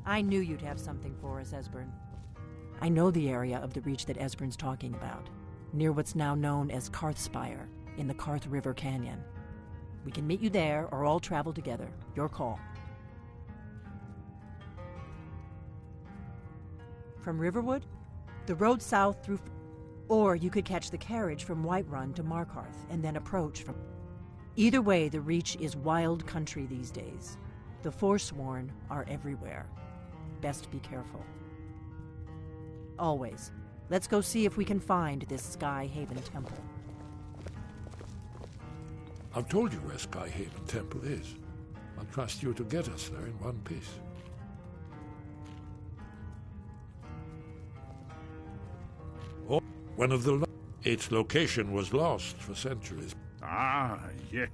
I knew you'd have something for us, Esbern. I know the area of the Reach that Esbern's talking about, near what's now known as Karthspire, in the Karth River Canyon. We can meet you there or all travel together. Your call. From Riverwood? The road south through... Or you could catch the carriage from Whiterun to Markarth and then approach from... Either way, the Reach is wild country these days. The Forsworn are everywhere. Best be careful. Always. Let's go see if we can find this Skyhaven Temple. I've told you where Skyhaven Temple is. I'll trust you to get us there in one piece. Oh, one of the... Its location was lost for centuries. Ah, yes.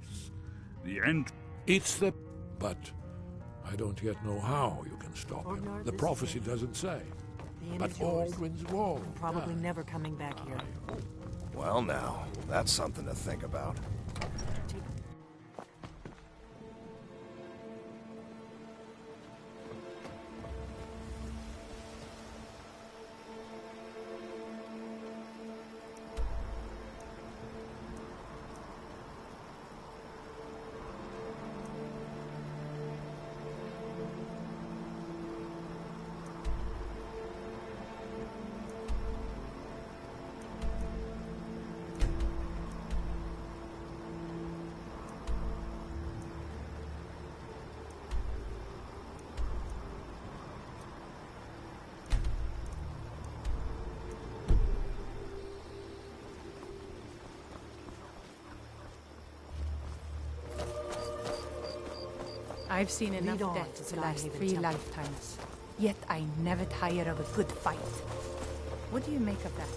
The end... It's the... But I don't yet know how you can stop him. The prophecy doesn't say. But Aldwin's Wall... Probably never coming back here. Well now, that's something to think about. I've seen enough death to last 3 lifetimes. Yet I never tire of a good fight. What do you make of that?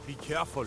Be careful.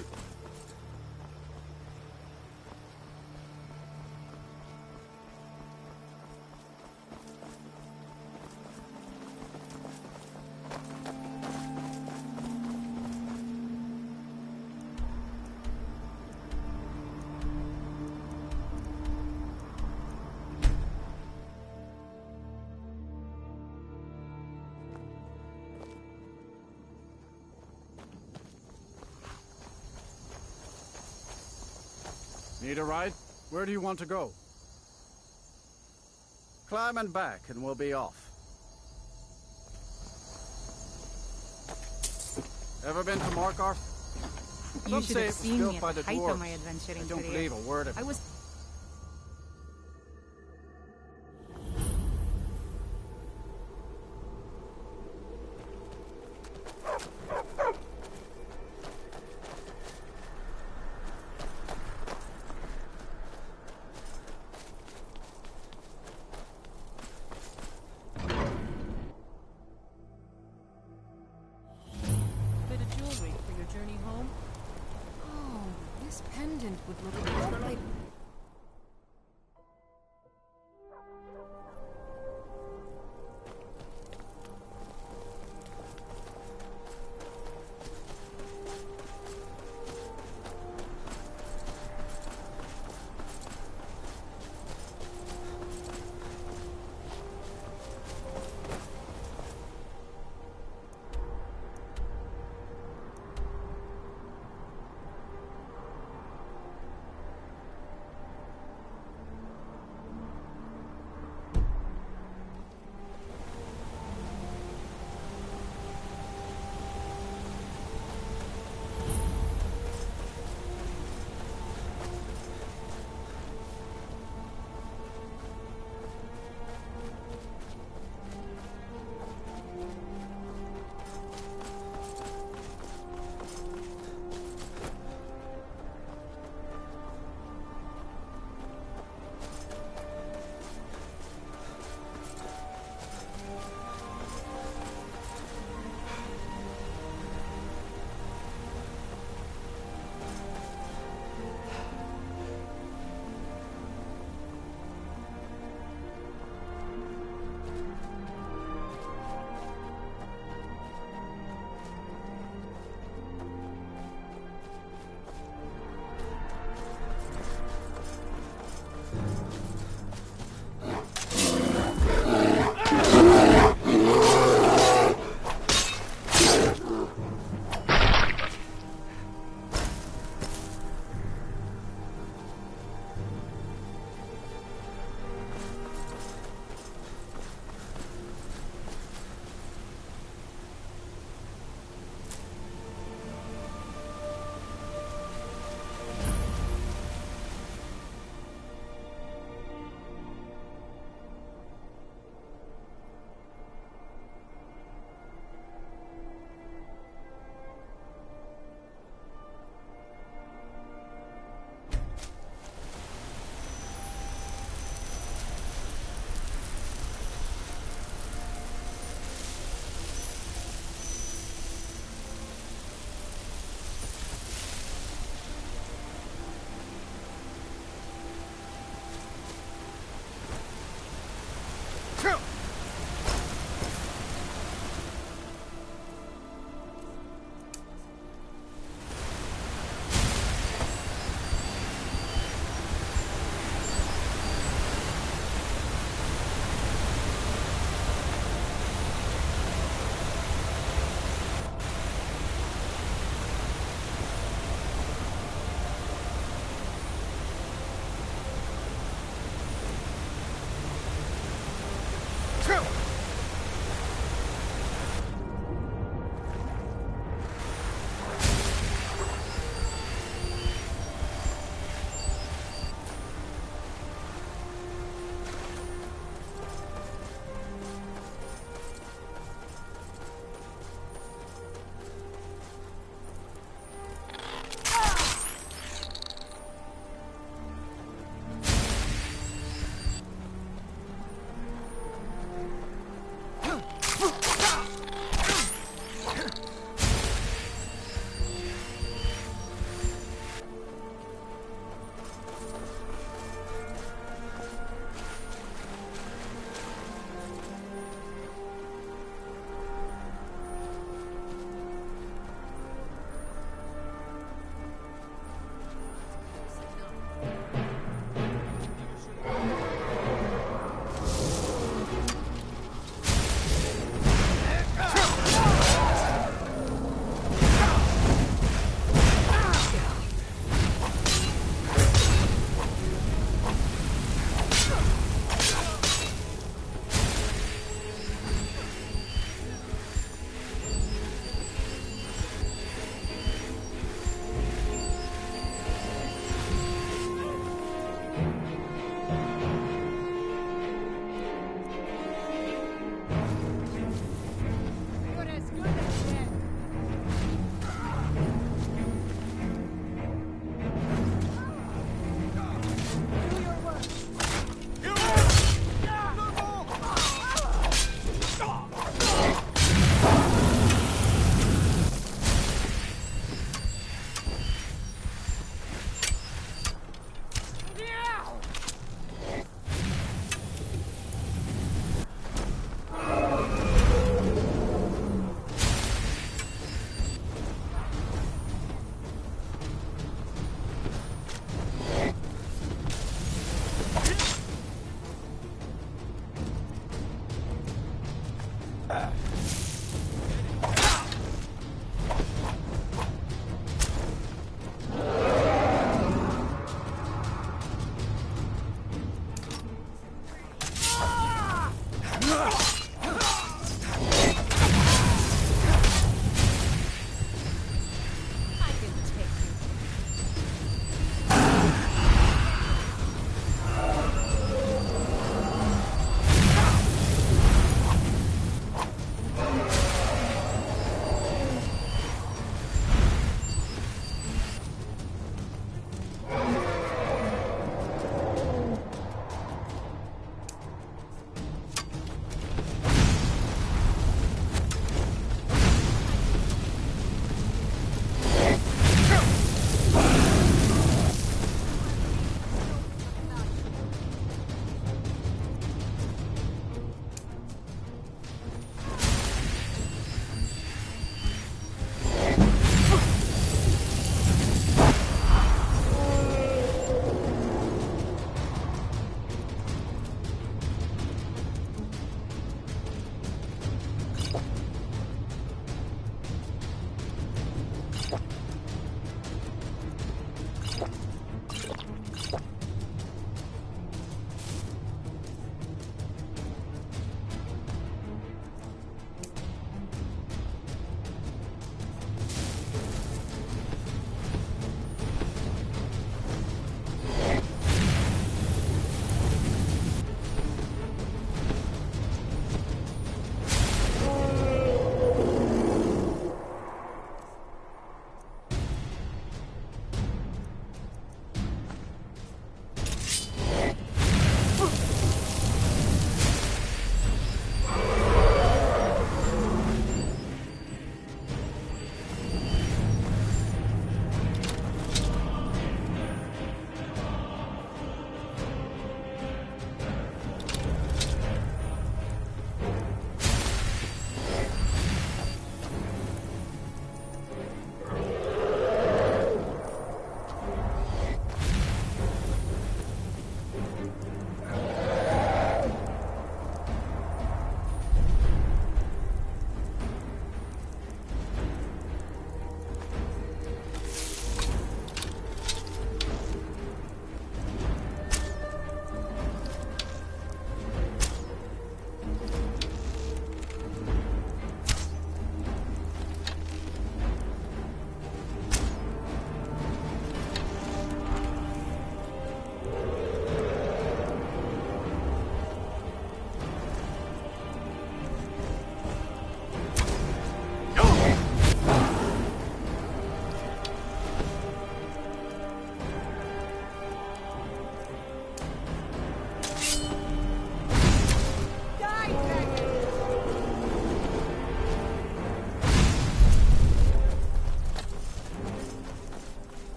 Need a ride? Where do you want to go? Climb and back, and we'll be off. Ever been to Markarth? You should have seen me at by the the height dwarves. of my adventuring I don't career. believe a word of it. I was... Bit of jewelry for your journey home? Oh, this pendant would look like...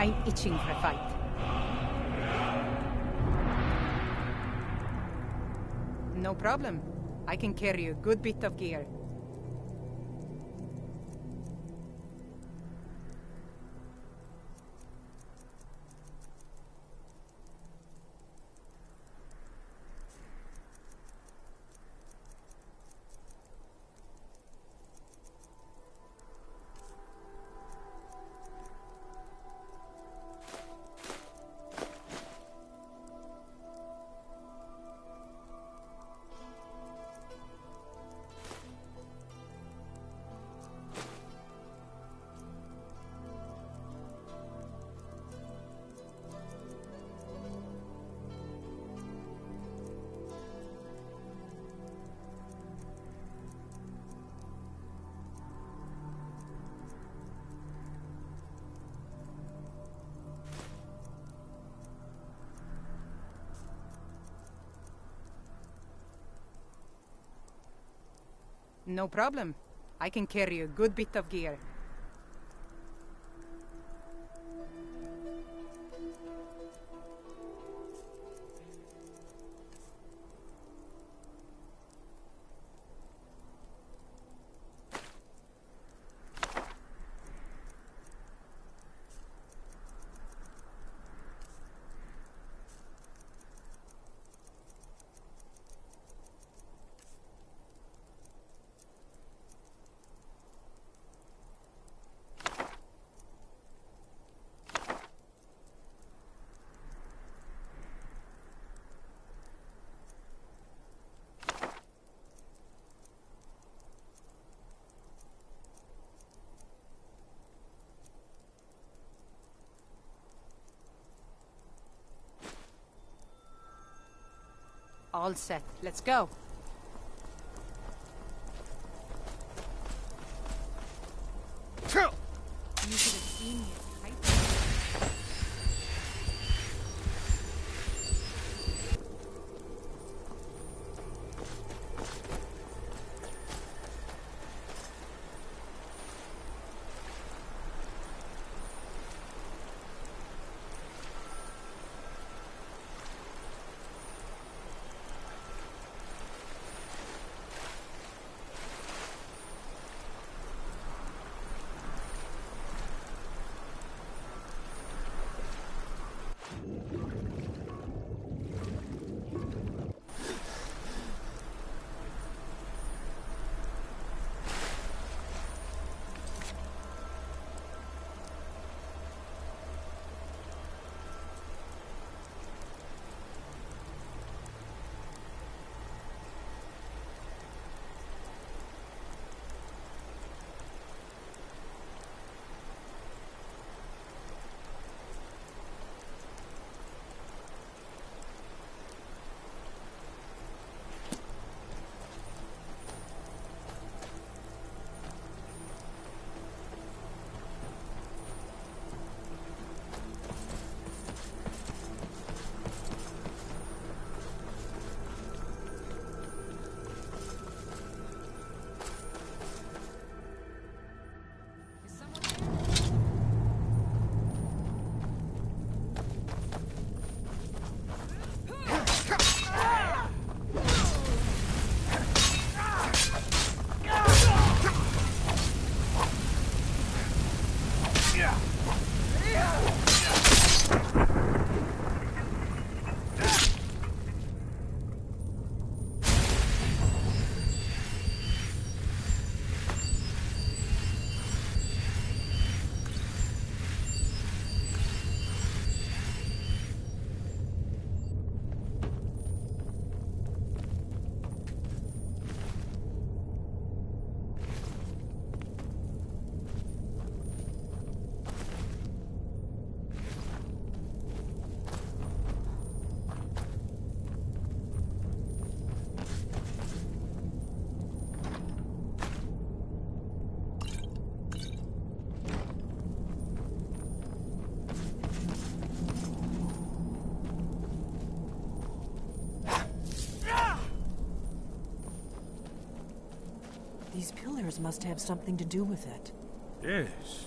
I'm itching for a fight. No problem. I can carry a good bit of gear. No problem. I can carry a good bit of gear. All set. Let's go. You should have seen me. These pillars must have something to do with it. Yes.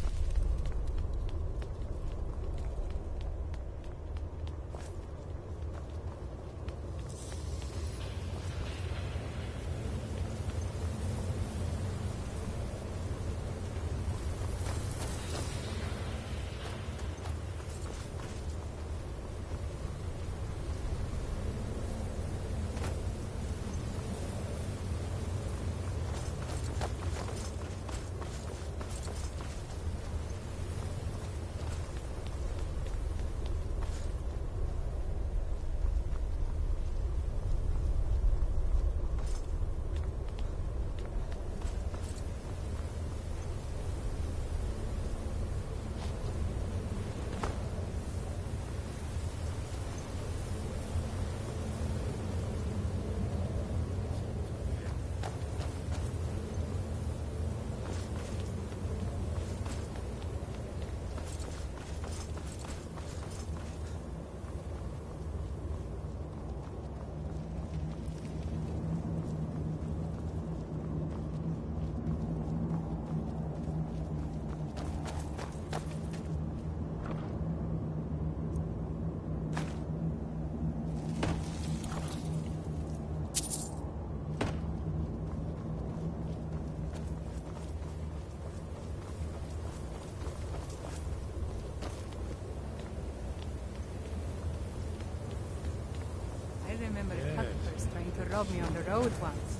remember Cuthbert's trying to rob me on the road once.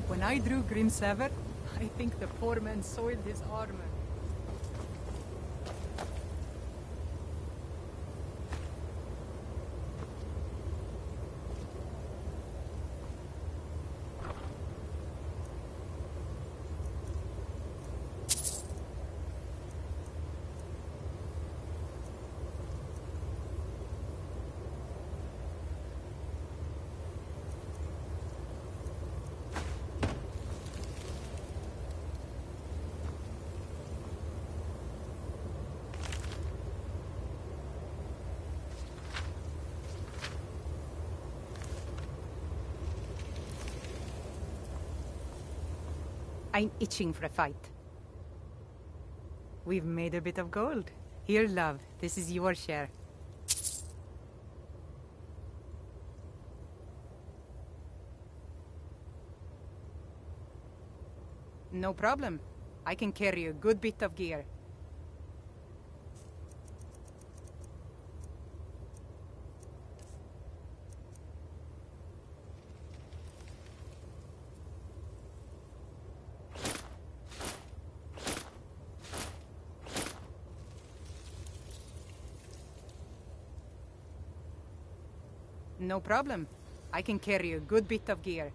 When I drew Grim7, I think the poor man soiled his armor. I'm itching for a fight. We've made a bit of gold. Here, love, this is your share. No problem. I can carry a good bit of gear. No problem. I can carry a good bit of gear.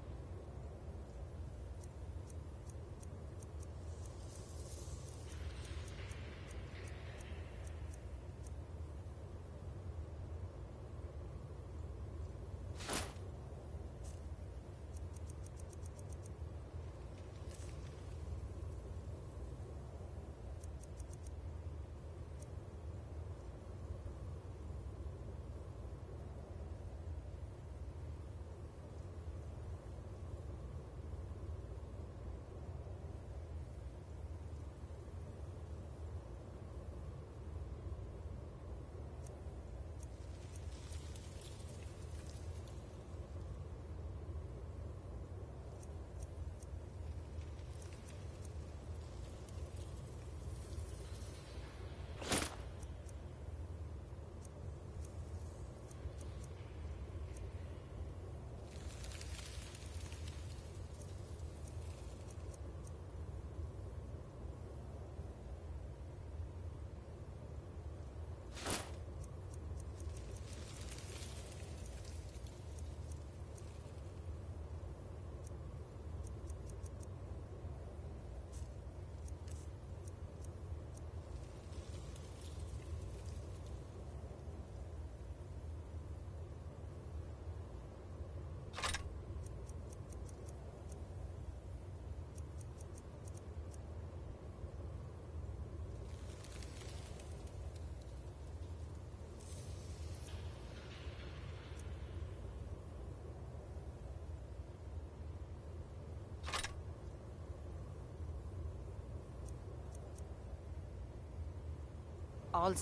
All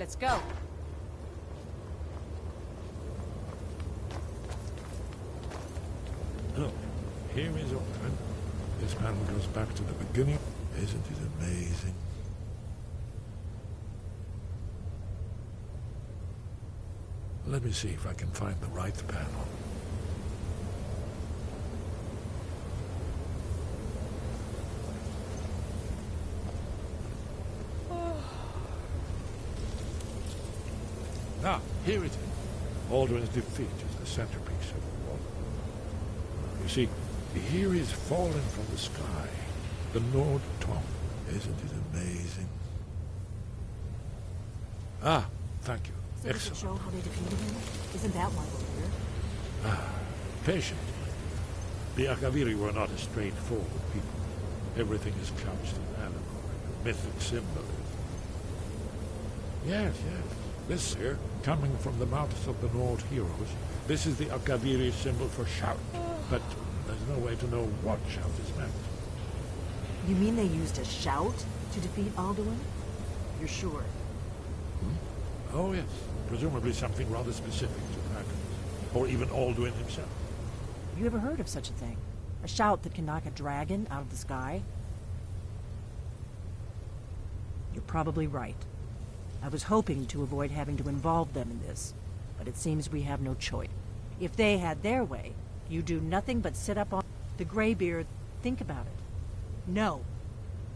Let's go. Look, here is Owen. This man goes back to the beginning. Isn't it amazing? Let me see if I can find the right panel. Ah, here it is. Alduin's defeat is the centerpiece of the war. You see, here is fallen from the sky, the Nord Tom. Isn't it amazing? Ah, thank you. So does it show how they defeated him? Isn't that why we're here? Ah, patient. The Akaviri were not a straightforward people. Everything is couched in allegory, mythic symbolism. Yes, yes. This here, coming from the mouths of the Nord heroes, this is the Akaviri symbol for shout. But there's no way to know what shout is meant. You mean they used a shout to defeat Alduin? You're sure? Oh, yes. Presumably something rather specific to dragons. Or even Alduin himself. Have you ever heard of such a thing? A shout that can knock a dragon out of the sky? You're probably right. I was hoping to avoid having to involve them in this, but it seems we have no choice. If they had their way, you do nothing but sit up on the Greybeard. Think about it. No.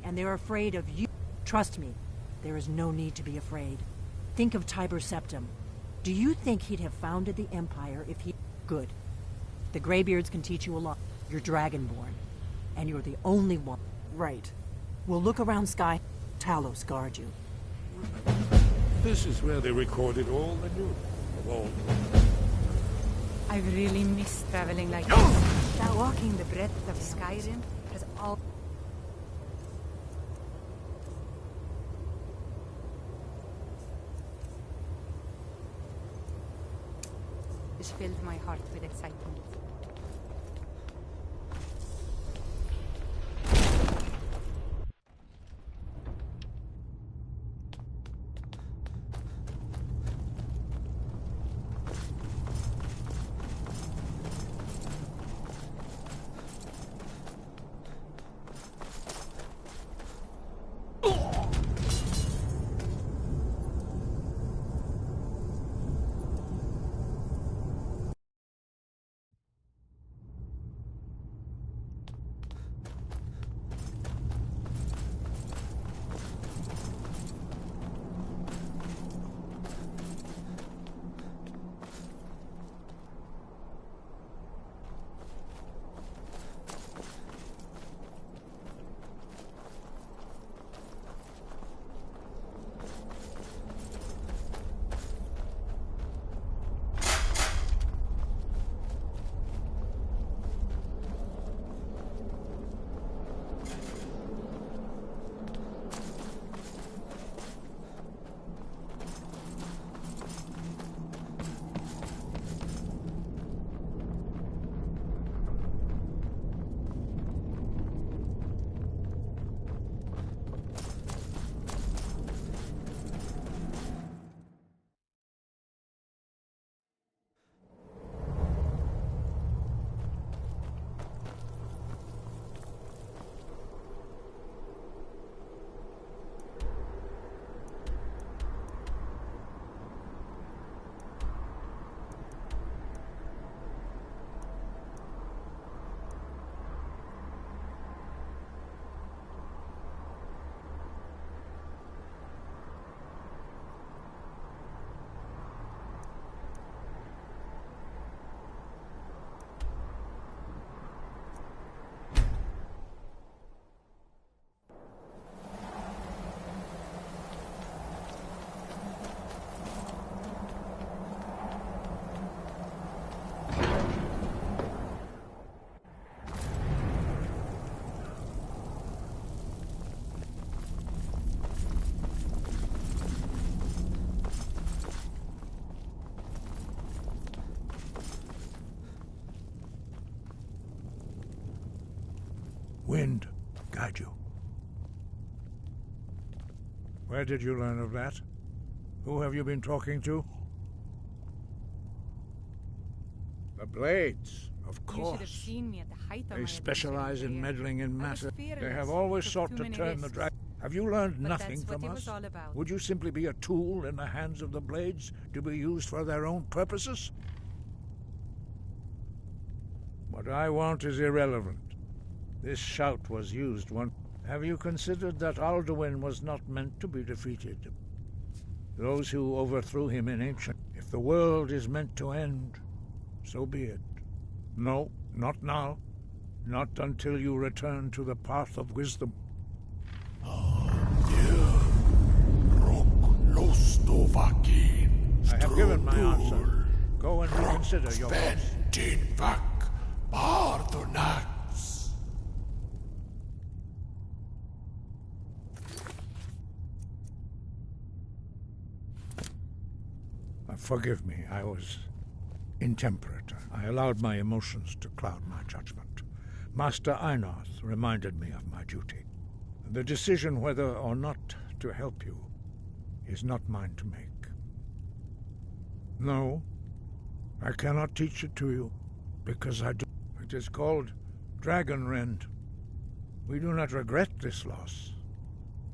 And they're afraid of you. Trust me, there is no need to be afraid. Think of Tiber Septim. Do you think he'd have founded the Empire if he... Good. The Greybeards can teach you a lot. You're Dragonborn. And you're the only one. Right. We'll look around Sky. Talos guard you. This is where they recorded all the news of all. I've really missed traveling like this. That walking the breadth of Skyrim has all... This filled my heart with excitement. Wind guide you. Where did you learn of that? Who have you been talking to? The Blades, of course. You should have seen me at the height of They my specialize in meddling in matter. They fearless. have always Took sought too to many turn the risks. dragon. Have you learned But nothing that's what from it us? was all about. Would you simply be a tool in the hands of the Blades to be used for their own purposes? What I want is irrelevant. This shout was used once. Have you considered that Alduin was not meant to be defeated? Those who overthrew him in ancient... If If the world is meant to end, so be it. No, not now. Not until you return to the path of wisdom. I have given my answer. Go and reconsider your course. Forgive me, I was intemperate. I allowed my emotions to cloud my judgment. Master Einarth reminded me of my duty. The decision whether or not to help you is not mine to make. No, I cannot teach it to you, because I do. It is called Dragonrend. We do not regret this loss.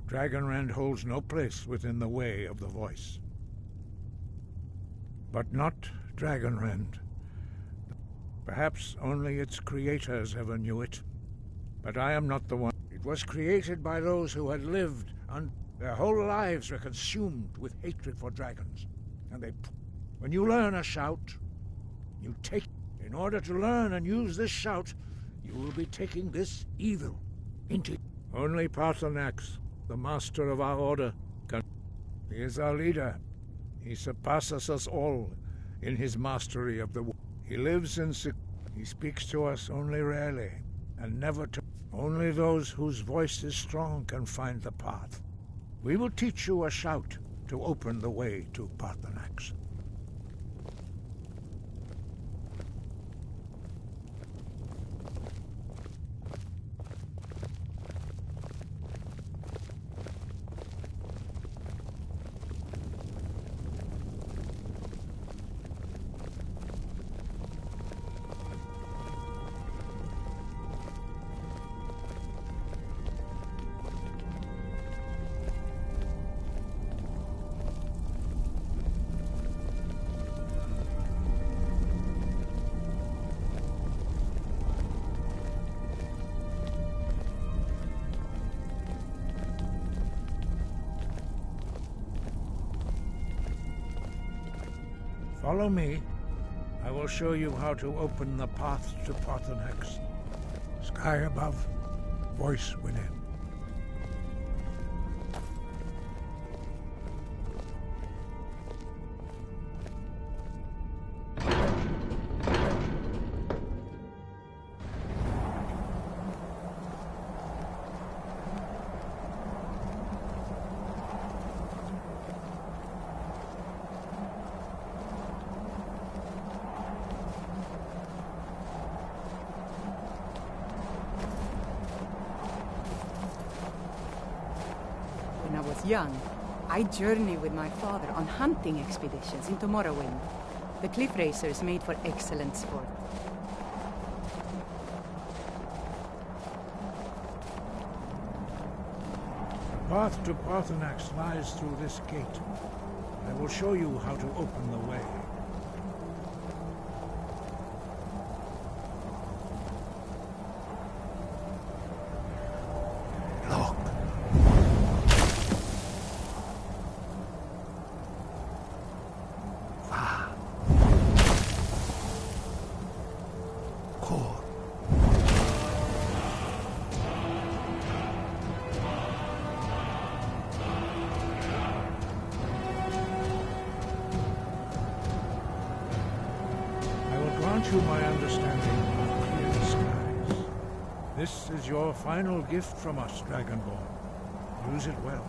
Dragonrend holds no place within the way of the voice. But not Dragonrend. Perhaps only its creators ever knew it. But I am not the one. It was created by those who had lived, and their whole lives were consumed with hatred for dragons. And when you learn a shout, you take. In order to learn and use this shout, you will be taking this evil into. Only Paarthurnax, the master of our order, can. He is our leader. He surpasses us all in his mastery of the war. He lives in He speaks to us only rarely, and never to. Only those whose voice is strong can find the path. We will teach you a shout to open the way to Paarthurnax. Follow me. I will show you how to open the path to Paarthurnax. Sky above, voice within. Young, I journeyed with my father on hunting expeditions into Morrowind. The cliff racers made for excellent sport. The path to Paarthurnax lies through this gate. I will show you how to open the way. To my understanding of clear skies. This is your final gift from us, Dragonborn. Use it well.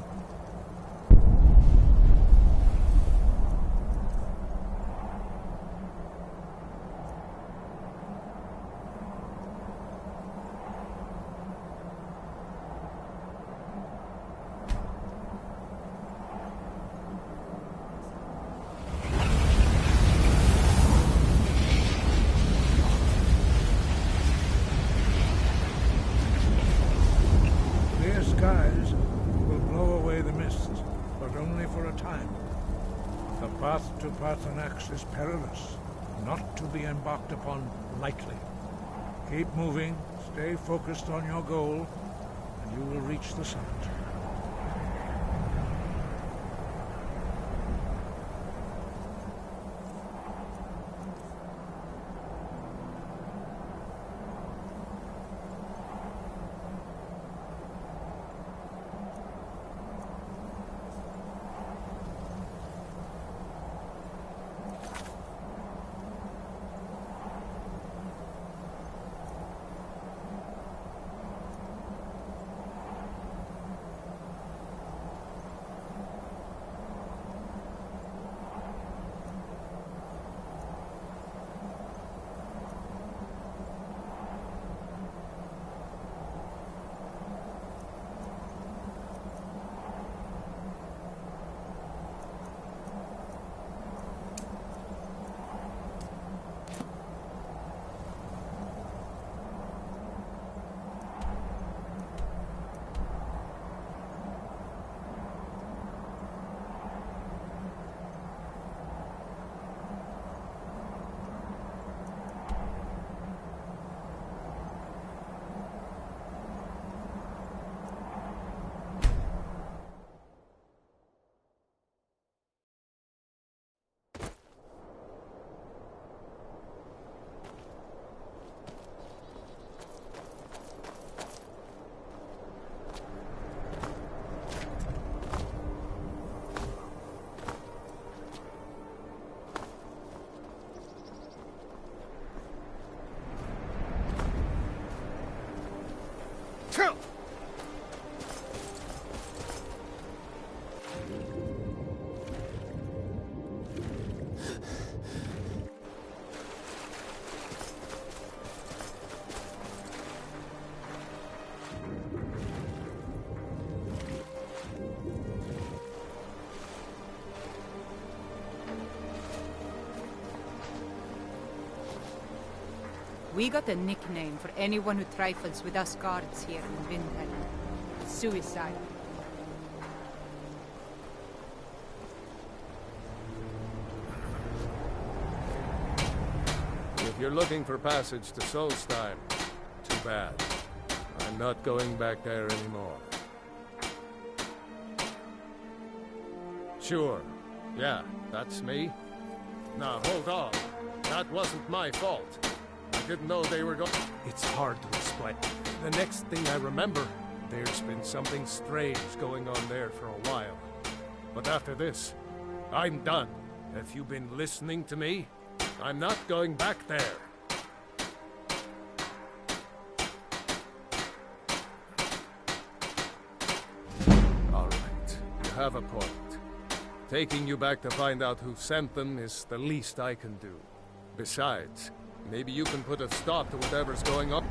Skies will blow away the mist, but only for a time. The path to Paarthurnax is perilous, not to be embarked upon lightly. Keep moving, stay focused on your goal, and you will reach the summit. We got a nickname for anyone who trifles with us guards here in Windhelm. Suicide. If you're looking for passage to Solstheim, too bad. I'm not going back there anymore. Sure. Yeah, that's me. Now, hold on. That wasn't my fault. I didn't know they were going... It's hard to explain. The next thing I remember, there's been something strange going on there for a while. But after this, I'm done. Have you been listening to me? I'm not going back there. All right, you have a point. Taking you back to find out who sent them is the least I can do. Besides, maybe you can put a stop to whatever's going on.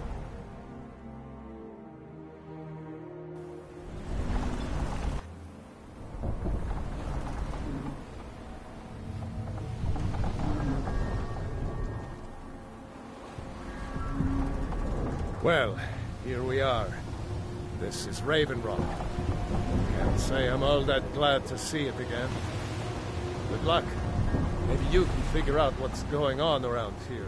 Well, here we are. This is Raven Rock. Can't say I'm all that glad to see it again. Good luck. Maybe you can figure out what's going on around here.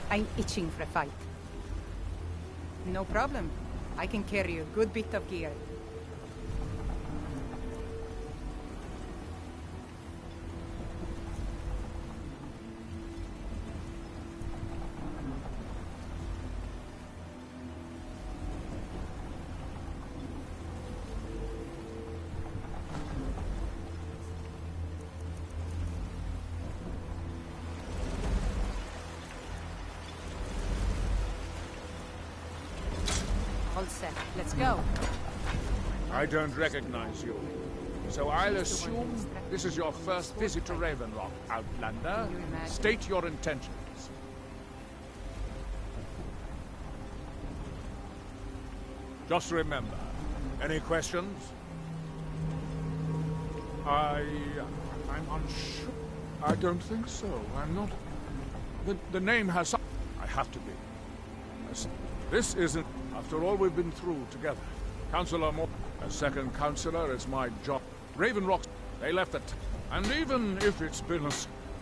I'm itching for a fight. No problem. I can carry a good bit of gear. All set. Let's go. I don't recognize you. So I'll assume this is your first visit to Raven Rock, Outlander. State your intentions. Just remember, any questions? I'm unsure. I don't think so. I'm not... The name has some... I have to be. This isn't... After all we've been through together. Councillor Moore, as second councillor, it's my job. Raven Rock, they left it. And even if it's been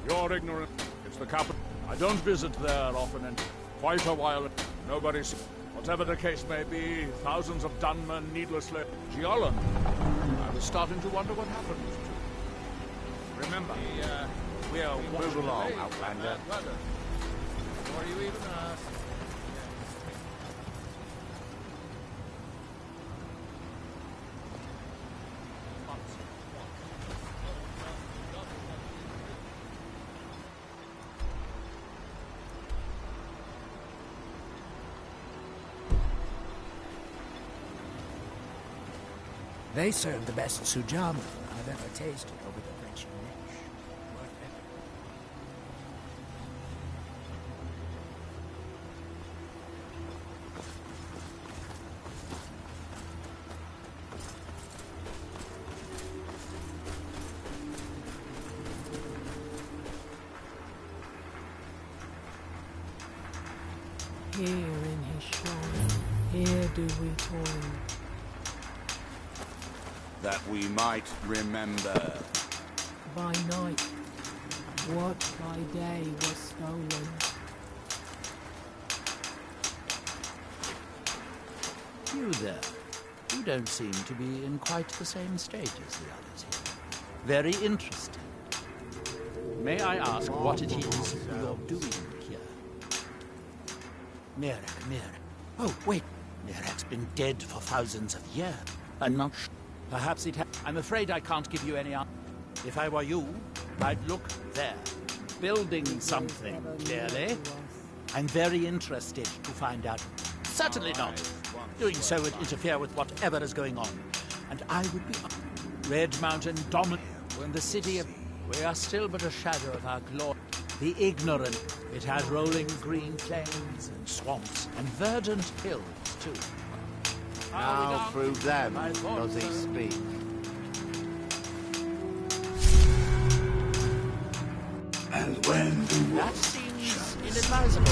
you're ignorant. It's the capital. I don't visit there often and quite a while. Nobody's... Whatever the case may be, thousands of gunmen needlessly... Geolan. I was starting to wonder what happened to... Remember, we'll move along, Outlander. Before you even ask... They serve the best sujama I've ever tasted over the French Neige. Here in his shrine, here do we toil. That we might remember. By night, what by day was stolen. You there. You don't seem to be in quite the same state as the others here. Very interesting. May I ask what it is you're doing? Mirak. Oh, wait. Mirak's been dead for thousands of years. I'm not sure. Perhaps it I'm afraid I can't give you any answer. If I were you, I'd look there. Building something, clearly. I'm very interested to find out. Certainly not. Doing so would interfere with whatever is going on. And I would be... Red Mountain dominant. When the city of... We are still but a shadow of our glory. The ignorant. It had rolling green plains and swamps and verdant hills, too. Now through them does he speak. And when that seems inadvisable.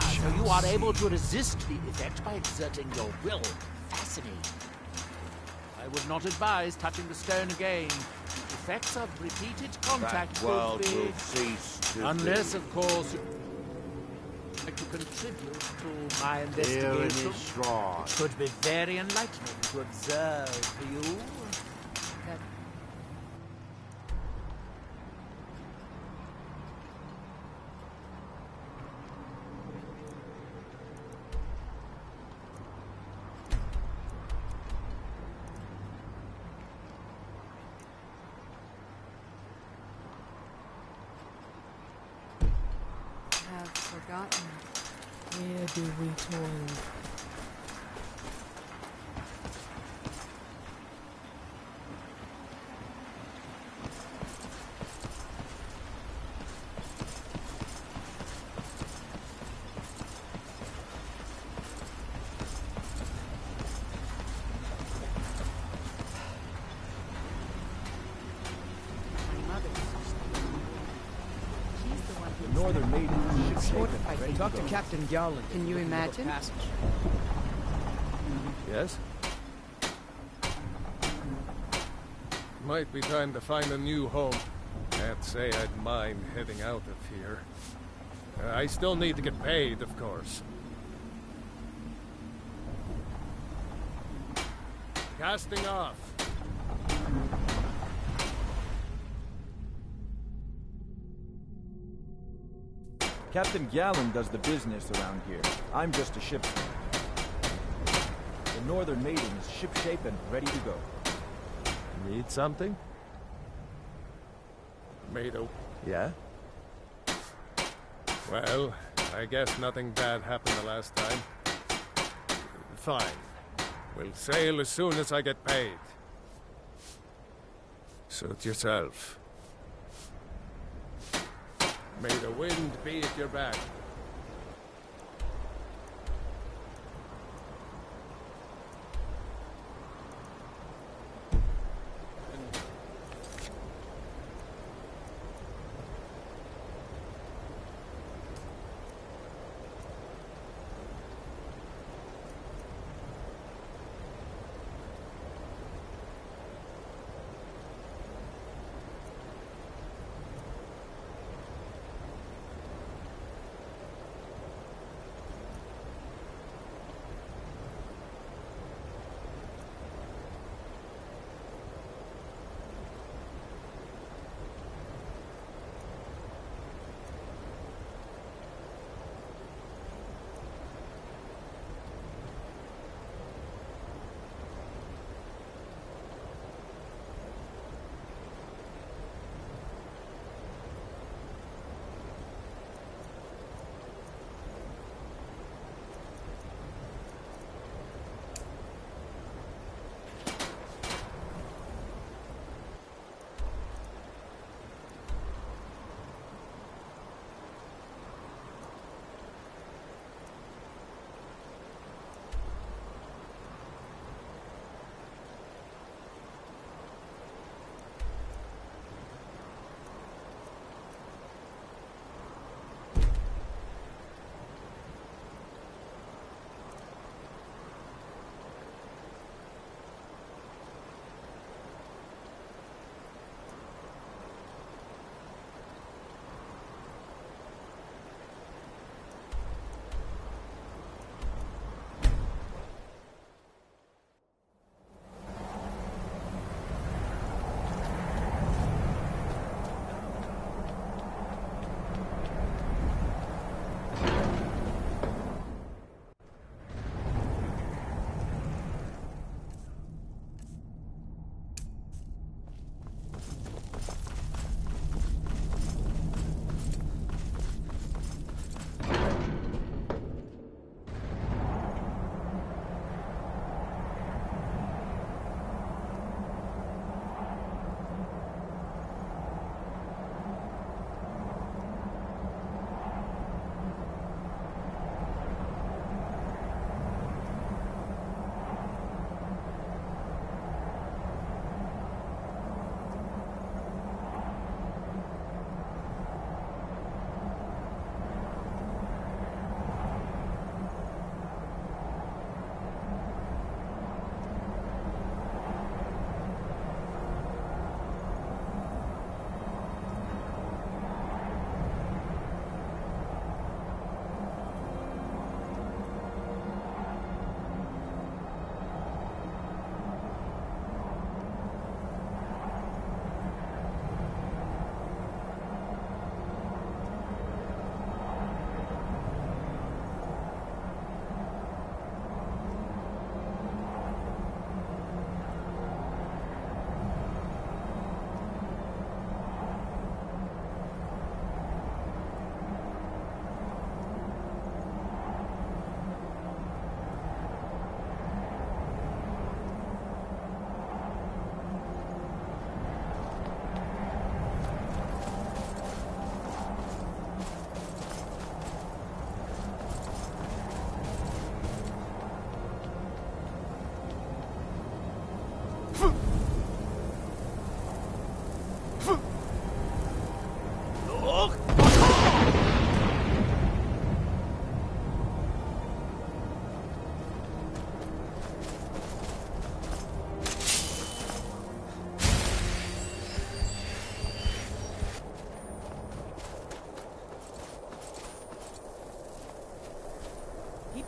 So you are able to resist the effect by exerting your will. Fascinating. I would not advise touching the stone again. Effects of repeated contact That world could be... will cease to Unless, be. of course, like to contribute to my Here investigation. in his shrine. It could be very enlightening to observe for you. That Have forgotten. Where do we toil? The Northern Maiden is shipshape. Talk to Captain Gowland. Can you imagine? Yes? Might be time to find a new home. Can't say I'd mind heading out of here. I still need to get paid, of course. Casting off. Captain Gallen does the business around here. I'm just a ship's man. The Northern Maiden is shipshape and ready to go. Need something? Mado. Yeah? Well, I guess nothing bad happened the last time. Fine. We'll sail as soon as I get paid. Suit yourself. May the wind be at your back.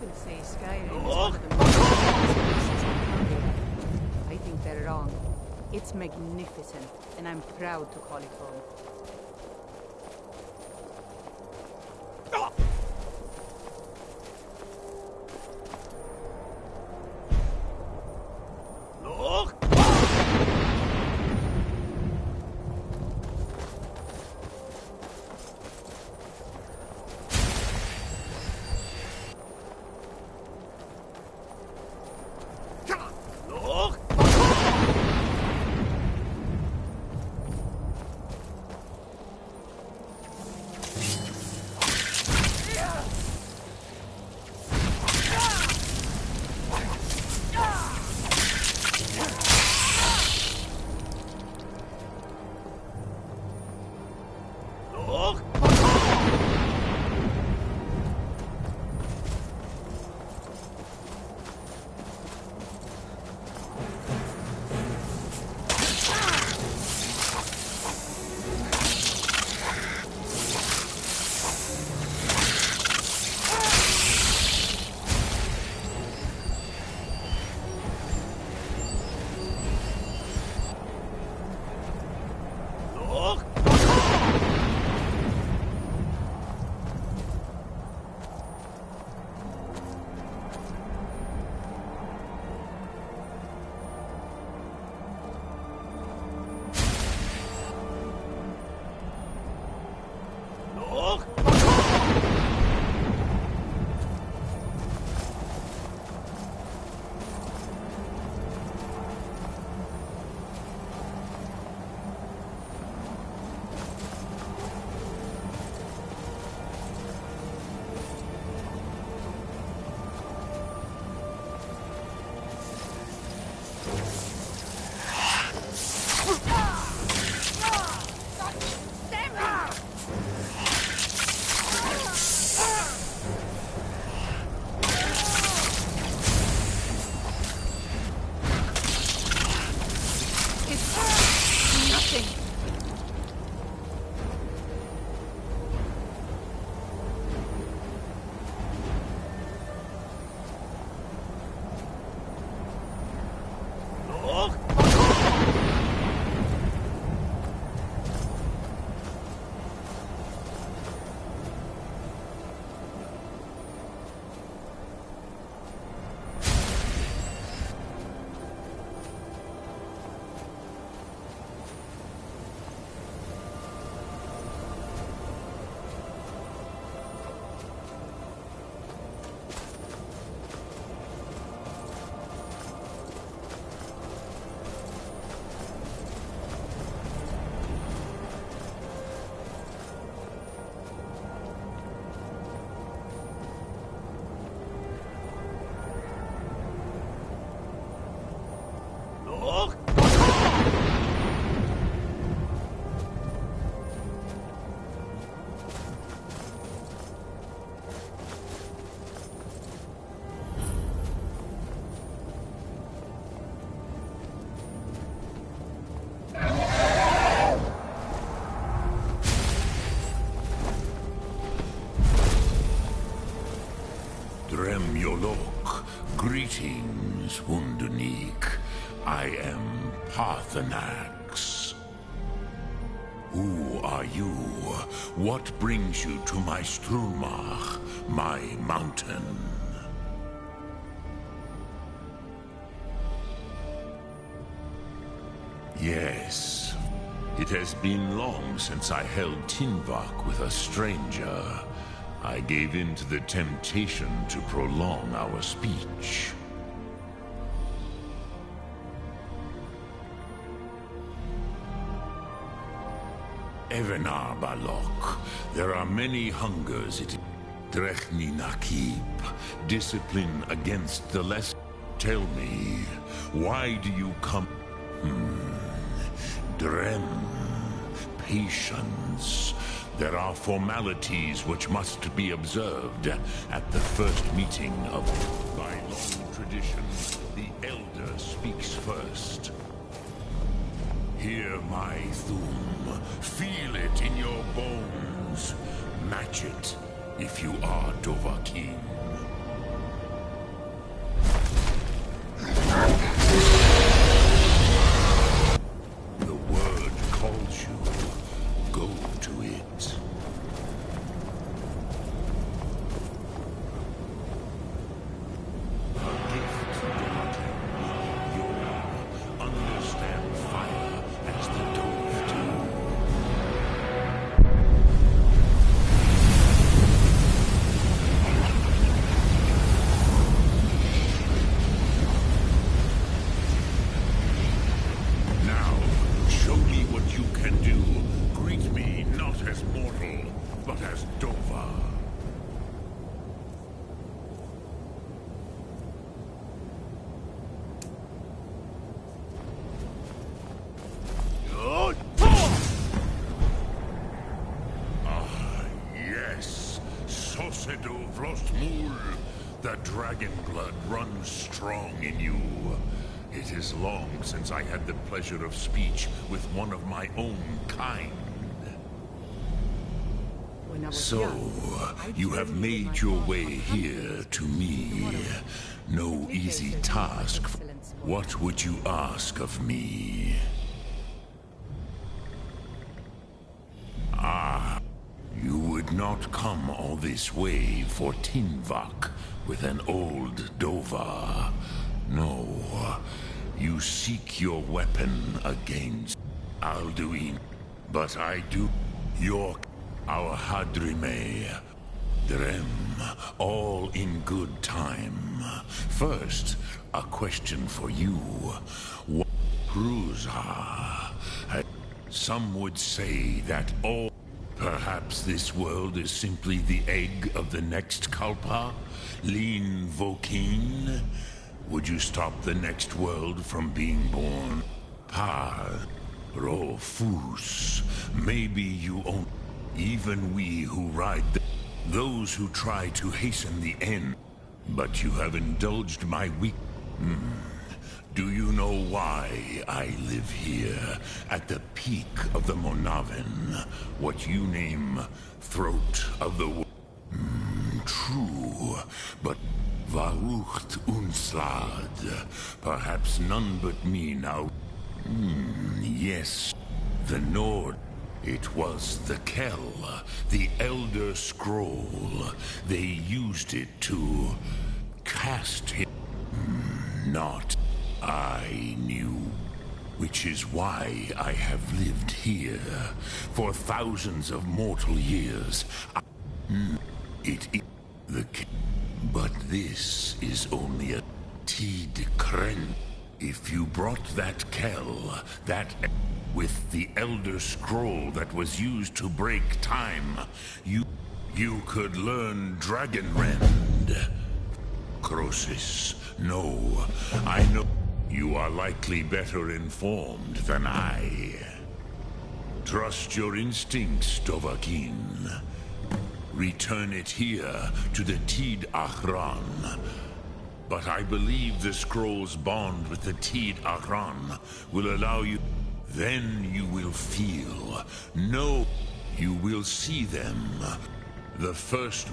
people say Skyrim is one of the most places in the country. I think they're wrong. It's magnificent, and I'm proud to call it home. Greetings, Wunderneek. I am Parthenax. Who are you? What brings you to my Strunmach, my mountain? Yes. It has been long since I held Tinvak with a stranger. I gave in to the temptation to prolong our speech. Evenar Balok, there are many hungers it Drechni Nakib, discipline against the less. Tell me, why do you come? Drem, patience. There are formalities which must be observed at the first meeting of... By long tradition, the elder speaks first. Hear my Thum. Feel it in your bones. Match it if you are Dovahkiin. Sedo Vlostmul. The dragon blood runs strong in you. It is long since I had the pleasure of speech with one of my own kind. So, you have made your way here to me. No easy task. What would you ask of me? Ah, you would not come all this way for Tinvak with an old Dova. No, you seek your weapon against Alduin. But I do our Hadrime, Drem, all in good time. First, a question for you. What Prusa? Some would say that all... Perhaps this world is simply the egg of the next Kalpa? Lin Vokin? Would you stop the next world from being born? Par, Rofus. Maybe you own... Even we who ride those who try to hasten the end. But you have indulged my weak... Do you know why I live here, at the peak of the Monaven? What you name throat of the... True, but Varucht Unslad. Perhaps none but me now... Yes, the Nord. It was the Kell, the Elder Scroll. They used it to cast him. Not I knew. Which is why I have lived here for thousands of mortal years. It is the... But this is only a Tid Kren. If you brought that Kell, that... with the Elder Scroll that was used to break time, you could learn Dragonrend. Crosis, no, I know you are likely better informed than I. Trust your instincts, Dovahkiin. Return it here to the Tid Ahran. But I believe the scroll's bond with the Tid Ahran will allow you... Then you will feel. No, you will see them. The first...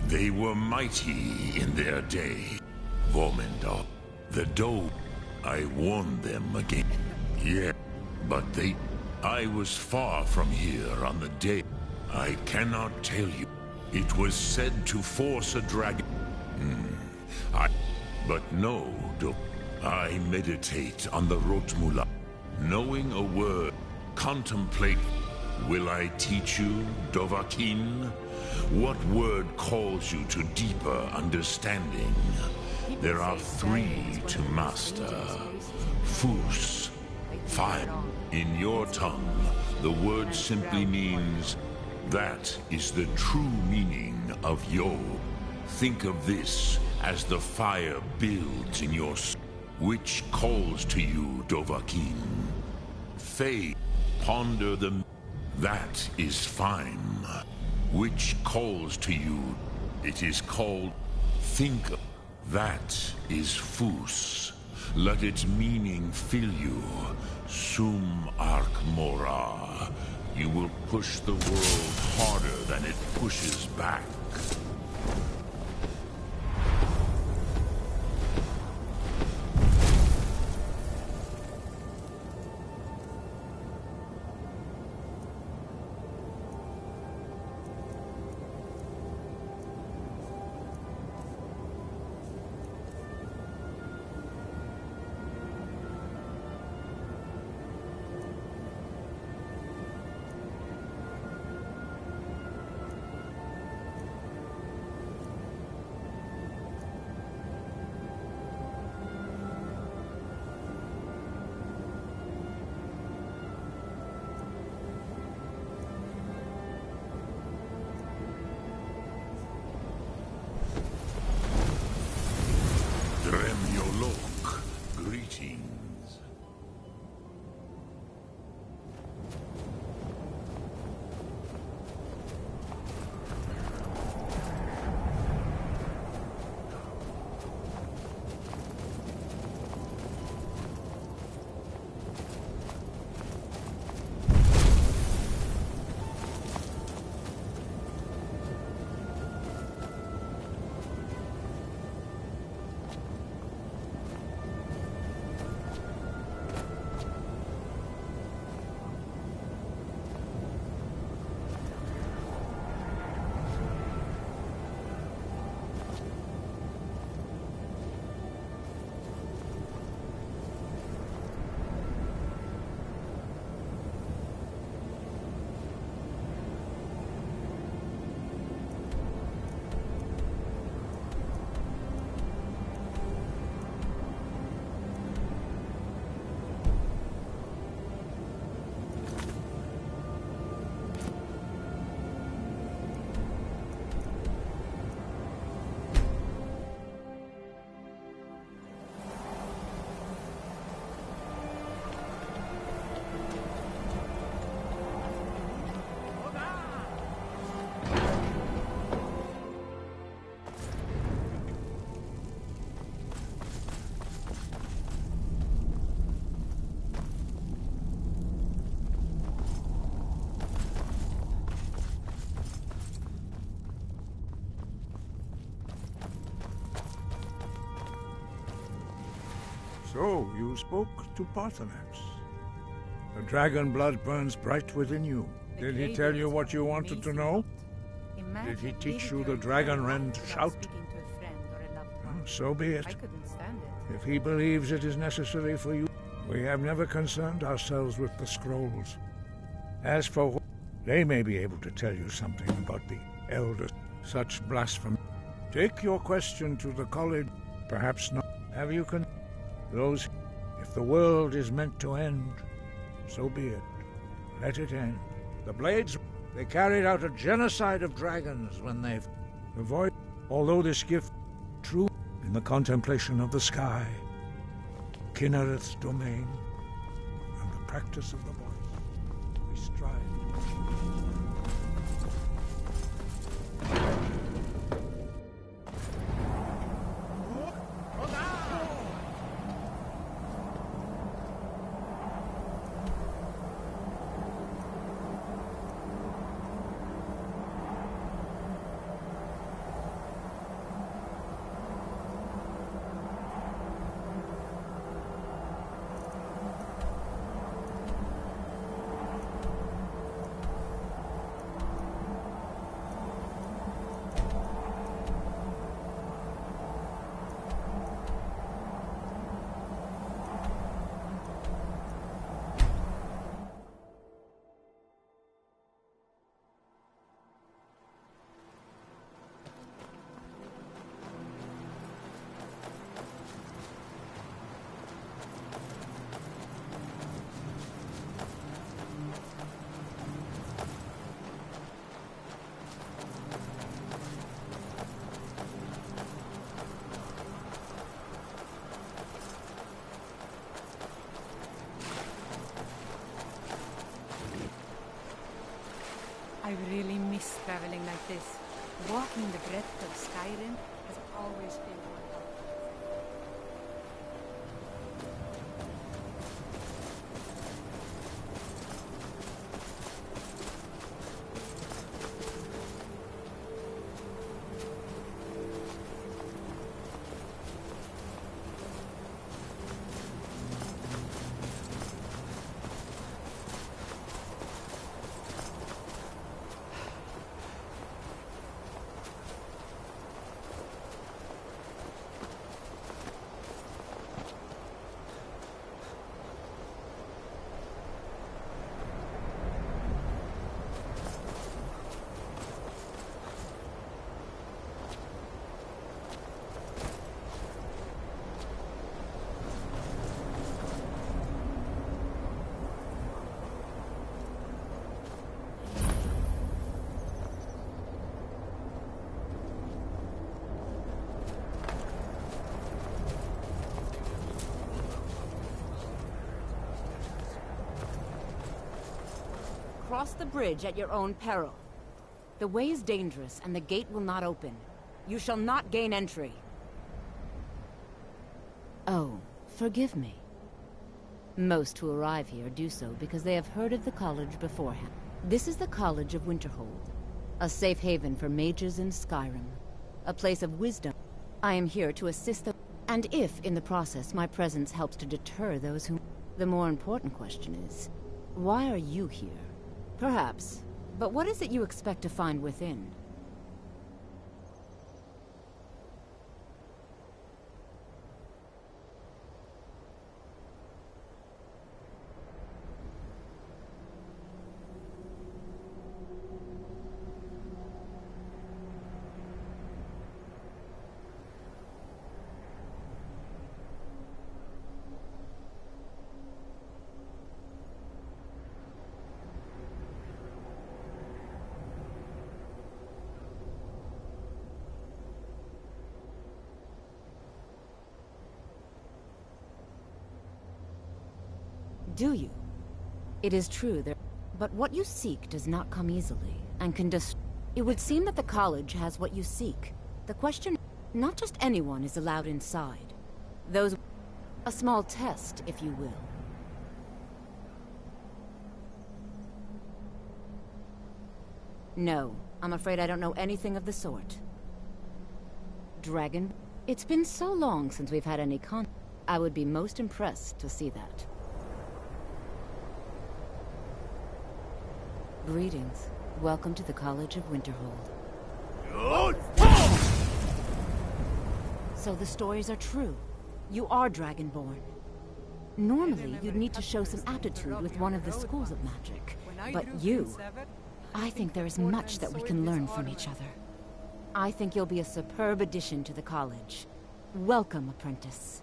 They were mighty in their day. Vormendal. The Doe. I warned them again. Yeah, but they... I was far from here on the day. I cannot tell you. It was said to force a dragon. But no, I meditate on the Rotmula. Knowing a word, contemplate. Will I teach you, Dovahkiin? What word calls you to deeper understanding? There are 3 to master. Fus, fire. In your tongue, the word simply means, that is the true meaning of Yo. Think of this as the fire builds in your soul, which calls to you, Dovahkiin. Faye, ponder the... That is fine. Which calls to you, it is called... Think of... That is Fus. Let its meaning fill you. Sum Ark Mora. You will push the world harder than it pushes back. So, you spoke to Parthenax. The dragon blood burns bright within you. Did he tell you what you wanted to know? Did he teach you the dragon rend shout? So be it. If he believes it is necessary for you, we have never concerned ourselves with the scrolls. As for they may be able to tell you something about the elders. Such blasphemy. Take your question to the college. Perhaps not. Have you those? If the world is meant to end, so be it. Let it end. The Blades, they carried out a genocide of dragons when they've avoided. Although this gift true in the contemplation of the sky, Kinnereth's domain, and the practice of the voice, we strive. I really miss traveling like this. Walking the breadth of Skyrim has always been one of Cross the bridge at your own peril. The way is dangerous, and the gate will not open. You shall not gain entry. Oh, forgive me. Most who arrive here do so because they have heard of the college beforehand. This is the College of Winterhold, a safe haven for mages in Skyrim. A place of wisdom. I am here to assist them, and if, in the process, my presence helps to deter those who... The more important question is, why are you here? Perhaps. But what is it you expect to find within? Do you? It is true there, but what you seek does not come easily, and can It would seem that the college has what you seek. The question, not just anyone is allowed inside. Those... a small test, if you will. No, I'm afraid I don't know anything of the sort. Dragon? It's been so long since we've had any I would be most impressed to see that. Greetings. Welcome to the College of Winterhold. So the stories are true. You are Dragonborn. Normally, you'd need to show some aptitude with one of the schools of magic. But you... I think there is much that we can learn from each other. I think you'll be a superb addition to the college. Welcome, apprentice.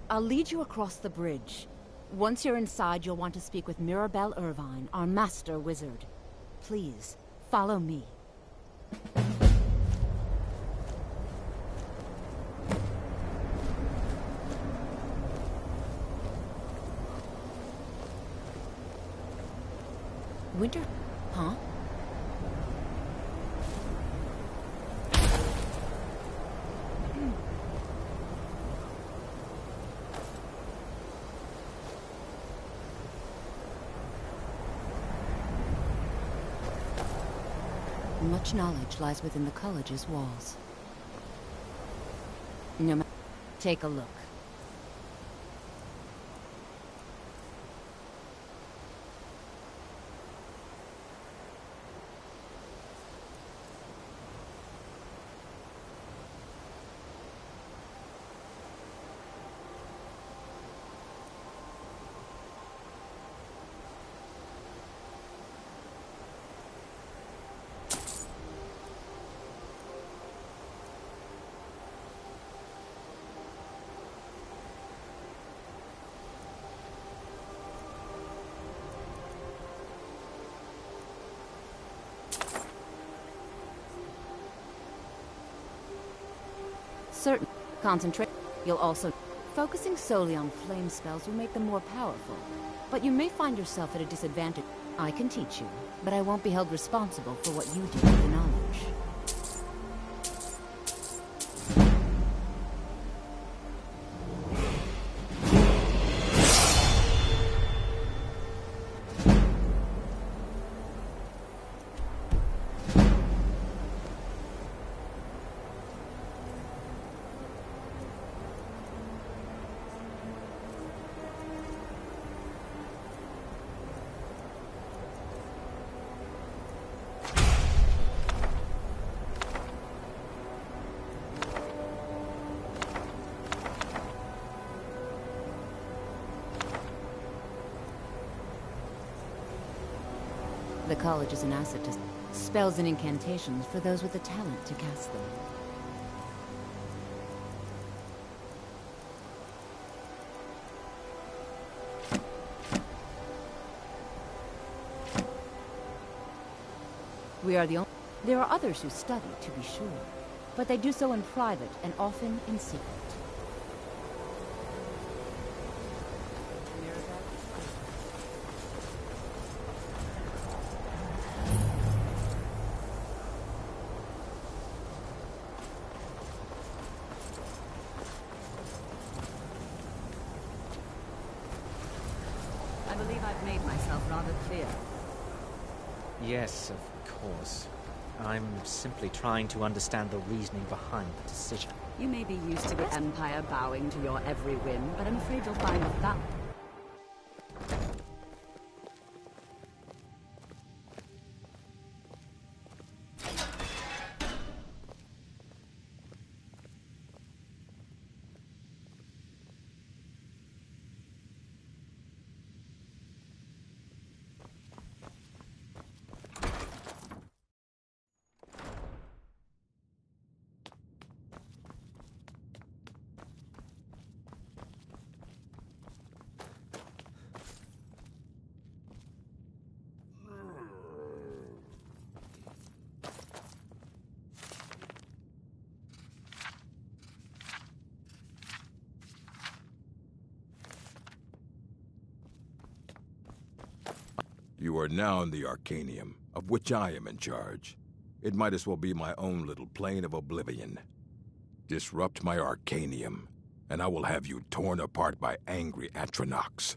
I'll lead you across the bridge. Once you're inside, you'll want to speak with Mirabelle Irvine, our master wizard. Please, follow me. Winter? Huh? Much knowledge lies within the college's walls. No matter. Take a look. Certain. Concentrate. You'll also... Focusing solely on flame spells will make them more powerful. But you may find yourself at a disadvantage. I can teach you, but I won't be held responsible for what you do with the knowledge. The college is an asset to spells and incantations for those with the talent to cast them. We are the only... There are others who study, to be sure, but they do so in private and often in secret. I believe I've made myself rather clear. Yes, of course. I'm simply trying to understand the reasoning behind the decision. You may be used to the Empire bowing to your every whim, but I'm afraid you'll find that... You are now in the Arcanium, of which I am in charge. It might as well be my own little plane of oblivion. Disrupt my Arcanium, and I will have you torn apart by angry Atronachs.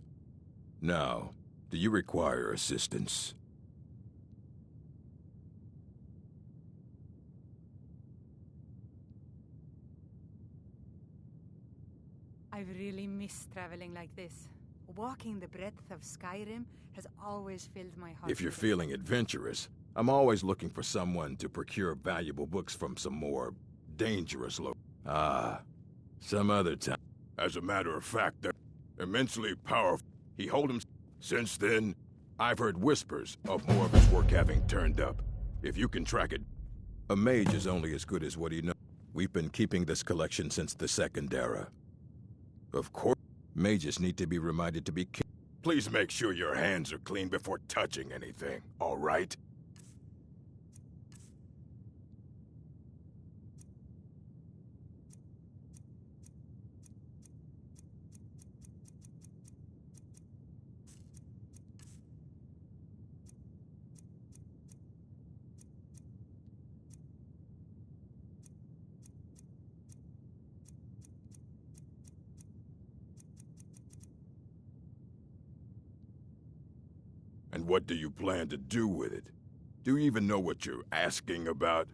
Now, do you require assistance? I've really missed traveling like this. Walking the breadth of Skyrim has always filled my heart. If you're with feeling adventurous, I'm always looking for someone to procure valuable books from some more dangerous some other time. As a matter of fact, they're immensely powerful. He hold him. Since then, I've heard whispers of more of his work having turned up. If you can track it, a mage is only as good as what he knows. We've been keeping this collection since the Second Era. Of course, mages need to be reminded to be careful. Please make sure your hands are clean before touching anything, all right? And what do you plan to do with it? Do you even know what you're asking about?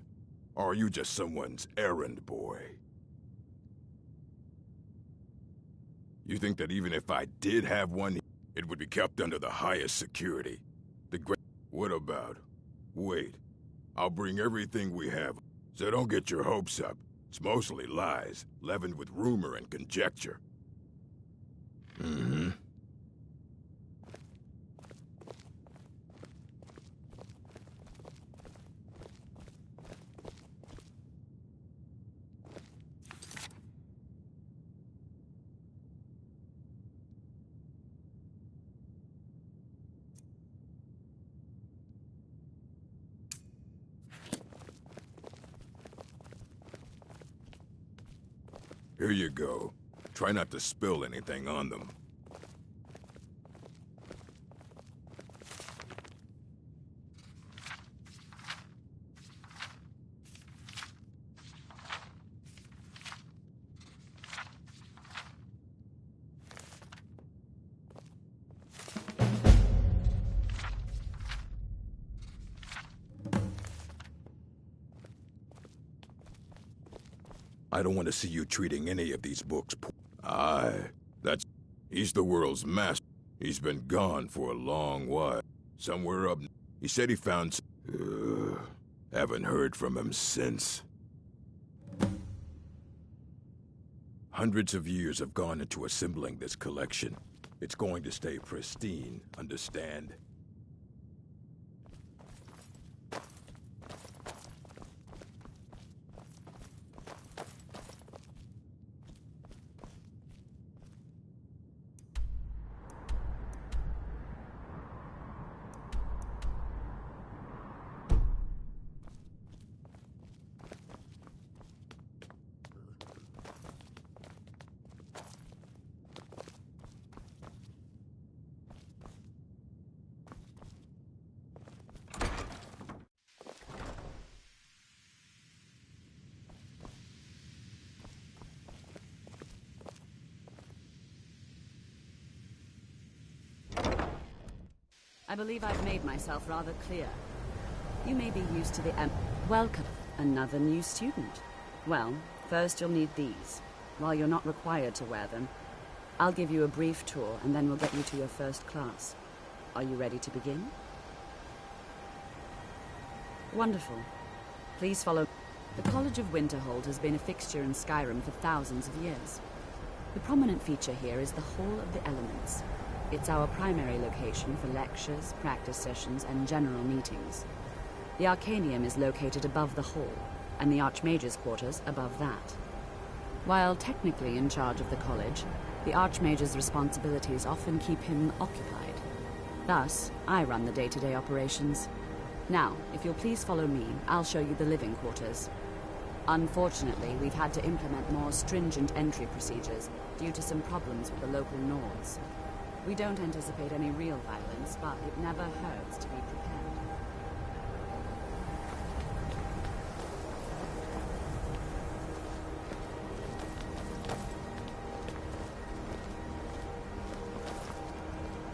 Or are you just someone's errand boy? You think that even if I did have one, it would be kept under the highest security? What about? Wait, I'll bring everything we have, so don't get your hopes up. It's mostly lies, leavened with rumor and conjecture. Mm-hmm. Here you go. Try not to spill anything on them. I don't want to see you treating any of these books poor. He's the world's master. He's been gone for a long while. Somewhere up... He said he found... haven't heard from him since. Hundreds of years have gone into assembling this collection. It's going to stay pristine, understand? I believe I've made myself rather clear. You may be used to the welcome. Another new student. Well, first you'll need these. While you're not required to wear them, I'll give you a brief tour and then we'll get you to your first class. Are you ready to begin? Wonderful. Please follow. The College of Winterhold has been a fixture in Skyrim for thousands of years. The prominent feature here is the Hall of the Elements. It's our primary location for lectures, practice sessions, and general meetings. The Arcanium is located above the hall, and the Archmage's quarters above that. While technically in charge of the college, the Archmage's responsibilities often keep him occupied. Thus, I run the day-to-day operations. Now, if you'll please follow me, I'll show you the living quarters. Unfortunately, we've had to implement more stringent entry procedures due to some problems with the local Nords. We don't anticipate any real violence, but it never hurts to be prepared.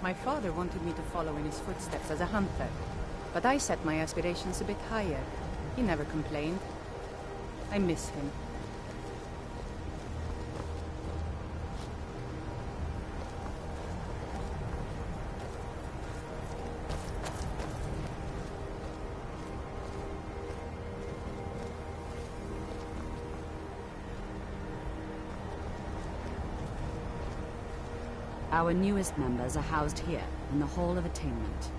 My father wanted me to follow in his footsteps as a hunter, but I set my aspirations a bit higher. He never complained. I miss him. Our newest members are housed here, in the Hall of Attainment.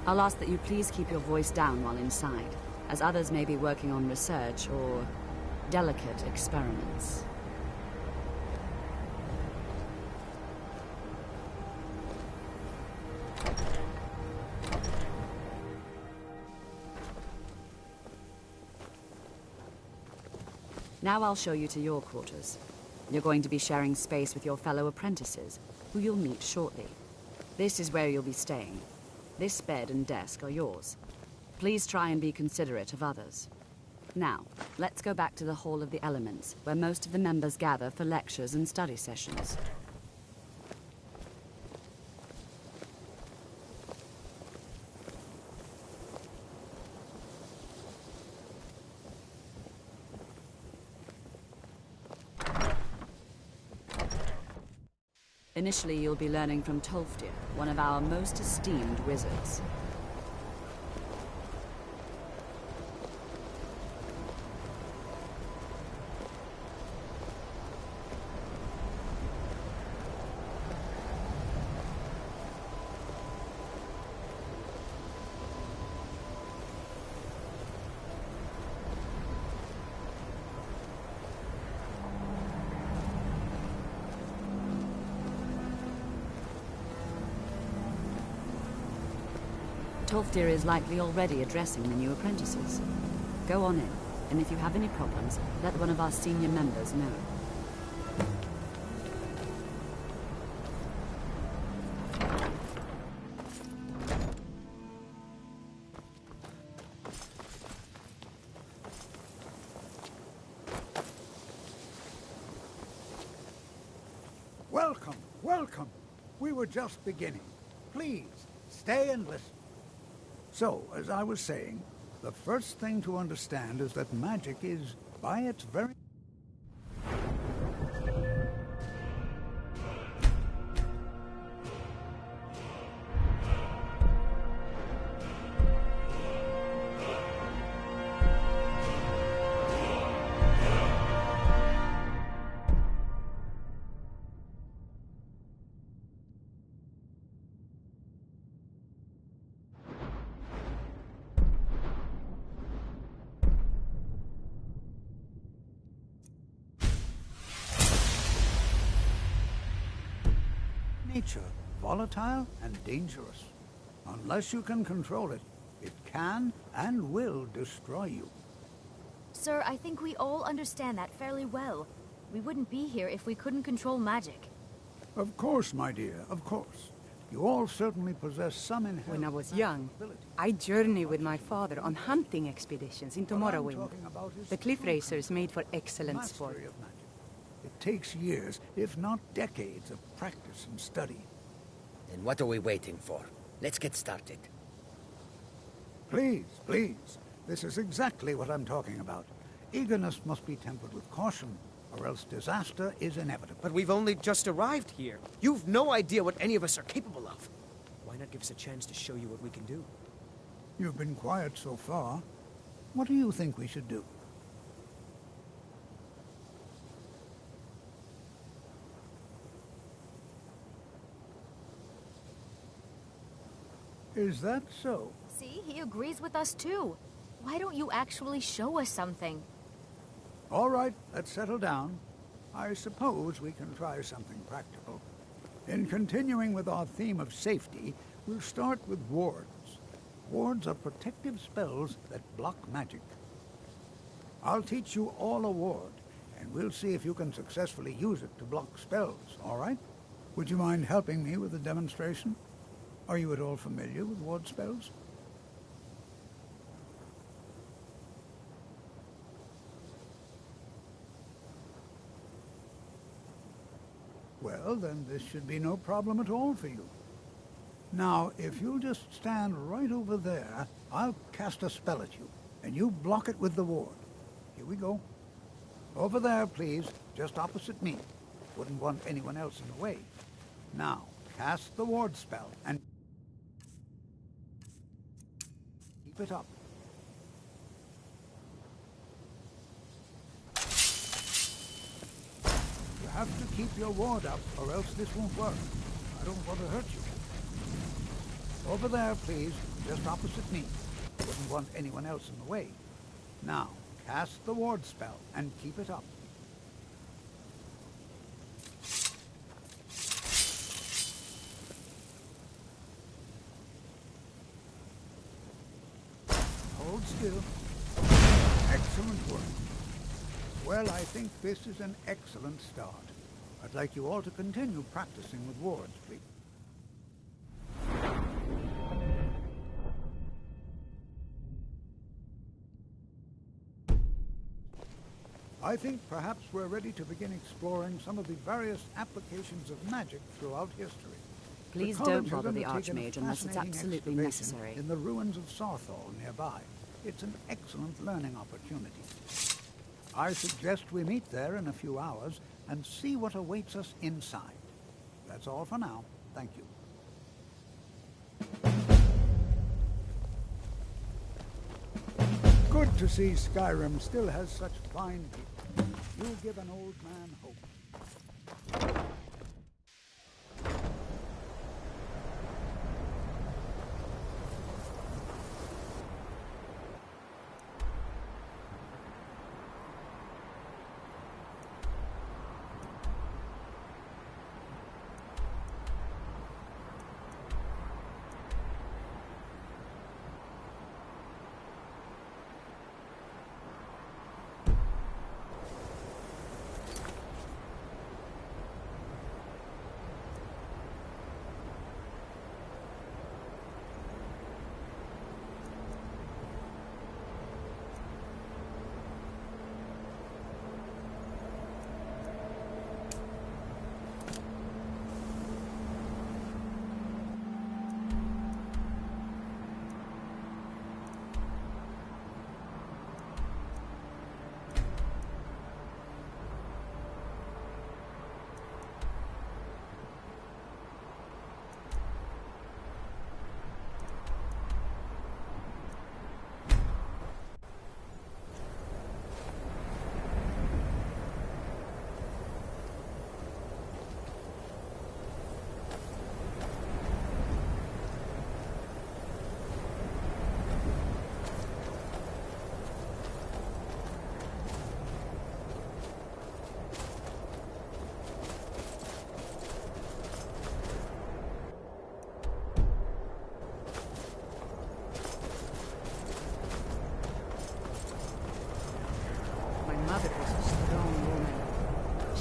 I'll ask that you please keep your voice down while inside, as others may be working on research or delicate experiments. Now I'll show you to your quarters. You're going to be sharing space with your fellow apprentices, who you'll meet shortly. This is where you'll be staying. This bed and desk are yours. Please try and be considerate of others. Now, let's go back to the Hall of the Elements, where most of the members gather for lectures and study sessions. Initially, you'll be learning from Tolfdir, one of our most esteemed wizards. Tolfdir is likely already addressing the new apprentices. Go on in, and if you have any problems, let one of our senior members know. Welcome, welcome. We were just beginning. Please, stay and listen. So, as I was saying, the first thing to understand is that magic is, by its very... nature, volatile and dangerous. Unless you can control it, it can and will destroy you. Sir, I think we all understand that fairly well. We wouldn't be here if we couldn't control magic. Of course, my dear, of course. You all certainly possess some inherent... When I was young, I journeyed with my father on hunting expeditions into Morrowind. The cliff racers made for excellent sport. It takes years, if not decades, of practice and study. Then what are we waiting for? Let's get started. Please, please. This is exactly what I'm talking about. Eagerness must be tempered with caution, or else disaster is inevitable. But we've only just arrived here. You've no idea what any of us are capable of. Why not give us a chance to show you what we can do? You've been quiet so far. What do you think we should do? Is that so? See, he agrees with us too. Why don't you actually show us something? All right, let's settle down. I suppose we can try something practical. In continuing with our theme of safety, we'll start with wards. Wards are protective spells that block magic. I'll teach you all a ward, and we'll see if you can successfully use it to block spells, all right? Would you mind helping me with the demonstration? Are you at all familiar with ward spells? Well, then this should be no problem at all for you. Now, if you'll just stand right over there, I'll cast a spell at you, and you block it with the ward. Here we go. Over there, please, just opposite me. Wouldn't want anyone else in the way. Now, cast the ward spell, and keep it up. You have to keep your ward up, or else this won't work. don't want to hurt you. Over there, please. Just opposite me. Wouldn't want anyone else in the way. Now, cast the ward spell and keep it up. Hold still. Excellent work. Well, I think this is an excellent start. I'd like you all to continue practicing with wards, please. I think perhaps we're ready to begin exploring some of the various applications of magic throughout history. Please don't bother the Archmage unless it's absolutely necessary. In the ruins of Sarthal nearby. It's an excellent learning opportunity. I suggest we meet there in a few hours and see what awaits us inside. That's all for now. Thank you. Good to see Skyrim still has such fine people. You give an old man hope.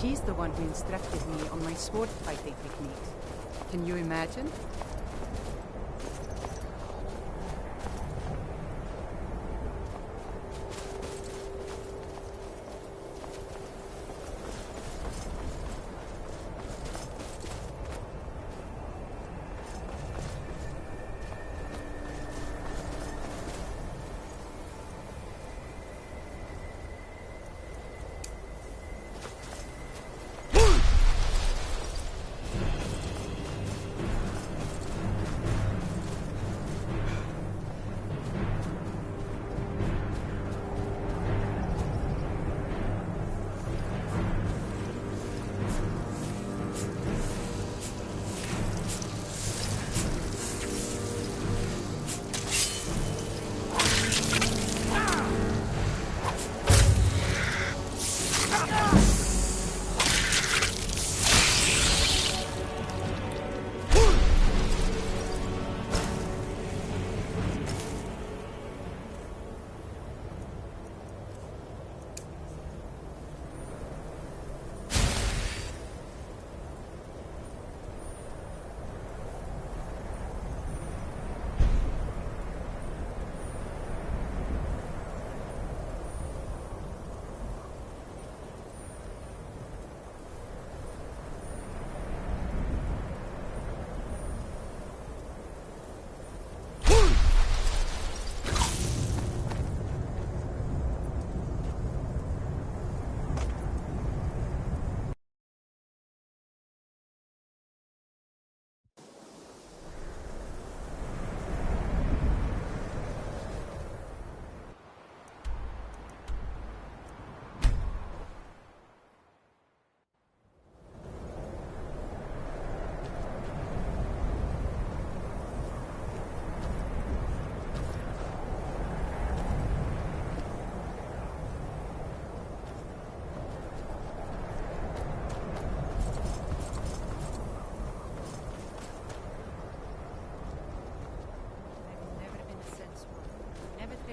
She's the one who instructed me on my sword fighting techniques. Can you imagine?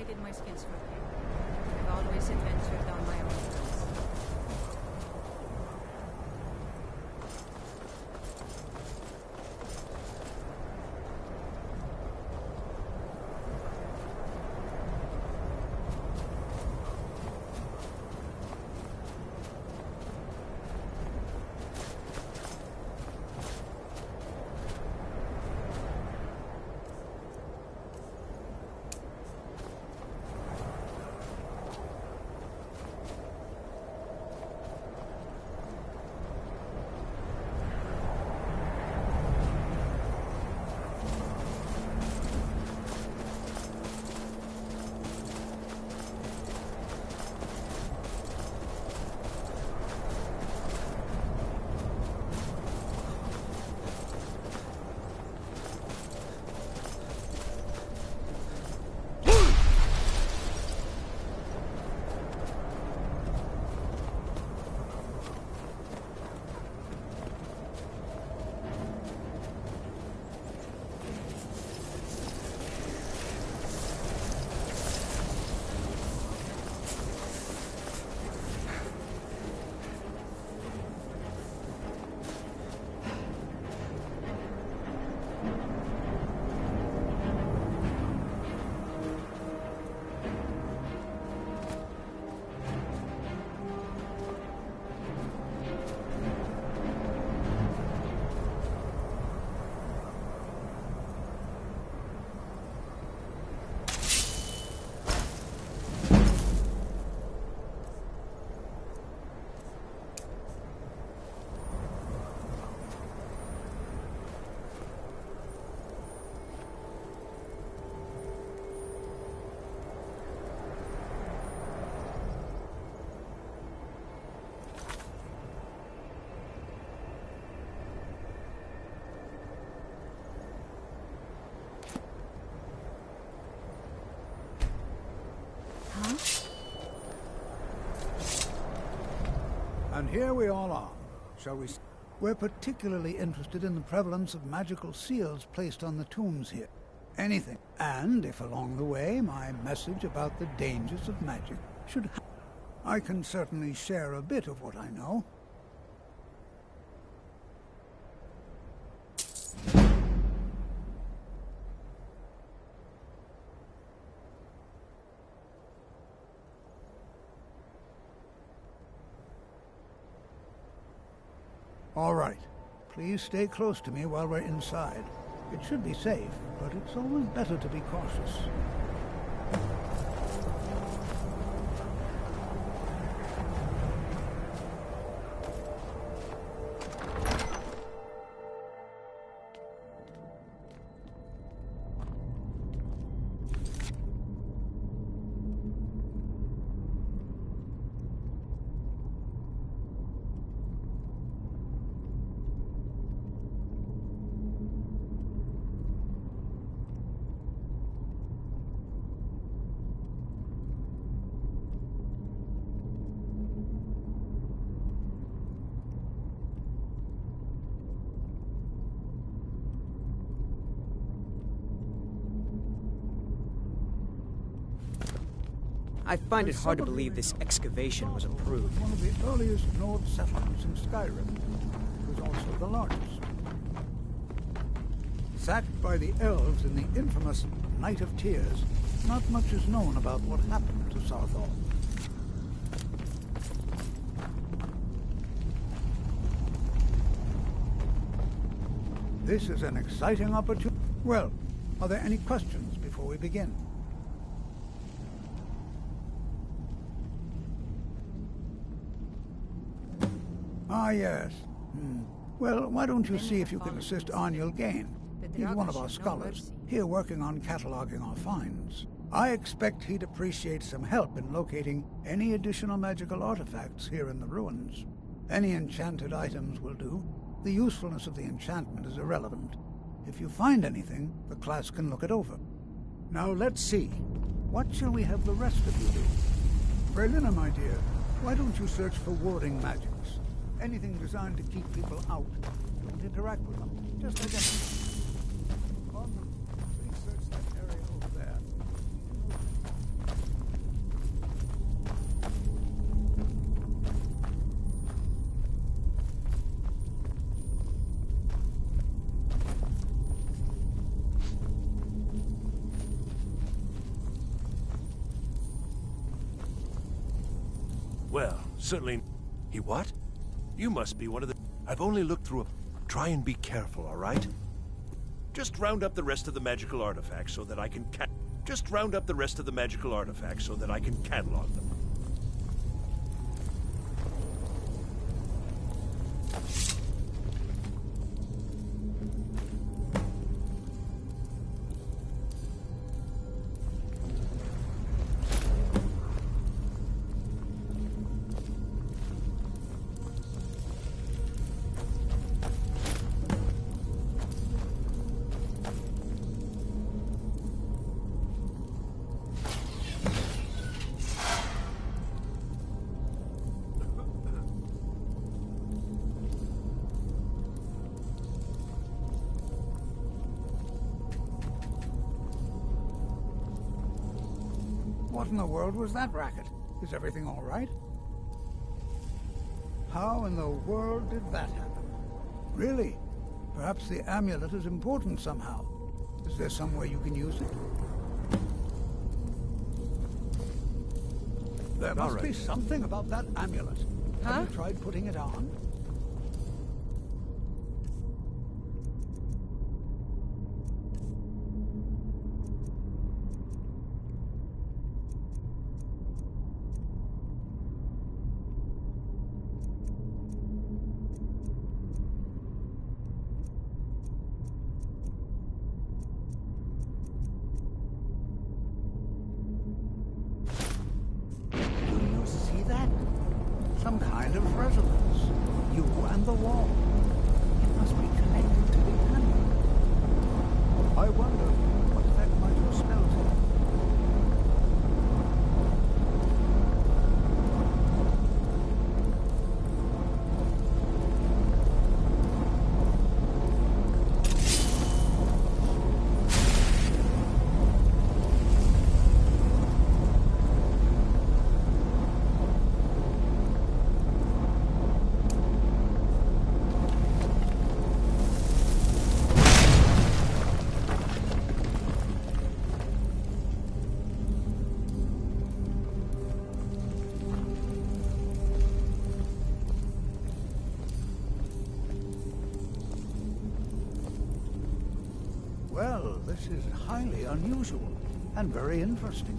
appreciated my skills for you. I've always adventured on my own terms. And here we all are, shall we? We're particularly interested in the prevalence of magical seals placed on the tombs here. Anything. And if along the way my message about the dangers of magic should I can certainly share a bit of what I know. All right. Please stay close to me while we're inside. It should be safe, but it's always better to be cautious. I find it hard to believe this excavation was approved. One of the earliest Nord settlements in Skyrim. It was also the largest. Sacked by the elves in the infamous Night of Tears, not much is known about what happened to Southall. This is an exciting opportunity. Well, are there any questions before we begin? Ah, yes. Well, why don't you see if you can assist Arniel Gain? He's one of our scholars, here working on cataloging our finds. I expect he'd appreciate some help in locating any additional magical artifacts here in the ruins. Any enchanted items will do. The usefulness of the enchantment is irrelevant. If you find anything, the class can look it over. Now let's see. What shall we have the rest of you do? Berliner, my dear, why don't you search for warding magics? Anything designed to keep people out. Don't interact with them. Just identify them. Please search that area over there. Well, certainly... He what? You must be one of the... I've only looked through a... Try and be careful, all right? Just round up the rest of the magical artifacts so that I can catalog them. What in the world was that racket? Is everything all right? How in the world did that happen? Really? Perhaps the amulet is important somehow. Is there some way you can use it? There must be something about that amulet. Have you tried putting it on? Some kind of resonance. You and the wall. It must be connected to the amulet. I wonder what that might have spelled here. Well, this is highly unusual and very interesting.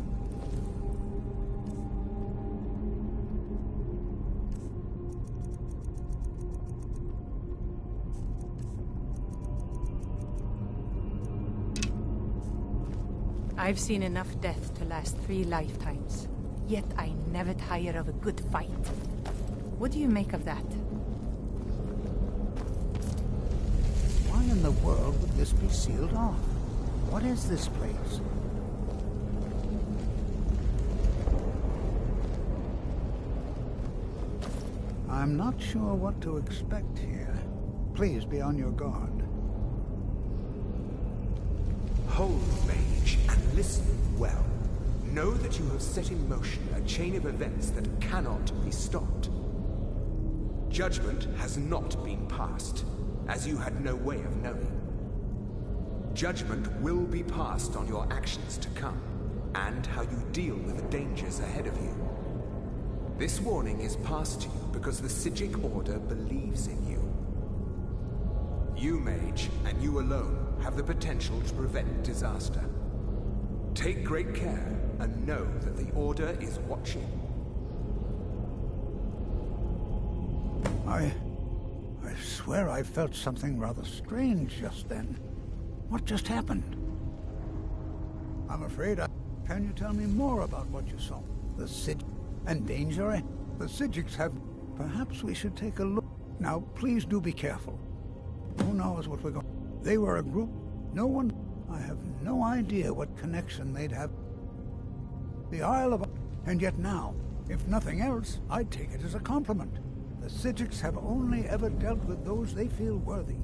I've seen enough death to last 3 lifetimes. Yet I never tire of a good fight. What do you make of that? Why in the world would this be sealed off? What is this place? I'm not sure what to expect here. Please be on your guard. Hold, mage, and listen well. Know that you have set in motion a chain of events that cannot be stopped. Judgment has not been passed, as you had no way of knowing. Judgment will be passed on your actions to come, and how you deal with the dangers ahead of you. This warning is passed to you because the Psijic Order believes in you. You, mage, and you alone, have the potential to prevent disaster. Take great care, and know that the Order is watching. I swear I felt something rather strange just then. What just happened? I'm afraid Can you tell me more about what you saw? The Psijic and danger? The Psijics have... Perhaps we should take a look. Now, please do be careful. Who knows what we're going... They were a group... No one... I have no idea what connection they'd have. The Isle of... And yet now, if nothing else, I'd take it as a compliment. The Psijics have only ever dealt with those they feel worthy.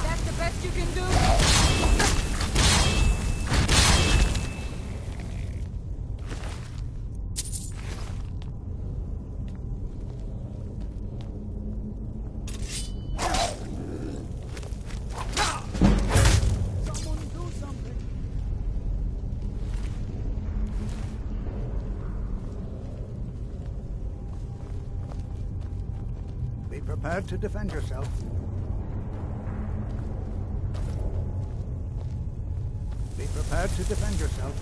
That's the best you can do? prepared to defend yourself. Be prepared to defend yourself.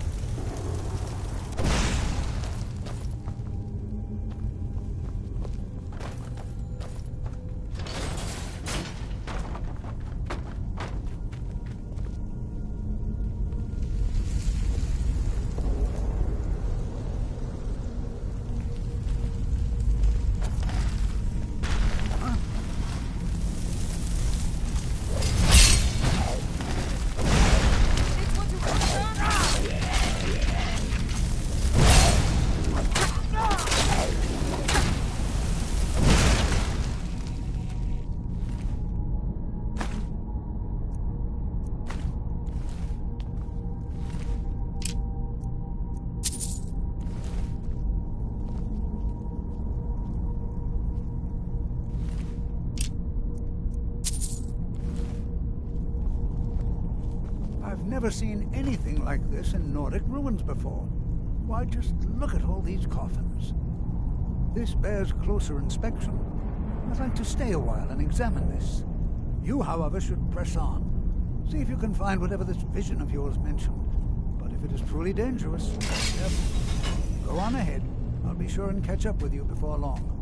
I've never seen anything like this in Nordic ruins before. Why, just look at all these coffins. This bears closer inspection. I'd like to stay a while and examine this. You, however, should press on. See if you can find whatever this vision of yours mentioned. But if it is truly dangerous, yep, go on ahead. I'll be sure and catch up with you before long.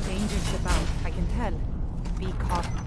Danger's about, I can tell. Be cautious.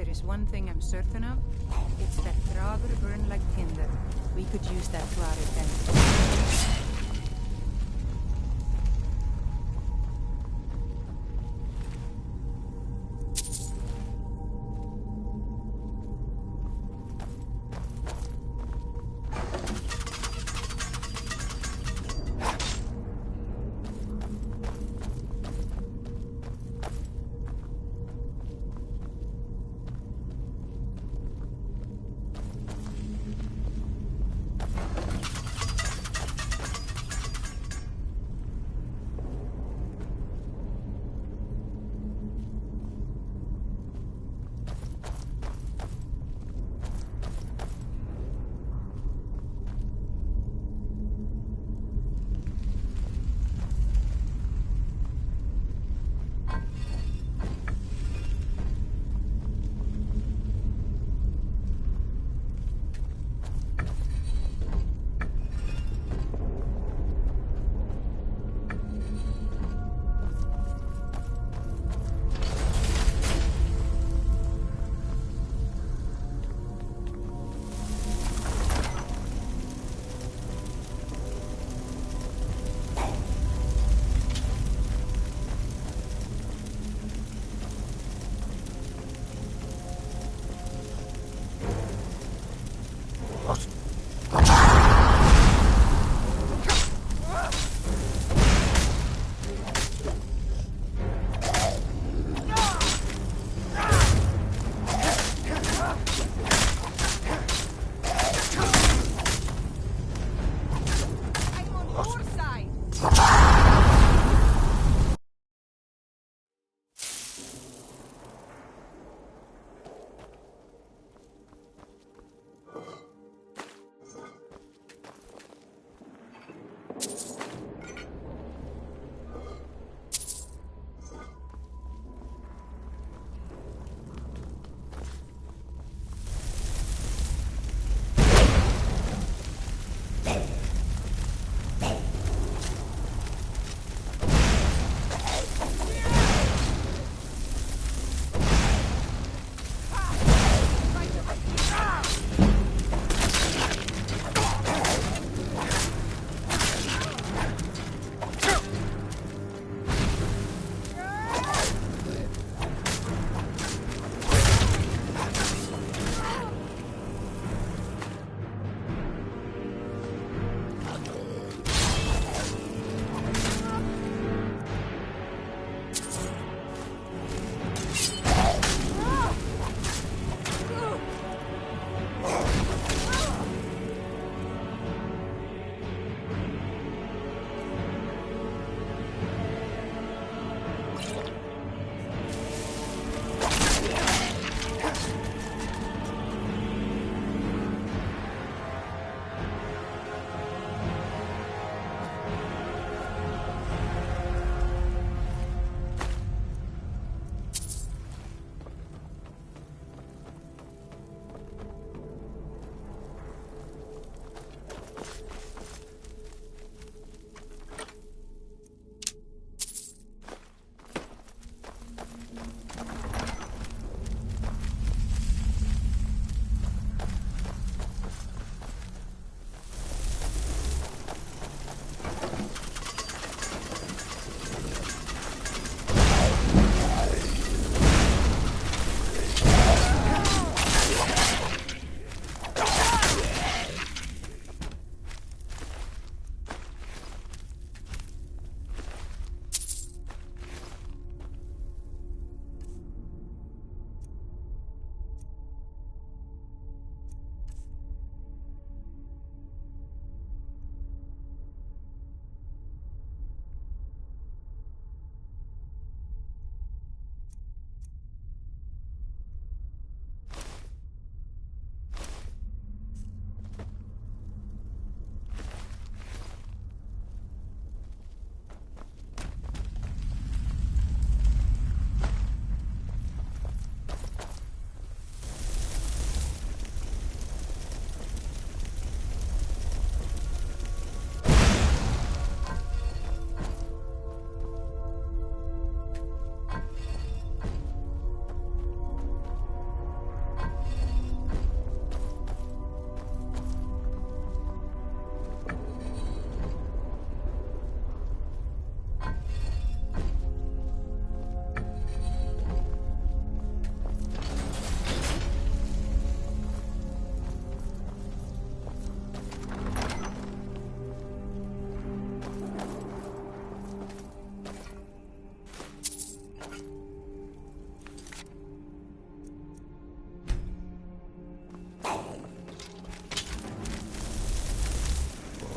there is one thing I'm certain of, it's that Draugr burn like tinder. We could use that to our advantage.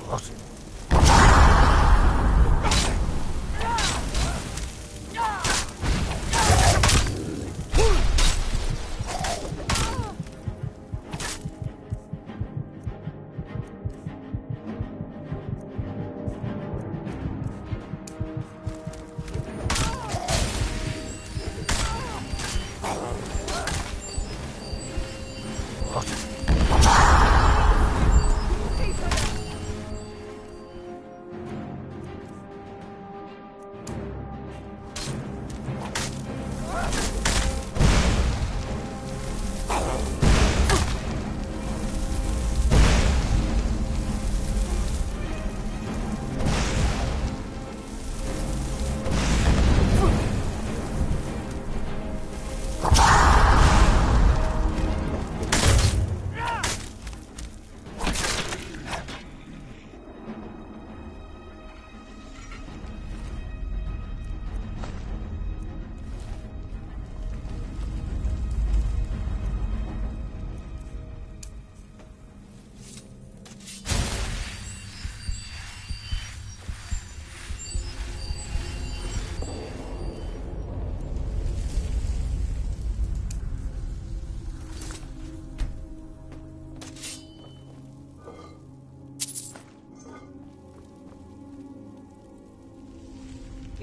What?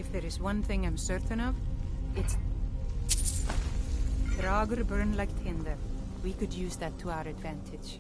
If there is one thing I'm certain of, it's... Draugr burn like tinder. We could use that to our advantage.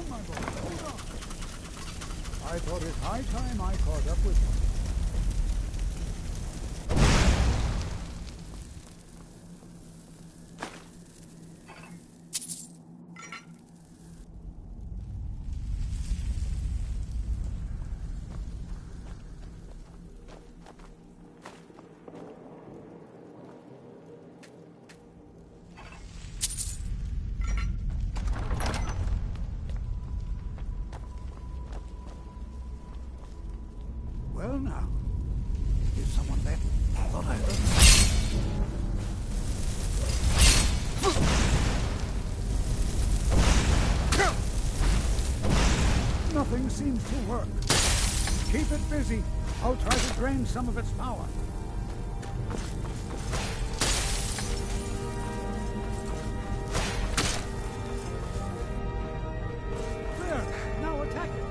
my boy, hold on. I thought it high time I caught up with you. Well now, is someone there? I thought I heard nothing seems to work. Keep it busy. I'll try to drain some of its power. Clear. Now attack it.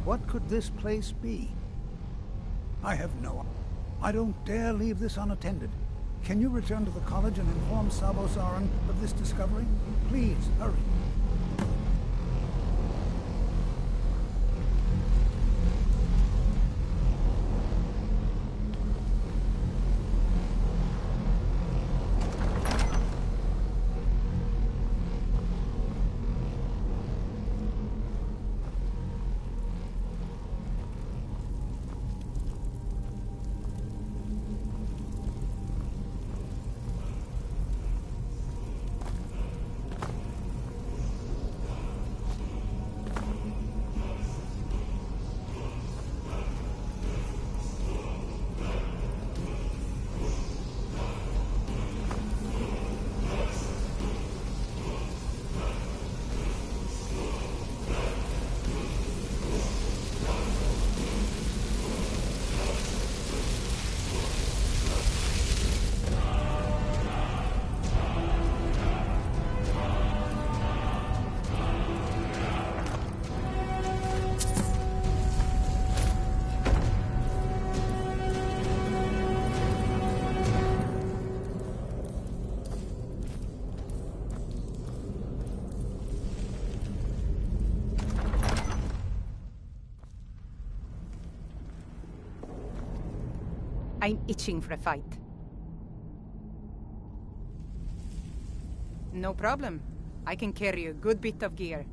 What could this place be? I have no... I don't dare leave this unattended. Can you return to the college and inform Sabo Saran of this discovery? Please, hurry. I'm itching for a fight. No problem. I can carry a good bit of gear.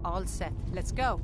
All set. Let's go.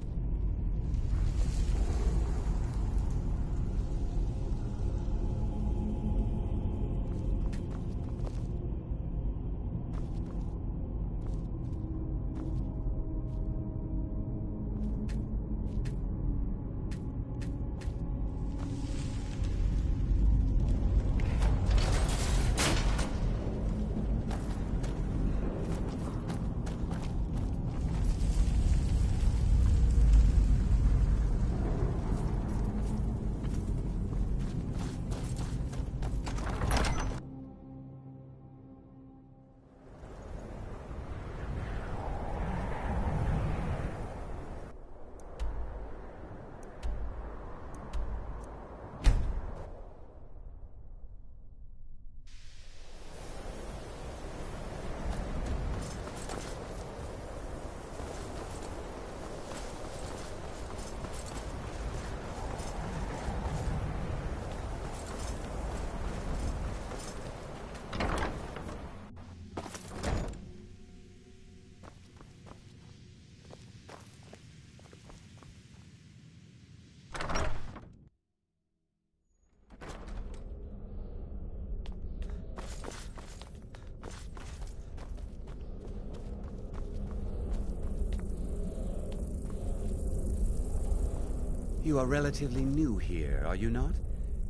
You are relatively new here, are you not?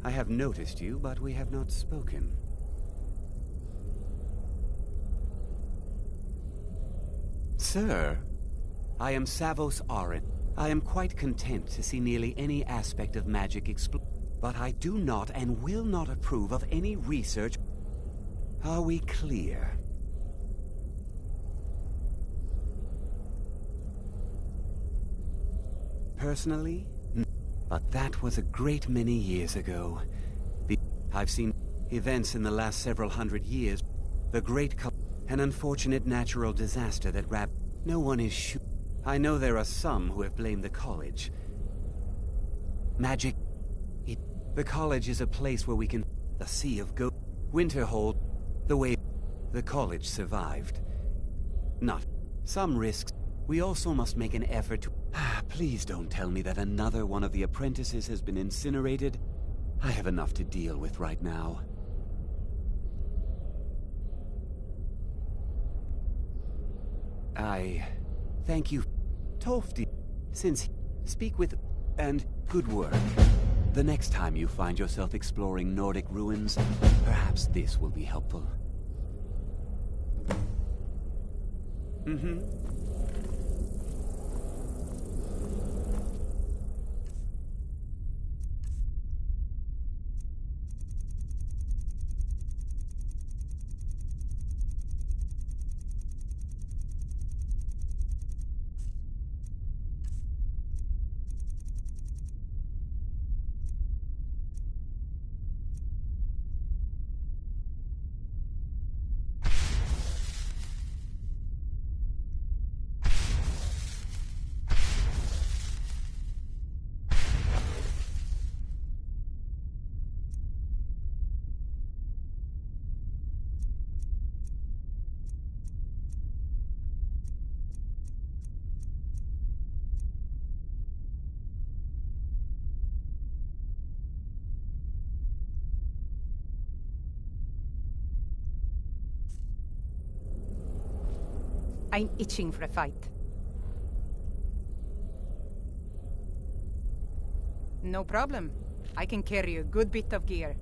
I have noticed you, but we have not spoken. Sir, I am Savos Arin. I am quite content to see nearly any aspect of magic explode, but I do not and will not approve of any research. Are we clear? Personally, but that was a great many years ago. I've seen events in the last several hundred years. The Great an unfortunate natural disaster that no one is sure. I know there are some who have blamed the college. Magic. The college is a place where we can... The Sea of Go... Winterhold. The way... The college survived. Not... Some risks. We also must make an effort to... Please don't tell me that another one of the apprentices has been incinerated. I have enough to deal with right now. I... Thank you, Tofty, since... Speak with... And good work. The next time you find yourself exploring Nordic ruins, perhaps this will be helpful. Mm-hmm. I'm itching for a fight. No problem. I can carry a good bit of gear.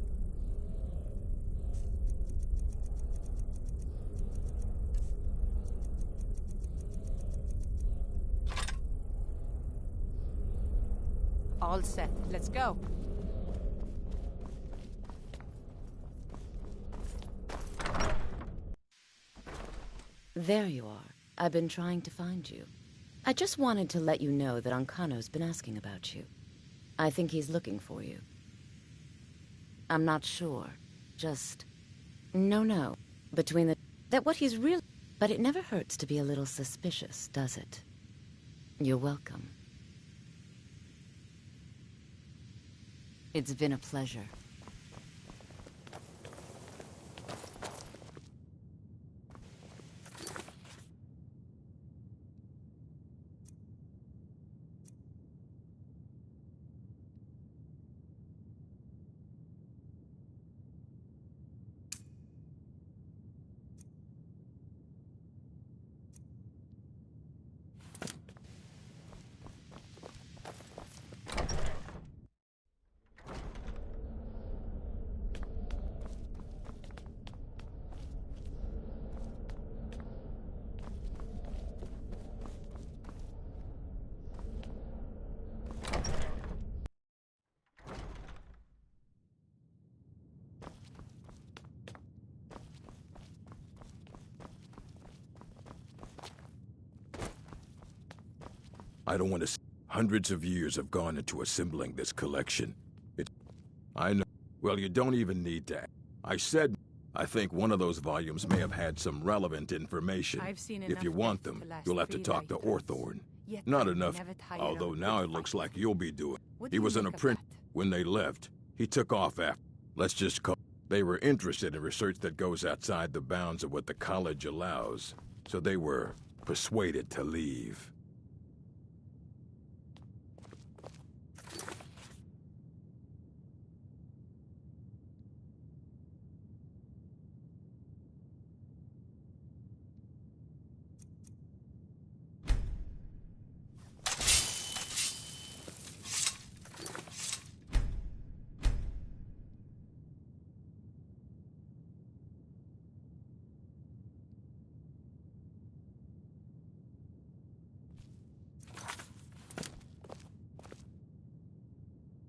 All set. Let's go. There you are. I've been trying to find you. I just wanted to let you know that Ancano's been asking about you. I think he's looking for you. I'm not sure. Just... No. Between the... That what he's really... But it never hurts to be a little suspicious, does it? You're welcome. It's been a pleasure. I don't want to... Hundreds of years have gone into assembling this collection. I know. Well, you don't even need to. I said... I think one of those volumes may have had some relevant information. I've seen If you want them, you'll have to talk to Orthorn. Not enough, although now it looks like you'll be doing. He was an apprentice when they left. He took off after. Let's just call... They were interested in research that goes outside the bounds of what the college allows, so they were persuaded to leave.